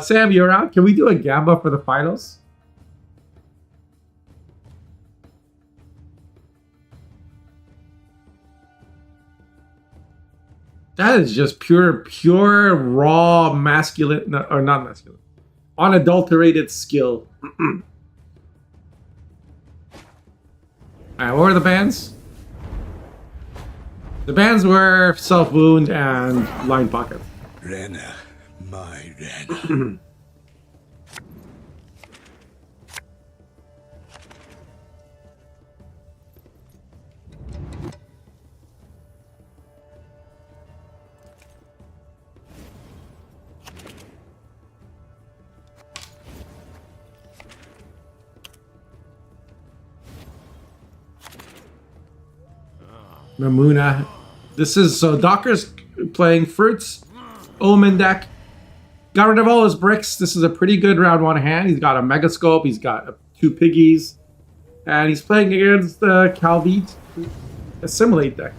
Sam, you're out. Can we do a Gamba for the finals? That is just pure raw masculine, no, or not masculine, unadulterated skill. Alright, what were the bans? The bans were Self Wound and Line Pocket. Renna, my Renna. Mamuna. This is so Docker's playing Fruits, Omen deck. Got rid of all his bricks. This is a pretty good round one hand. He's got a Megascope, he's got 2 Piggies, and he's playing against the Calvite Assimilate deck.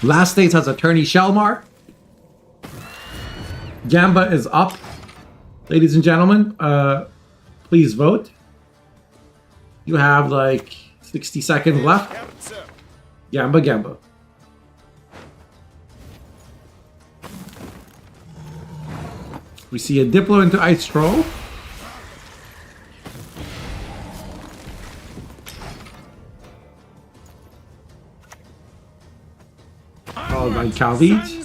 Last States has Attorney Shelmar. Gamba is up. Ladies and gentlemen, please vote. You have like 60 seconds left. Gamba, Gamba. We see a Diplo into Ice Troll. Followed by Calvite.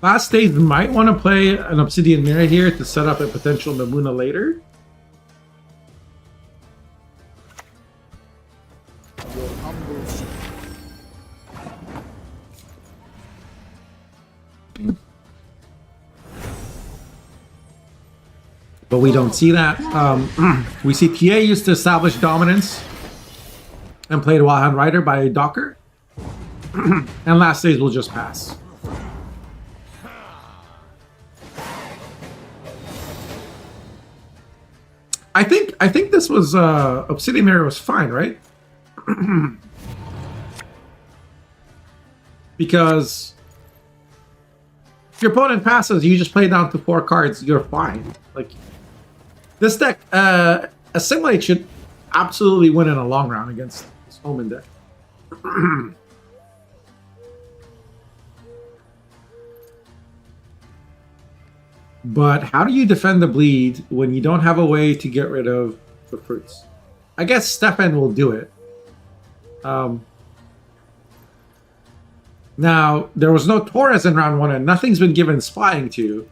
Last stage might want to play an Obsidian Mirror here to set up a potential Mamuna later. But we don't see that. We see TA used to establish dominance and played Wild Hand Rider by Docker. And last stage will just pass. I think this was Obsidian Mirror was fine, right? Because if your opponent passes, you just play down to 4 cards, you're fine. Like this deck, Assimilate should absolutely win in a long round against this Omen deck. But how do you defend the bleed when you don't have a way to get rid of the fruits? I guess Stefan will do it. Now, there was no Torres in round 1 and nothing's been given spying to.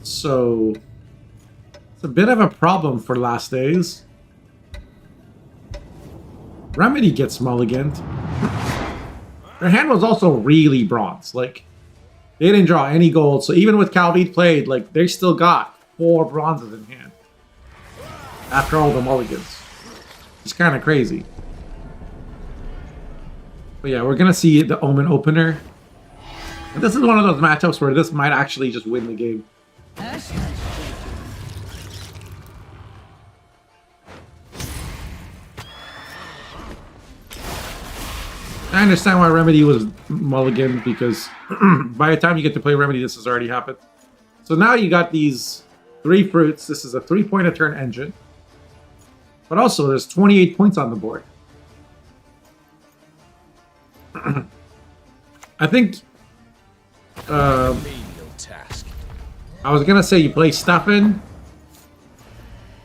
So it's a bit of a problem for last days. Remedy gets mulliganed. Their hand was also really bronze. Like, they didn't draw any gold, so even with Calvite played, like, they still got 4 bronzes in hand. After all the mulligans. It's kind of crazy. But yeah, we're going to see the Omen opener. And this is one of those matchups where this might actually just win the game. I understand why Remedy was mulligan, because by the time you get to play Remedy, this has already happened. So now you got these 3 fruits. This is a 3-point a turn engine. But also, there's 28 points on the board. I think... I was gonna say you play Stefan.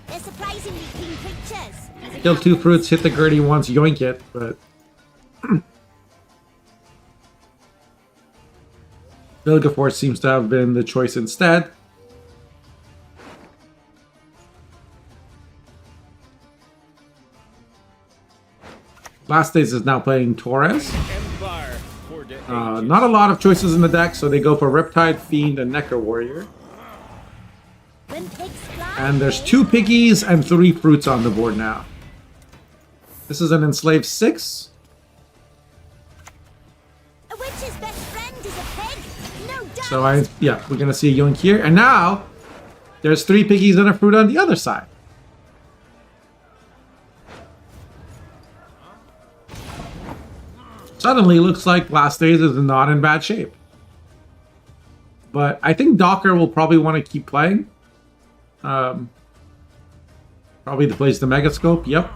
They're surprisingly clean creatures. Kill 2 fruits, hit the Gertie once, yoink it, but... Vilgeforce seems to have been the choice instead. Last Days is now playing Torres. Not a lot of choices in the deck, so they go for Riptide, Fiend, and Necro Warrior. And there's 2 Piggies and 3 fruits on the board now. This is an Enslaved 6. A witch's best friend is a pig. No So we're gonna see a yoink here, and now there's 3 piggies and a fruit on the other side. Suddenly, looks like Last Days is not in bad shape. But I think Docker will probably want to keep playing. Probably to place the Megascope. Yep.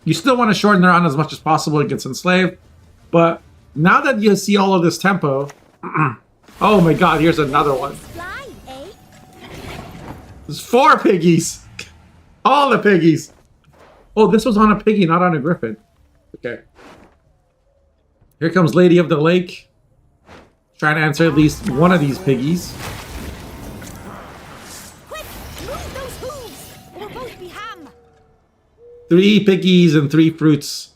You still want to shorten the round as much as possible against Enslaved, but now that you see all of this tempo, oh my god, here's another one. Fly, eh? There's 4 piggies. All the piggies. Oh, this was on a piggy, not on a griffin. Okay. Here comes Lady of the Lake. Trying to answer at least one of these piggies. Quick, move those hooves! Or we'll both be ham! 3 piggies and 3 fruits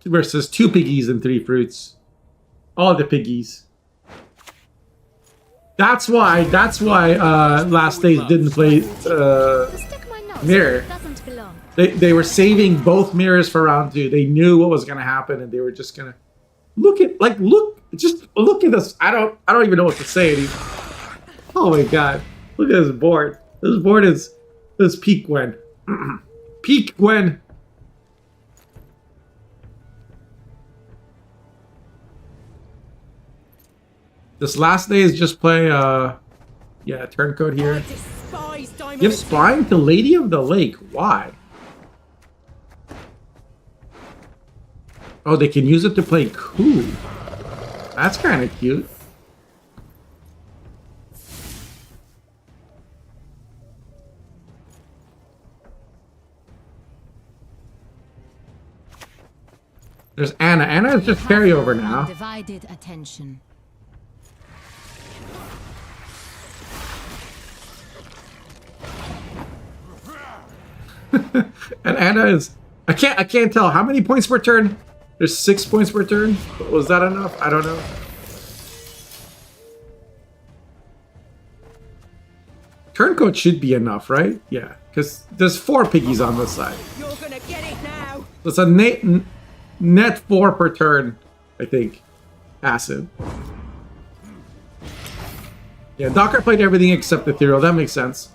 versus 2 piggies and 3 fruits. All the piggies. That's why Last Days didn't play Mirror. Doesn't belong. They were saving both mirrors for round 2. They knew what was gonna happen, and they were just gonna look at this. I don't even know what to say anymore. Oh my god. Look at this board. This board is peak Gwen. Peak Gwen. This Last Day is just play turncoat here. Give spying to Lady of the Lake. Why? Oh, they can use it to play coup. That's kind of cute. There's Anna. Anna is just carryover now. Divided attention. And Anna is... I can't tell. How many points per turn? There's 6 points per turn? Was that enough? I don't know. Turncoat should be enough, right? Yeah, because there's 4 piggies on this side. You're gonna get it now. It's a net 4 per turn, I think. Acid. Yeah, Docker played everything except Ethereal. That makes sense.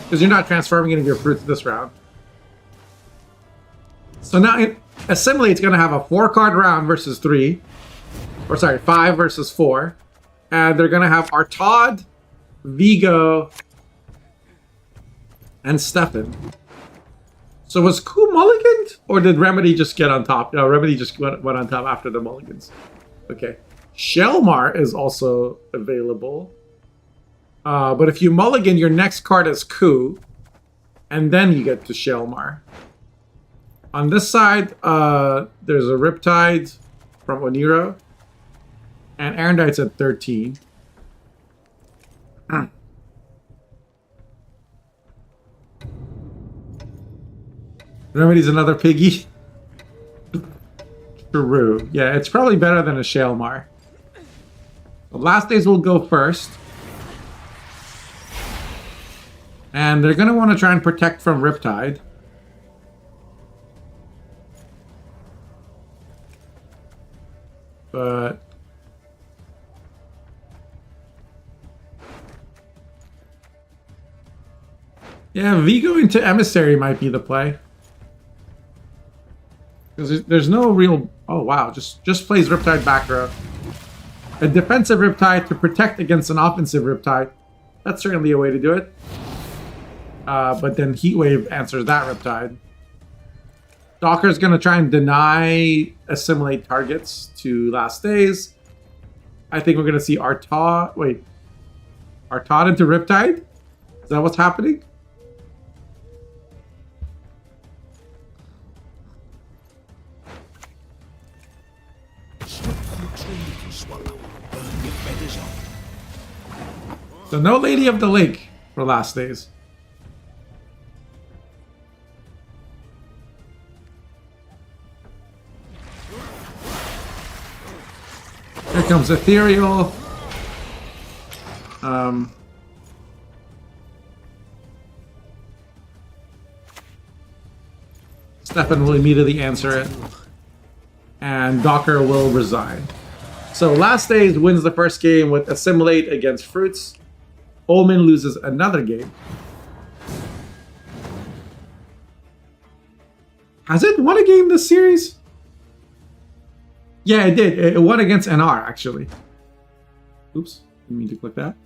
Because you're not transforming any of your fruits this round. So now Assimilate's going to have a 4-card round versus 3. Or sorry, 5 versus 4. And they're going to have Artaud, Vigo, and Stefan. So was Ku mulliganed? Or did Remedy just get on top? No, Remedy just went on top after the mulligans. Okay. Shelmar is also available. But if you mulligan, your next card is Ku. And then you get to Shelmar. On this side, there's a Riptide from Oniro. And Arendite's at 13. Remedy's another piggy. True. Yeah, it's probably better than a Shelmar. The Last Days will go first. And they're going to want to try and protect from Riptide. But... yeah, Vigo into Emissary might be the play. Because there's no real... oh, wow. Just plays Riptide back row. A defensive Riptide to protect against an offensive Riptide. That's certainly a way to do it. But then Heatwave answers that Riptide. Docker's going to try and deny Assimilate targets to Last Days. I think we're going to see Artaud... wait. Artaud into Riptide? Is that what's happening? So no Lady of the Lake for Last Days. Here comes Ethereal. Stefan will immediately answer it. And Docker will resign. So Last Days wins the first game with Assimilate against Fruits. Omen loses another game. Has it won a game this series? Yeah, it did. It won against NR, actually. Oops, didn't mean to click that.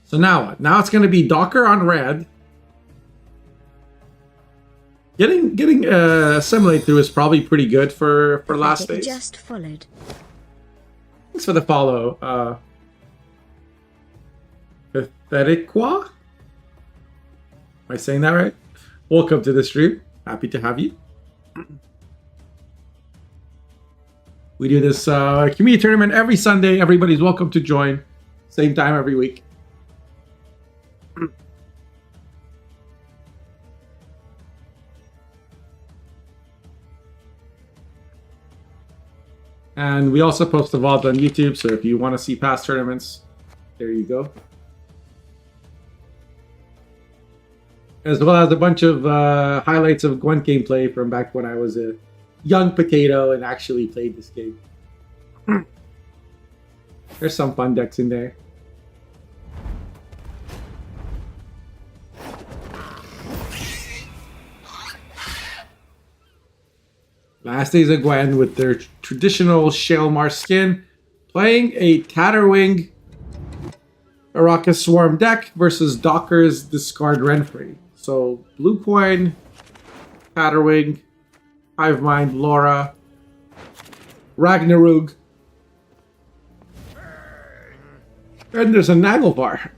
So now what? Now it's going to be Docker on red. Getting Assimilate through is probably pretty good for Last Days. Just followed. Thanks for the follow. Patheticqua? Am I saying that right? Welcome to the stream. Happy to have you. We do this community tournament every Sunday. Everybody's welcome to join. Same time every week. And we also post the VOD on YouTube, so if you want to see past tournaments, there you go. As well as a bunch of highlights of Gwent gameplay from back when I was a young potato and actually played this game. There's some fun decks in there. Last Days of Gwent with their traditional Shaelmar skin, playing a Tatterwing Araka Swarm deck versus Docker's Discard Renfrey. So blue coin, Tatterwing, Hivemind, Laura, Ragnarug, and there's a Nagelvar.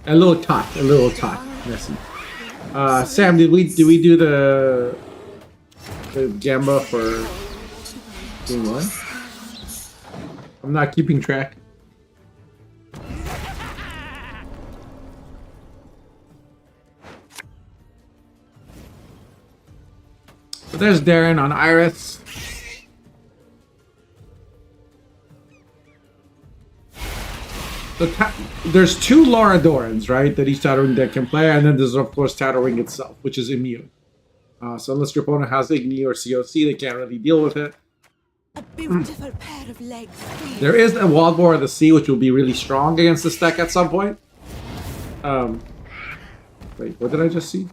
A little tot, messy. Sam, did we do the Gamba for game 1? I'm not keeping track. So there's Darren on Iris. There's 2 Laura Dorans, right, that each Tatterwing deck can play, and then there's of course Tatterwing itself, which is immune. So unless your opponent has Igni or COC, they can't really deal with it. A beautiful pair of legs. There is a Wildboar of the Sea, which will be really strong against this deck at some point. Wait, what did I just see?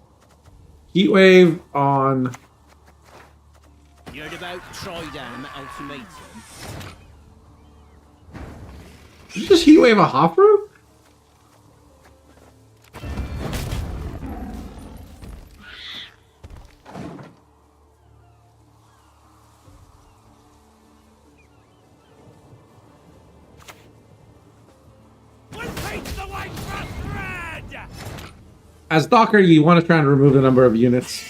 Heatwave on... You heard about Tridam Ultimatum? Did you just Heatwave a Hofru? As Docker, you want to try and remove the number of units.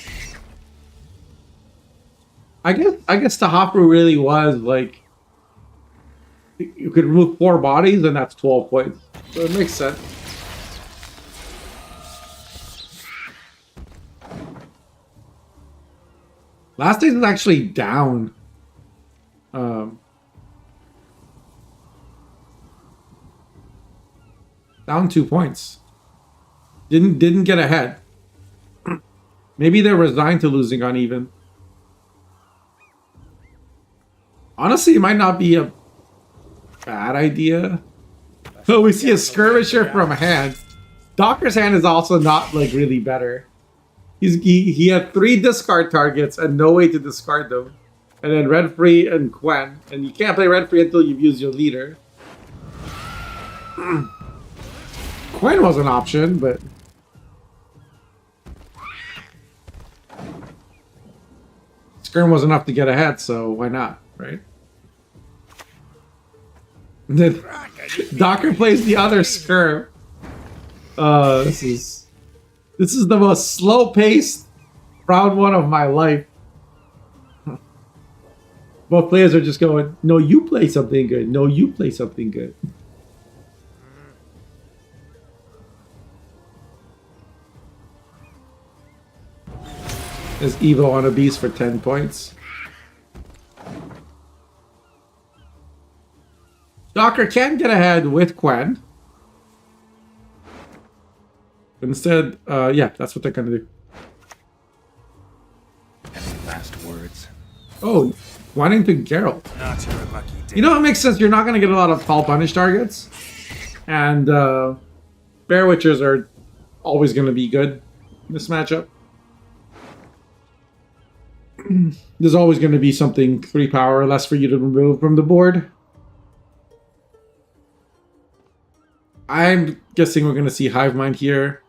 I guess the Hofru really was like, you could remove 4 bodies and that's 12 points. So it makes sense. Last Days is actually down. Down 2 points. Didn't get ahead. Maybe they're resigned to losing uneven. Honestly, it might not be a bad idea. So we see a skirmisher from a hand. Docker's hand is also not like really better. He had 3 discard targets and no way to discard them. And then Renfrey and Quen. And you can't play Renfrey until you've used your leader. Quen was an option, but... Skirm was enough to get ahead, so why not, right? And then Docker plays the other Skirm. This is the most slow-paced round 1 of my life. Both players are just going, no, you play something good. No, you play something good. Is Evo on a beast for 10 points? Docker can get ahead with Gwent. Instead, yeah, that's what they're gonna do. Any last words? Oh, Gwent into Geralt. Not your lucky day. You know, it makes sense. You're not gonna get a lot of fall punish targets. And Bear Witchers are always gonna be good in this matchup. There's always going to be something 3 power or less for you to remove from the board. I'm guessing we're going to see Hive Mind here.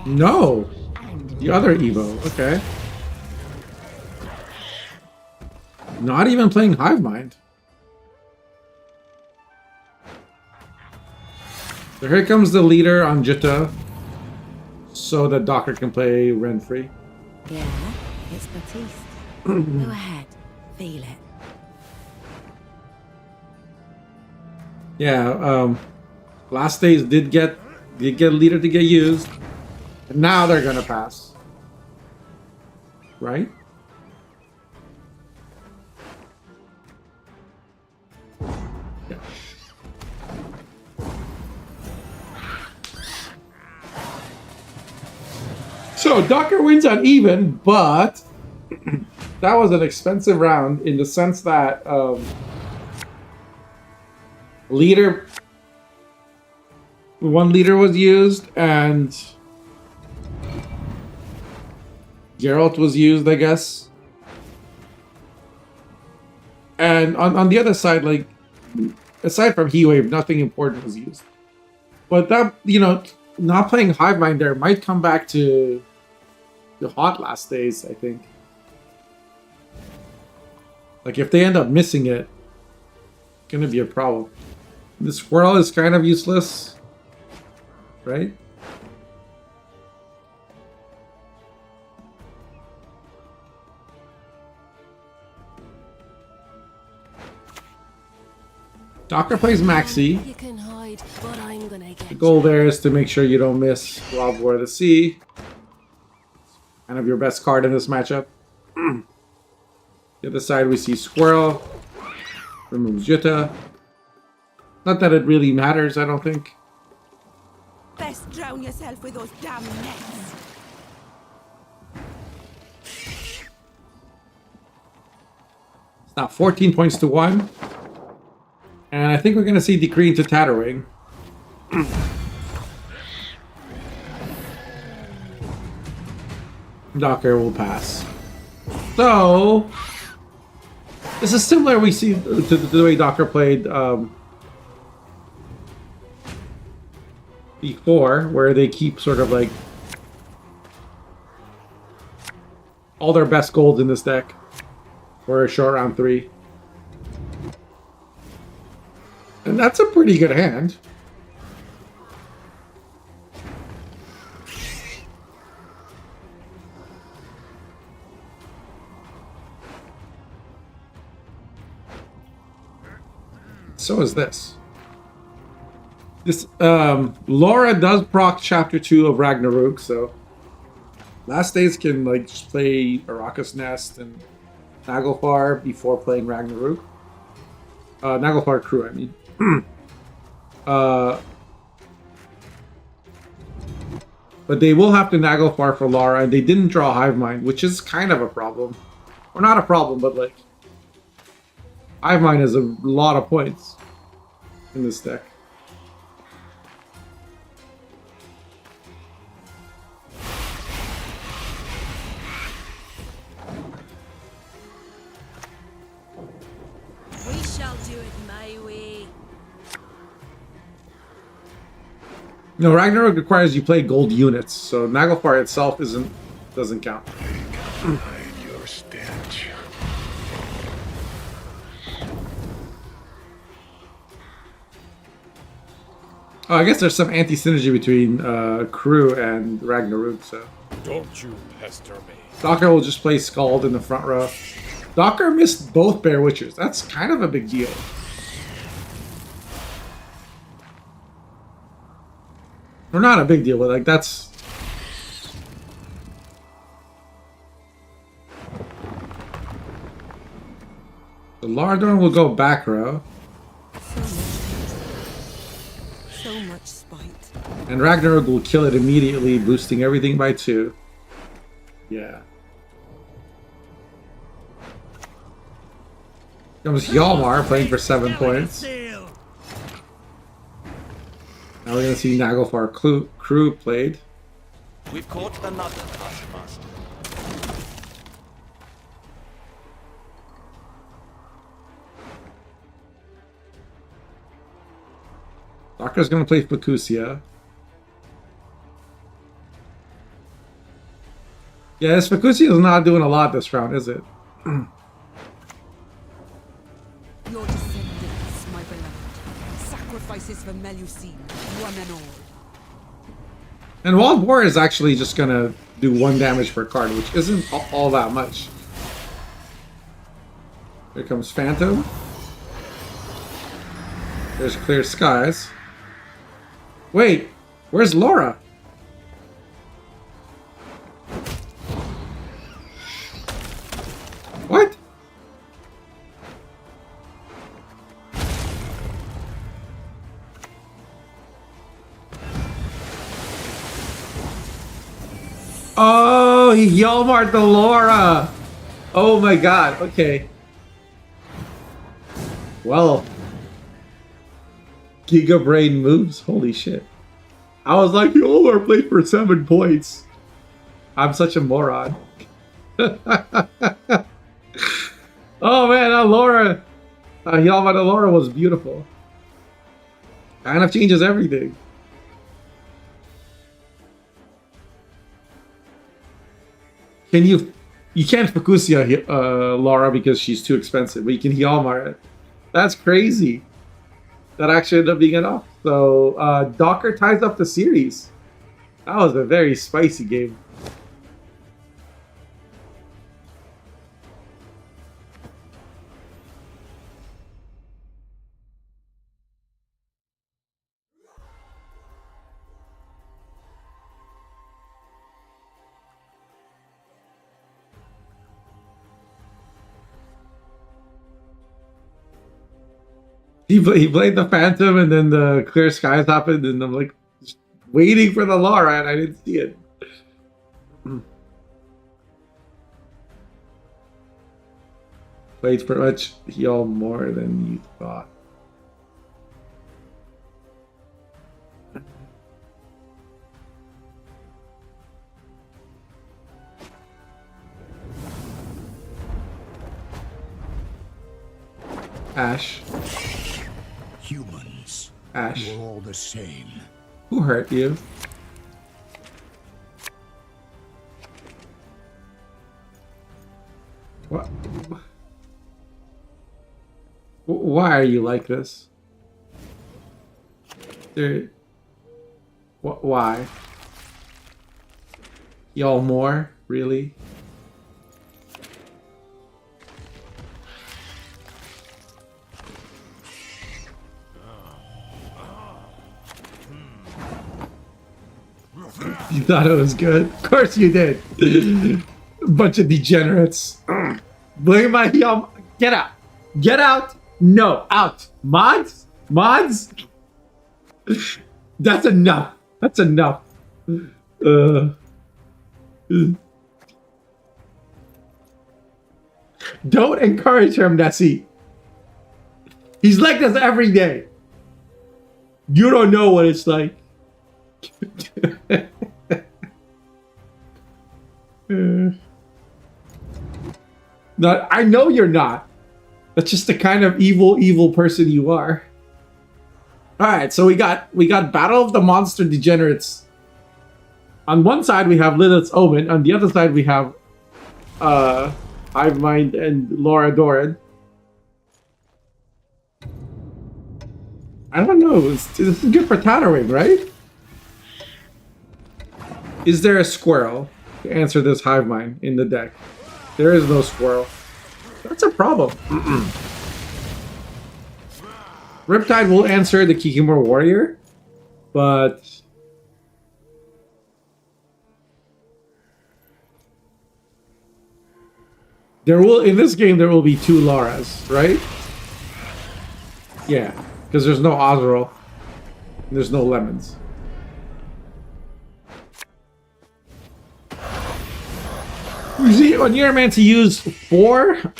No! The other Evo, okay. Not even playing Hive Mind. So here comes the leader on Jutta, so that Docker can play Renfrey. Yeah, it's Batiste. Go ahead, feel it. Yeah, last days did get leader to get used, and now they're gonna pass, right? Yeah. So Docker wins on even, but that was an expensive round in the sense that one leader was used and Geralt was used, I guess. And on the other side, like, aside from Heatwave, nothing important was used. But that, you know, not playing Hive Mind there might come back to haunt last days, I think. Like, if they end up missing it, it's gonna be a problem. The swirl is kind of useless, right? Docker plays Maxi. You can hide, but I'm gonna get The goal there is to make sure you don't miss Rob War of the Sea. Kind of your best card in this matchup. The other side we see Squirrel. Removes Jutta. Not that it really matters, I don't think. Best drown yourself with those damn nets. It's now 14 points to 1. And I think we're going to see Decree into Tatterwing. Docker will pass. So, this is similar we see to the way Docker played before, where they keep sort of like all their best golds in this deck for a short round 3. And that's a pretty good hand. So is this. This Laura does proc chapter 2 of Ragnarok, so last days can like just play Araka's Nest and Naglfar before playing Ragnarok. Naglfar crew, I mean. But they will have to Naglfar for Lara, and they didn't draw Hive Mind, which is kind of a problem. Or not a problem, but like Hive Mind has a lot of points in this deck. We shall do it my way. No, Ragnarok requires you play gold units, so Naglfar itself doesn't count. Hide your stench. Oh, I guess there's some anti-synergy between Crew and Ragnarok, so Don't you pester me. Docker will just play Scald in the front row. Docker missed both Bear Witchers. That's kind of a big deal. Or not a big deal, but like that's The Lardorn will go back row. So much hatred. So much spite. And Ragnarok will kill it immediately, boosting everything by 2. Yeah. Comes Hjalmar playing for 7 points. Now we're gonna see Naglfar crew played. We've caught another Taskmaster. Docker's gonna play Facusia. Yeah, this Facusia is not doing a lot this round, is it? Your descendants, my beloved. Sacrifices for Melusine, one and all. And Wild Boar is actually just gonna do 1 damage per card, which isn't all that much. Here comes Phantom. There's Clear Skies. Wait, where's Laura? What? Oh, he Hjalmar the Laura. Oh my god, okay. Well, Giga Brain moves. Holy shit. I was like, Hjalmar played for 7 points. I'm such a moron. Oh man, that Laura, Hjalmar the Laura was beautiful. Kind of changes everything. You can't Facusia Laura because she's too expensive, but you can Hjalmar it. That's crazy. That actually ended up being enough. So Docker ties up the series. That was a very spicy game. He played the Phantom, and then the Clear Skies happened, and I'm like just waiting for the Laura, and I didn't see it. Played pretty much heal more than you thought. Ash. Humans. Ash. You're all the same. Who hurt you? What? Why are you like this? Why? Y'all more? Really? You thought it was good? Of course you did. Bunch of degenerates. Blame my heel. Get out. Get out. No, out. Mods? Mods? That's enough. That's enough. Don't encourage him, Nessie. He's like this every day. You don't know what it's like. Not, I know you're not. That's just the kind of evil person you are. All right, so we got Battle of the Monster Degenerates. On one side we have Lilith's Omen. On the other side we have Hive Mind and Laura Doran. I don't know. This is good for Tatterwing, right? Is there a squirrel to answer this Hive Mind in the deck? There is no squirrel. That's a problem. Riptide will answer the Kikimor Warrior, but There will, in this game, there will be 2 Lauras, right? Yeah, because there's no Ozrel. There's no lemons. You see, on Neuromancy, use 4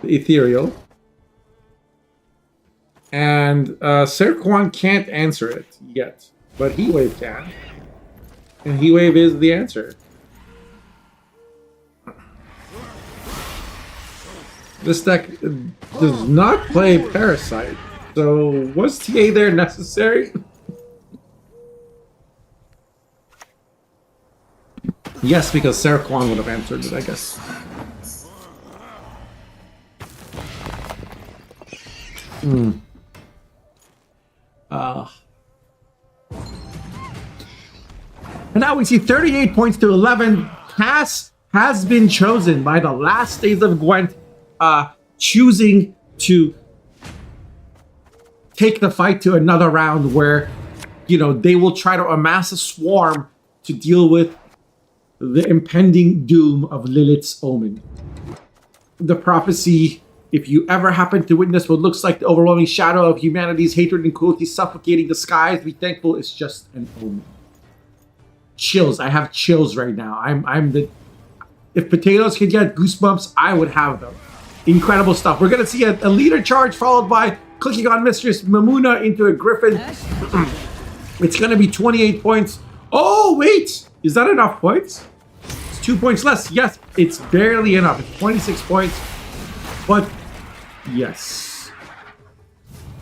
the ethereal. And Serquan can't answer it yet, but Heatwave can. And Heatwave is the answer. This deck does not play Parasite, so was TA there necessary? Yes, because Serquan would have answered it, I guess. And now we see 38 points to 11. Cass has been chosen by the last days of Gwent, choosing to take the fight to another round where, you know, they will try to amass a swarm to deal with the impending doom of Lilith's Omen. The prophecy, if you ever happen to witness what looks like the overwhelming shadow of humanity's hatred and cruelty suffocating the skies, be thankful it's just an omen. Chills. I have chills right now. I'm the... If potatoes could get goosebumps, I would have them. Incredible stuff. We're going to see a leader charge followed by clicking on Mistress Mamuna into a griffin. It's going to be 28 points. Oh, wait! Is that enough points? It's 2 points less. Yes, it's barely enough. It's 26 points. But, yes.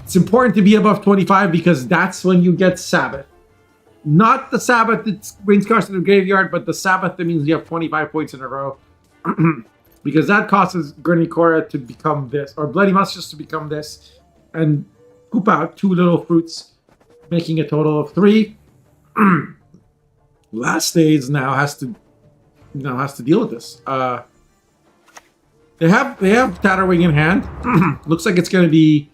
It's important to be above 25 because that's when you get Sabbath. Not the Sabbath that brings cards to the graveyard, but the Sabbath that means you have 25 points in a row. Because that causes Gurney Cora to become this, or Bloody Musters to become this, and poop out 2 little fruits, making a total of 3. Last Days now has to deal with this. They have Tatterwing in hand. Looks like it's going to be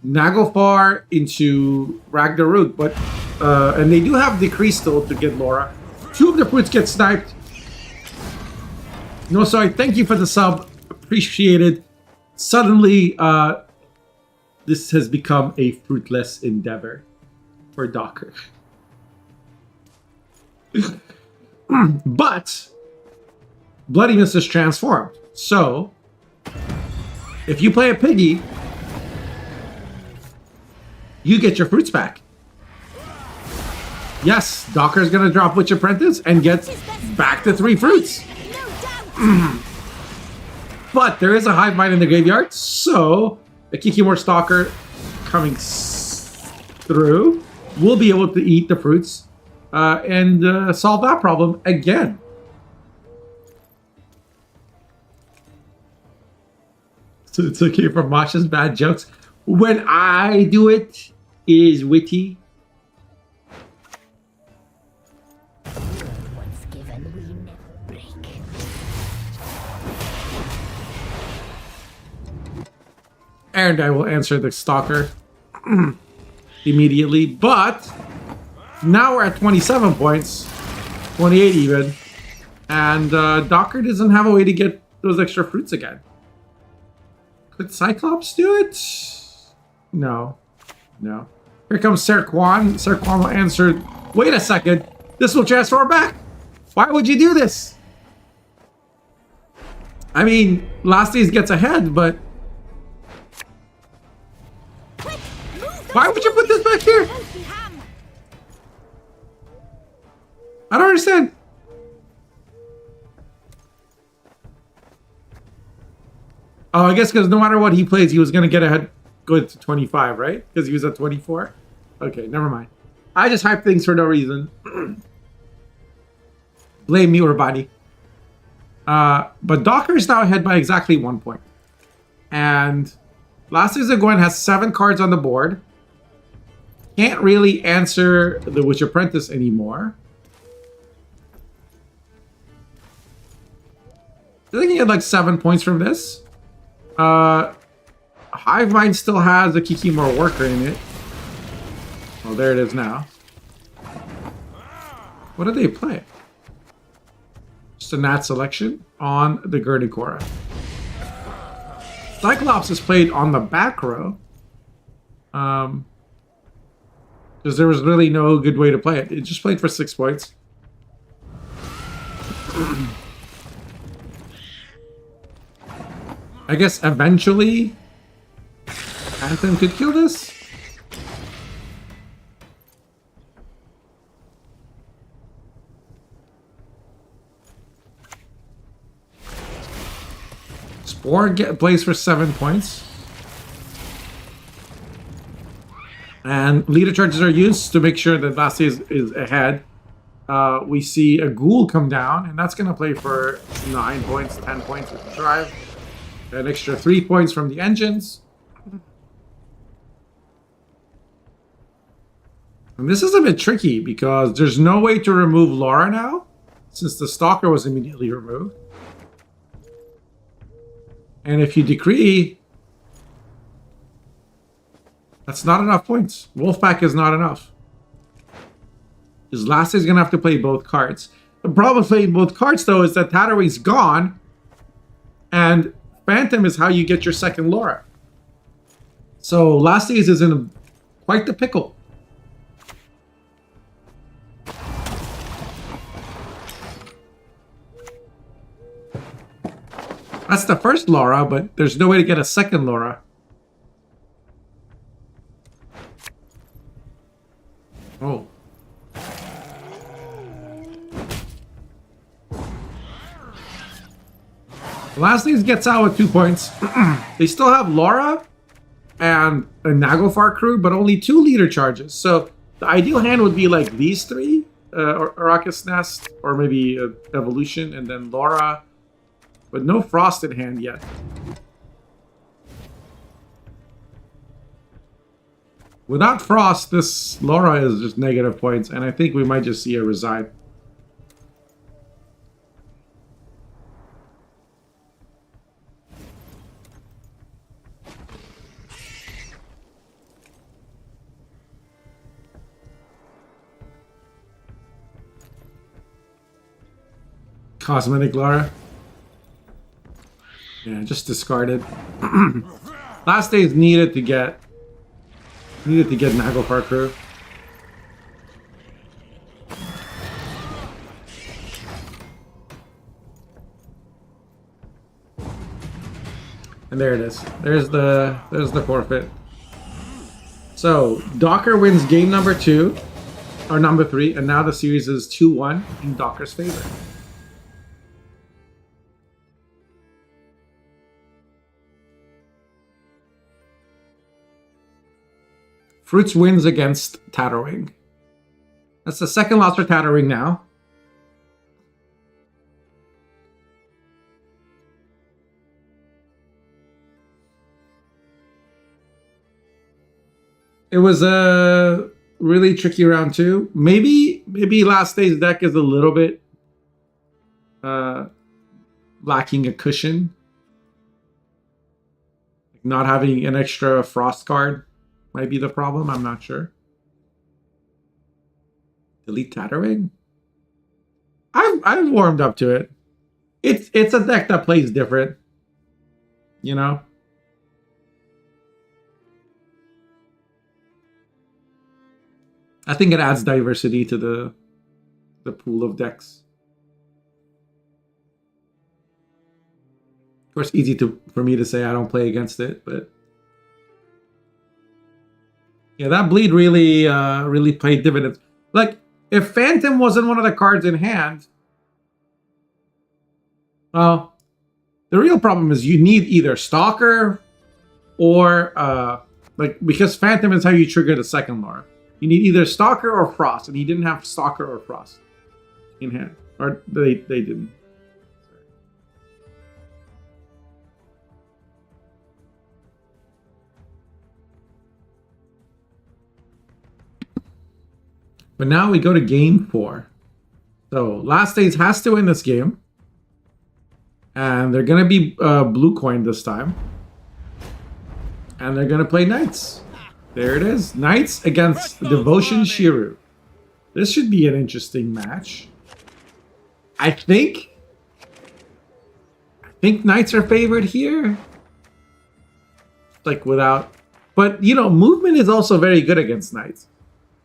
Naglfar into Ragnarok, but and they do have Decrease still to get Laura. 2 of the fruits get sniped. No, sorry. Thank you for the sub. Appreciated. Suddenly, this has become a fruitless endeavor for Docker. But Bloody Mist is transformed. So, if you play a piggy, you get your fruits back. Yes, Docker's gonna drop Witch Apprentice and get back to 3 fruits. But there is a Hive Mind in the graveyard, so a Kikimor Stalker coming through will be able to eat the fruits and solve that problem again. So it's okay for Masha's bad jokes. When I do it, it is witty. And I will answer the Stalker immediately. But now we're at 27 points, 28 even. And Docker doesn't have a way to get those extra fruits again. Could Cyclops do it? No. No. Here comes Serquan. Serquan will answer. Wait a second. This will transform back. Why would you do this? I mean, Last Days gets ahead, but... Why would you put this back here? I don't understand. Oh, I guess because no matter what he plays, he was going to get ahead, go to 25, right? Because he was at 24? Okay, never mind. I just hype things for no reason. Blame me, Urbani. But Docker is now ahead by exactly 1 point. And Last Days of Gwent has 7 cards on the board. Can't really answer the Witch Apprentice anymore. I think he had like 7 points from this. Hive Mind still has a Kikimor Worker in it. Oh, there it is now. What did they play? Just a nat selection on the Gurnikora. Cyclops is played on the back row. Because there was really no good way to play it. It just played for 6 points. I guess eventually Anthem could kill this. Spore plays for 7 points. And leader charges are used to make sure that Lassie is ahead. We see a ghoul come down, and that's going to play for 9 points, 10 points with the drive. An extra 3 points from the engines. And this is a bit tricky because there's no way to remove Laura now, since the Stalker was immediately removed. And if you decree, that's not enough points. Wolfpack is not enough. Because Lassie's going to have to play both cards. The problem with playing both cards, though, is that Tatterwing's gone. And Phantom is how you get your second Laura. So Lassie's is in quite the pickle. That's the first Laura, but there's no way to get a second Laura. Oh. Lastly gets out with 2 points. They still have Laura and a Naglfar crew, but only 2 leader charges. So the ideal hand would be like these 3, Arrakis Nest, or maybe Evolution, and then Laura. But no Frost in hand yet. Without Frost, this Laura is just negative points, and I think we might just see her resign. Cosmetic Laura. Yeah, just discarded. Last day is needed to get Naglfar crew. And there it is. There's the forfeit. So Docker wins game number 2, or number 3, and now the series is 2-1 in Docker's favor. Fruits wins against Tatterwing. That's the second loss for Tatterwing now. It was a really tricky round 2. Maybe last day's deck is a little bit lacking a cushion. Not having an extra Frost card might be the problem. I'm not sure. Delete Tatterwing? I've warmed up to it. It's a deck that plays different. You know? I think it adds diversity to the pool of decks. Of course, easy for me to say I don't play against it, but yeah, that bleed really played dividends. Like, if Phantom wasn't one of the cards in hand, well, the real problem is you need either Stalker or because Phantom is how you trigger the second Laura. You need either Stalker or Frost, and he didn't have Stalker or Frost in hand, or they didn't. But now we go to game 4. So Last Days has to win this game. And they're going to be blue coin this time. And they're going to play Knights. There it is. Knights against Devotion Shiru. This should be an interesting match. I think Pink Knights are favored here. Like without... But, you know, movement is also very good against Knights.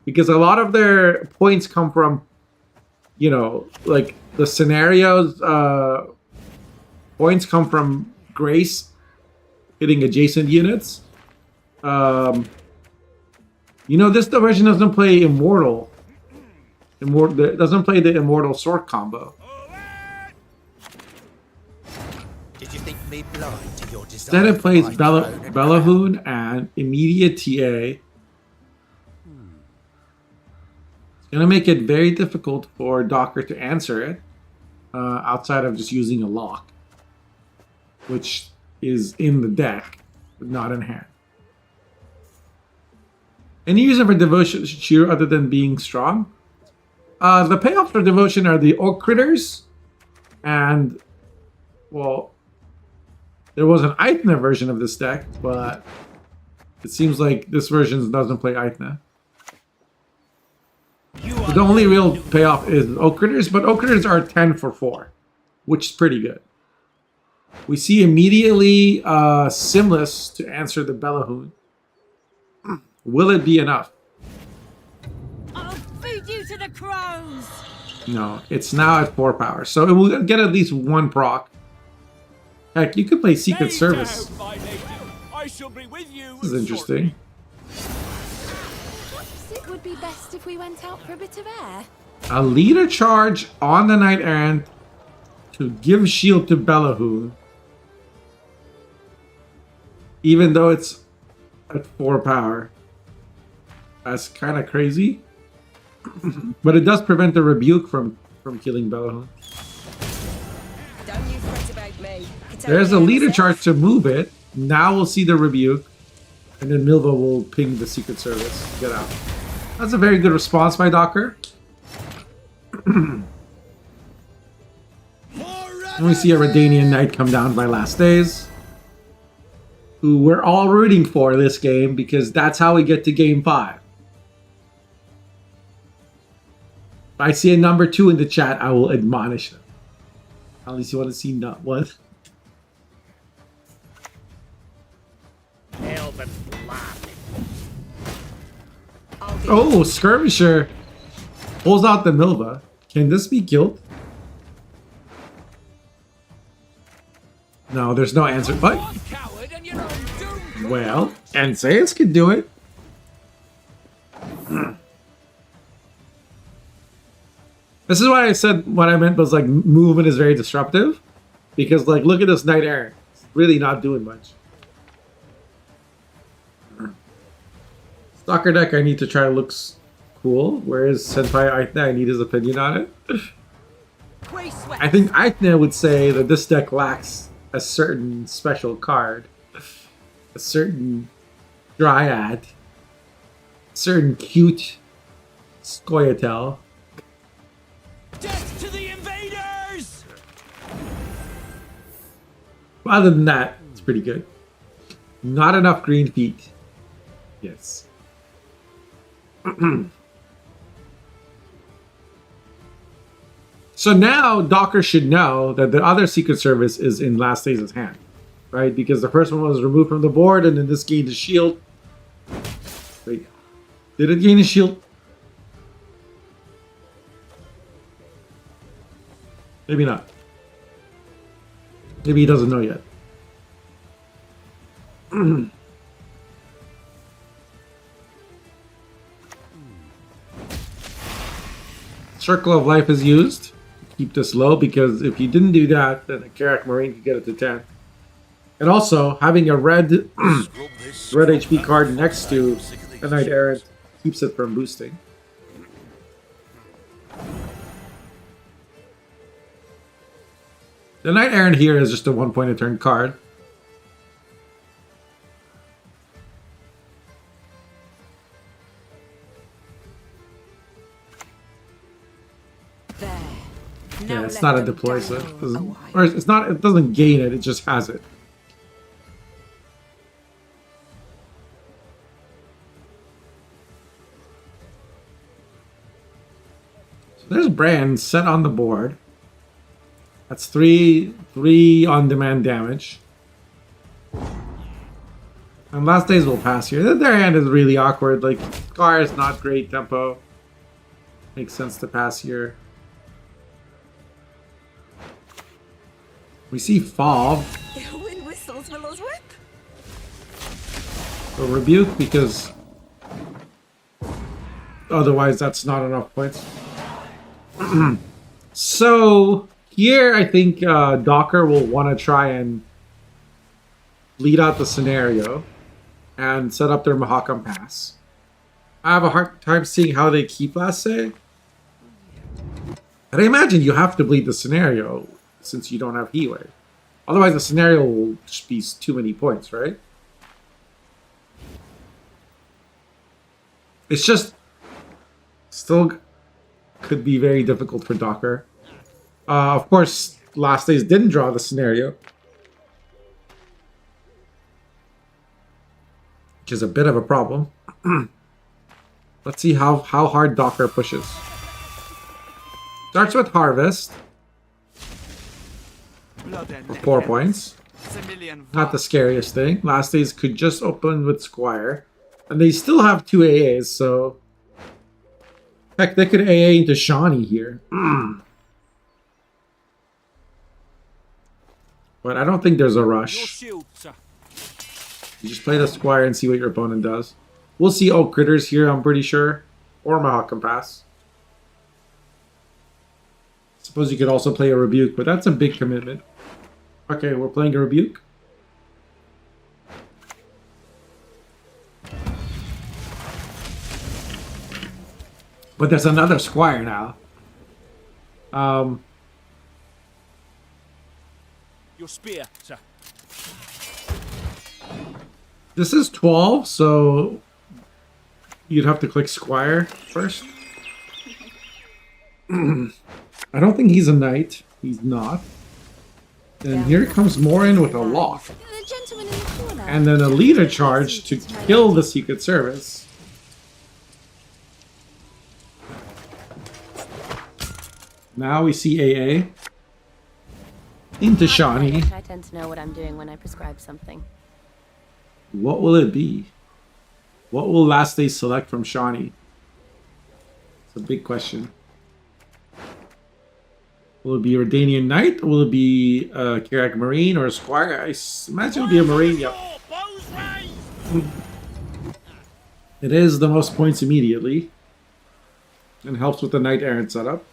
Because a lot of their points come from, you know, like the scenarios. Points come from Grace hitting adjacent units. You know, this version doesn't play Immortal. It doesn't play the Immortal Sword combo. Did you think me blind to your desire? Instead, it plays for my throne and Bellahoon and immediate TA. It's gonna make it very difficult for Docker to answer it, outside of just using a lock, which is in the deck, but not in hand. Any reason for devotion cheer other than being strong? The payoffs for devotion are the Orc Critters, and, well, there was an Aithna version of this deck, but it seems like this version doesn't play Aithna. The only real payoff is Oak Critters, but Oak Critters are 10 for 4, which is pretty good. We see immediately Simless to answer the Bellahoon. Will it be enough? I'll feed you to the crows. No, it's now at 4 power, so it will get at least 1 proc. Heck, you could play Secret Service. I shall be with you. This is interesting. Perhaps it would be best if we went out for a bit of air. A leader charge on the Knight Errant to give shield to Bellahoon, even though it's at 4 power. That's kind of crazy. But it does prevent the rebuke from killing Bellahoon. Don't you fret about me. There's a leader charge to move it. Now we'll see the rebuke. And then Milva will ping the Secret Service. Get out. That's a very good response by Docker. And we see a Redanian Knight come down by Last Days, who we're all rooting for this game because that's how we get to game 5. If I see a number 2 in the chat, I will admonish them. At least you want to see not one. Oh, Skirmisher pulls out the Milva. Can this be killed? No, there's no answer. But well, Ensaeus can do it. This is why I said what I meant was like movement is very disruptive, because like look at this Knight Errant. It's really not doing much. Stalker deck I need to try looks cool, whereas Senpai Aithna I need his opinion on it. I think Aithna would say that this deck lacks a certain special card, a certain Dryad, a certain cute Scoia'tael. Death to the invaders! Other than that, it's pretty good. Not enough green feet. Yes. So now Docker should know that the other Secret Service is in Last Days' hand, right? Because the first one was removed from the board, and then this gained a shield. Wait, did it gain a shield? Maybe not. Maybe he doesn't know yet. Circle of Life is used. Keep this low, because if you didn't do that, then a Karak Marine could get it to 10. And also, having a red HP card next to a Knight Errant keeps it from boosting. The Knight Errant here is just a 1 point a turn card. Yeah, it's not a deploy, so it doesn't, or it's not. It doesn't gain it. It just has it. So there's Bran set on the board, That's three on-demand damage. And last days will pass here. Their hand is really awkward. Like, Scar is not great tempo. Makes sense to pass here. We see Fall. The wind whistles Willow's whip. So Rebuke because otherwise that's not enough points. So here I think Docker will want to try and lead out the scenario and set up their Mahakam Pass. I have a hard time seeing how they keep last say. And I imagine you have to bleed the scenario since you don't have Healer. Otherwise the scenario will just be too many points, right? It's just still could be very difficult for Docker. Of course, last days didn't draw the scenario, which is a bit of a problem. Let's see how hard Docker pushes. Starts with Harvest for 4 points. Not the scariest thing. Last days could just open with Squire. And they still have 2 AAs, so... Heck, they could AA into Shawnee here. But I don't think there's a rush. You just play the Squire and see what your opponent does. We'll see Oak Critters here, I'm pretty sure. Or Mahakam Pass. Suppose you could also play a Rebuke, but that's a big commitment. Okay, we're playing a Rebuke. But there's another Squire now. Your spear, sir. This is 12, so you'd have to click Squire first. I don't think he's a knight. He's not. And here comes Morin with a lock. The gentleman in the corner. And then a leader charge to kill the Secret Service. Now we see AA. Into Shawnee. I tend to know what I'm doing when I prescribe something. What will it be? What will Last Day select from Shawnee? It's a big question. Will it be a Redanian Knight? Or will it be a Kirak Marine or a Squire? I imagine it'll be a Marine, yep. It is the most points immediately. And helps with the Knight Errant setup.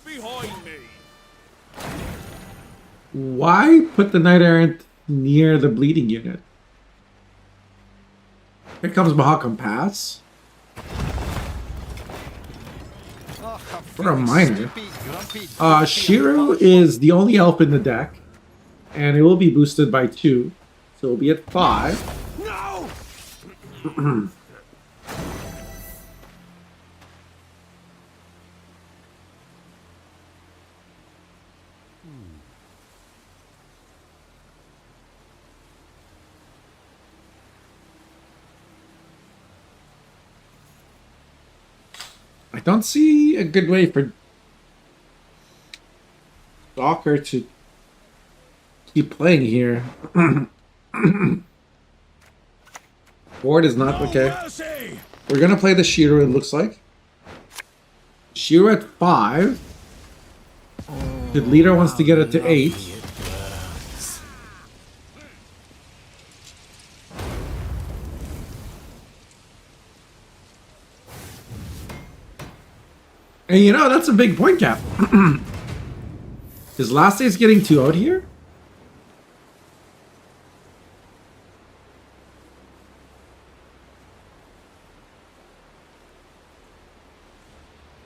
Behind me. Why put the Knight Errant near the bleeding unit? Here comes Mahakam Pass. For a minor. Shiro is the only elf in the deck. And it will be boosted by 2. So it'll be at 5. No! I don't see a good way for Docker to keep playing here. Board is not okay. We're gonna play the Shiro, it looks like. Shiro at 5. The leader wants to get it to 8. And you know, that's a big point cap. Is Last Day's getting 2 out here?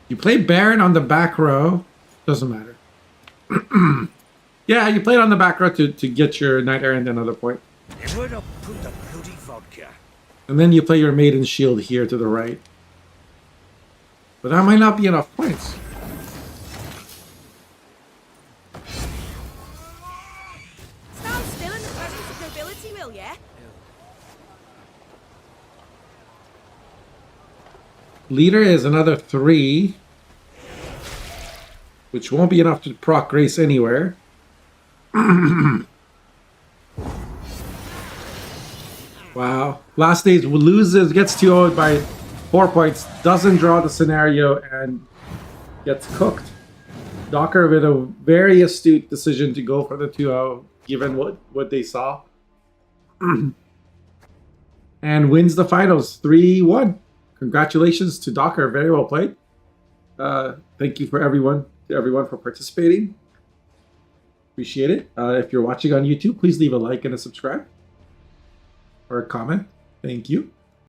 You play Baron on the back row. Doesn't matter. Yeah, you play it on the back row to get your Knight Errant another point. Where to put the bloody vodka? And then you play your Maiden Shield here to the right. But that might not be enough points. Leader is another 3, which won't be enough to proc Grace anywhere. Wow. Last stage loses, gets 2-0 by 4 points, doesn't draw the scenario, and gets cooked. Docker with a very astute decision to go for the 2-0, given what they saw. And wins the finals 3-1. Congratulations to Docker. Very well played. Thank you to everyone for participating. Appreciate it. If you're watching on YouTube, please leave a like and a subscribe. Or a comment. Thank you.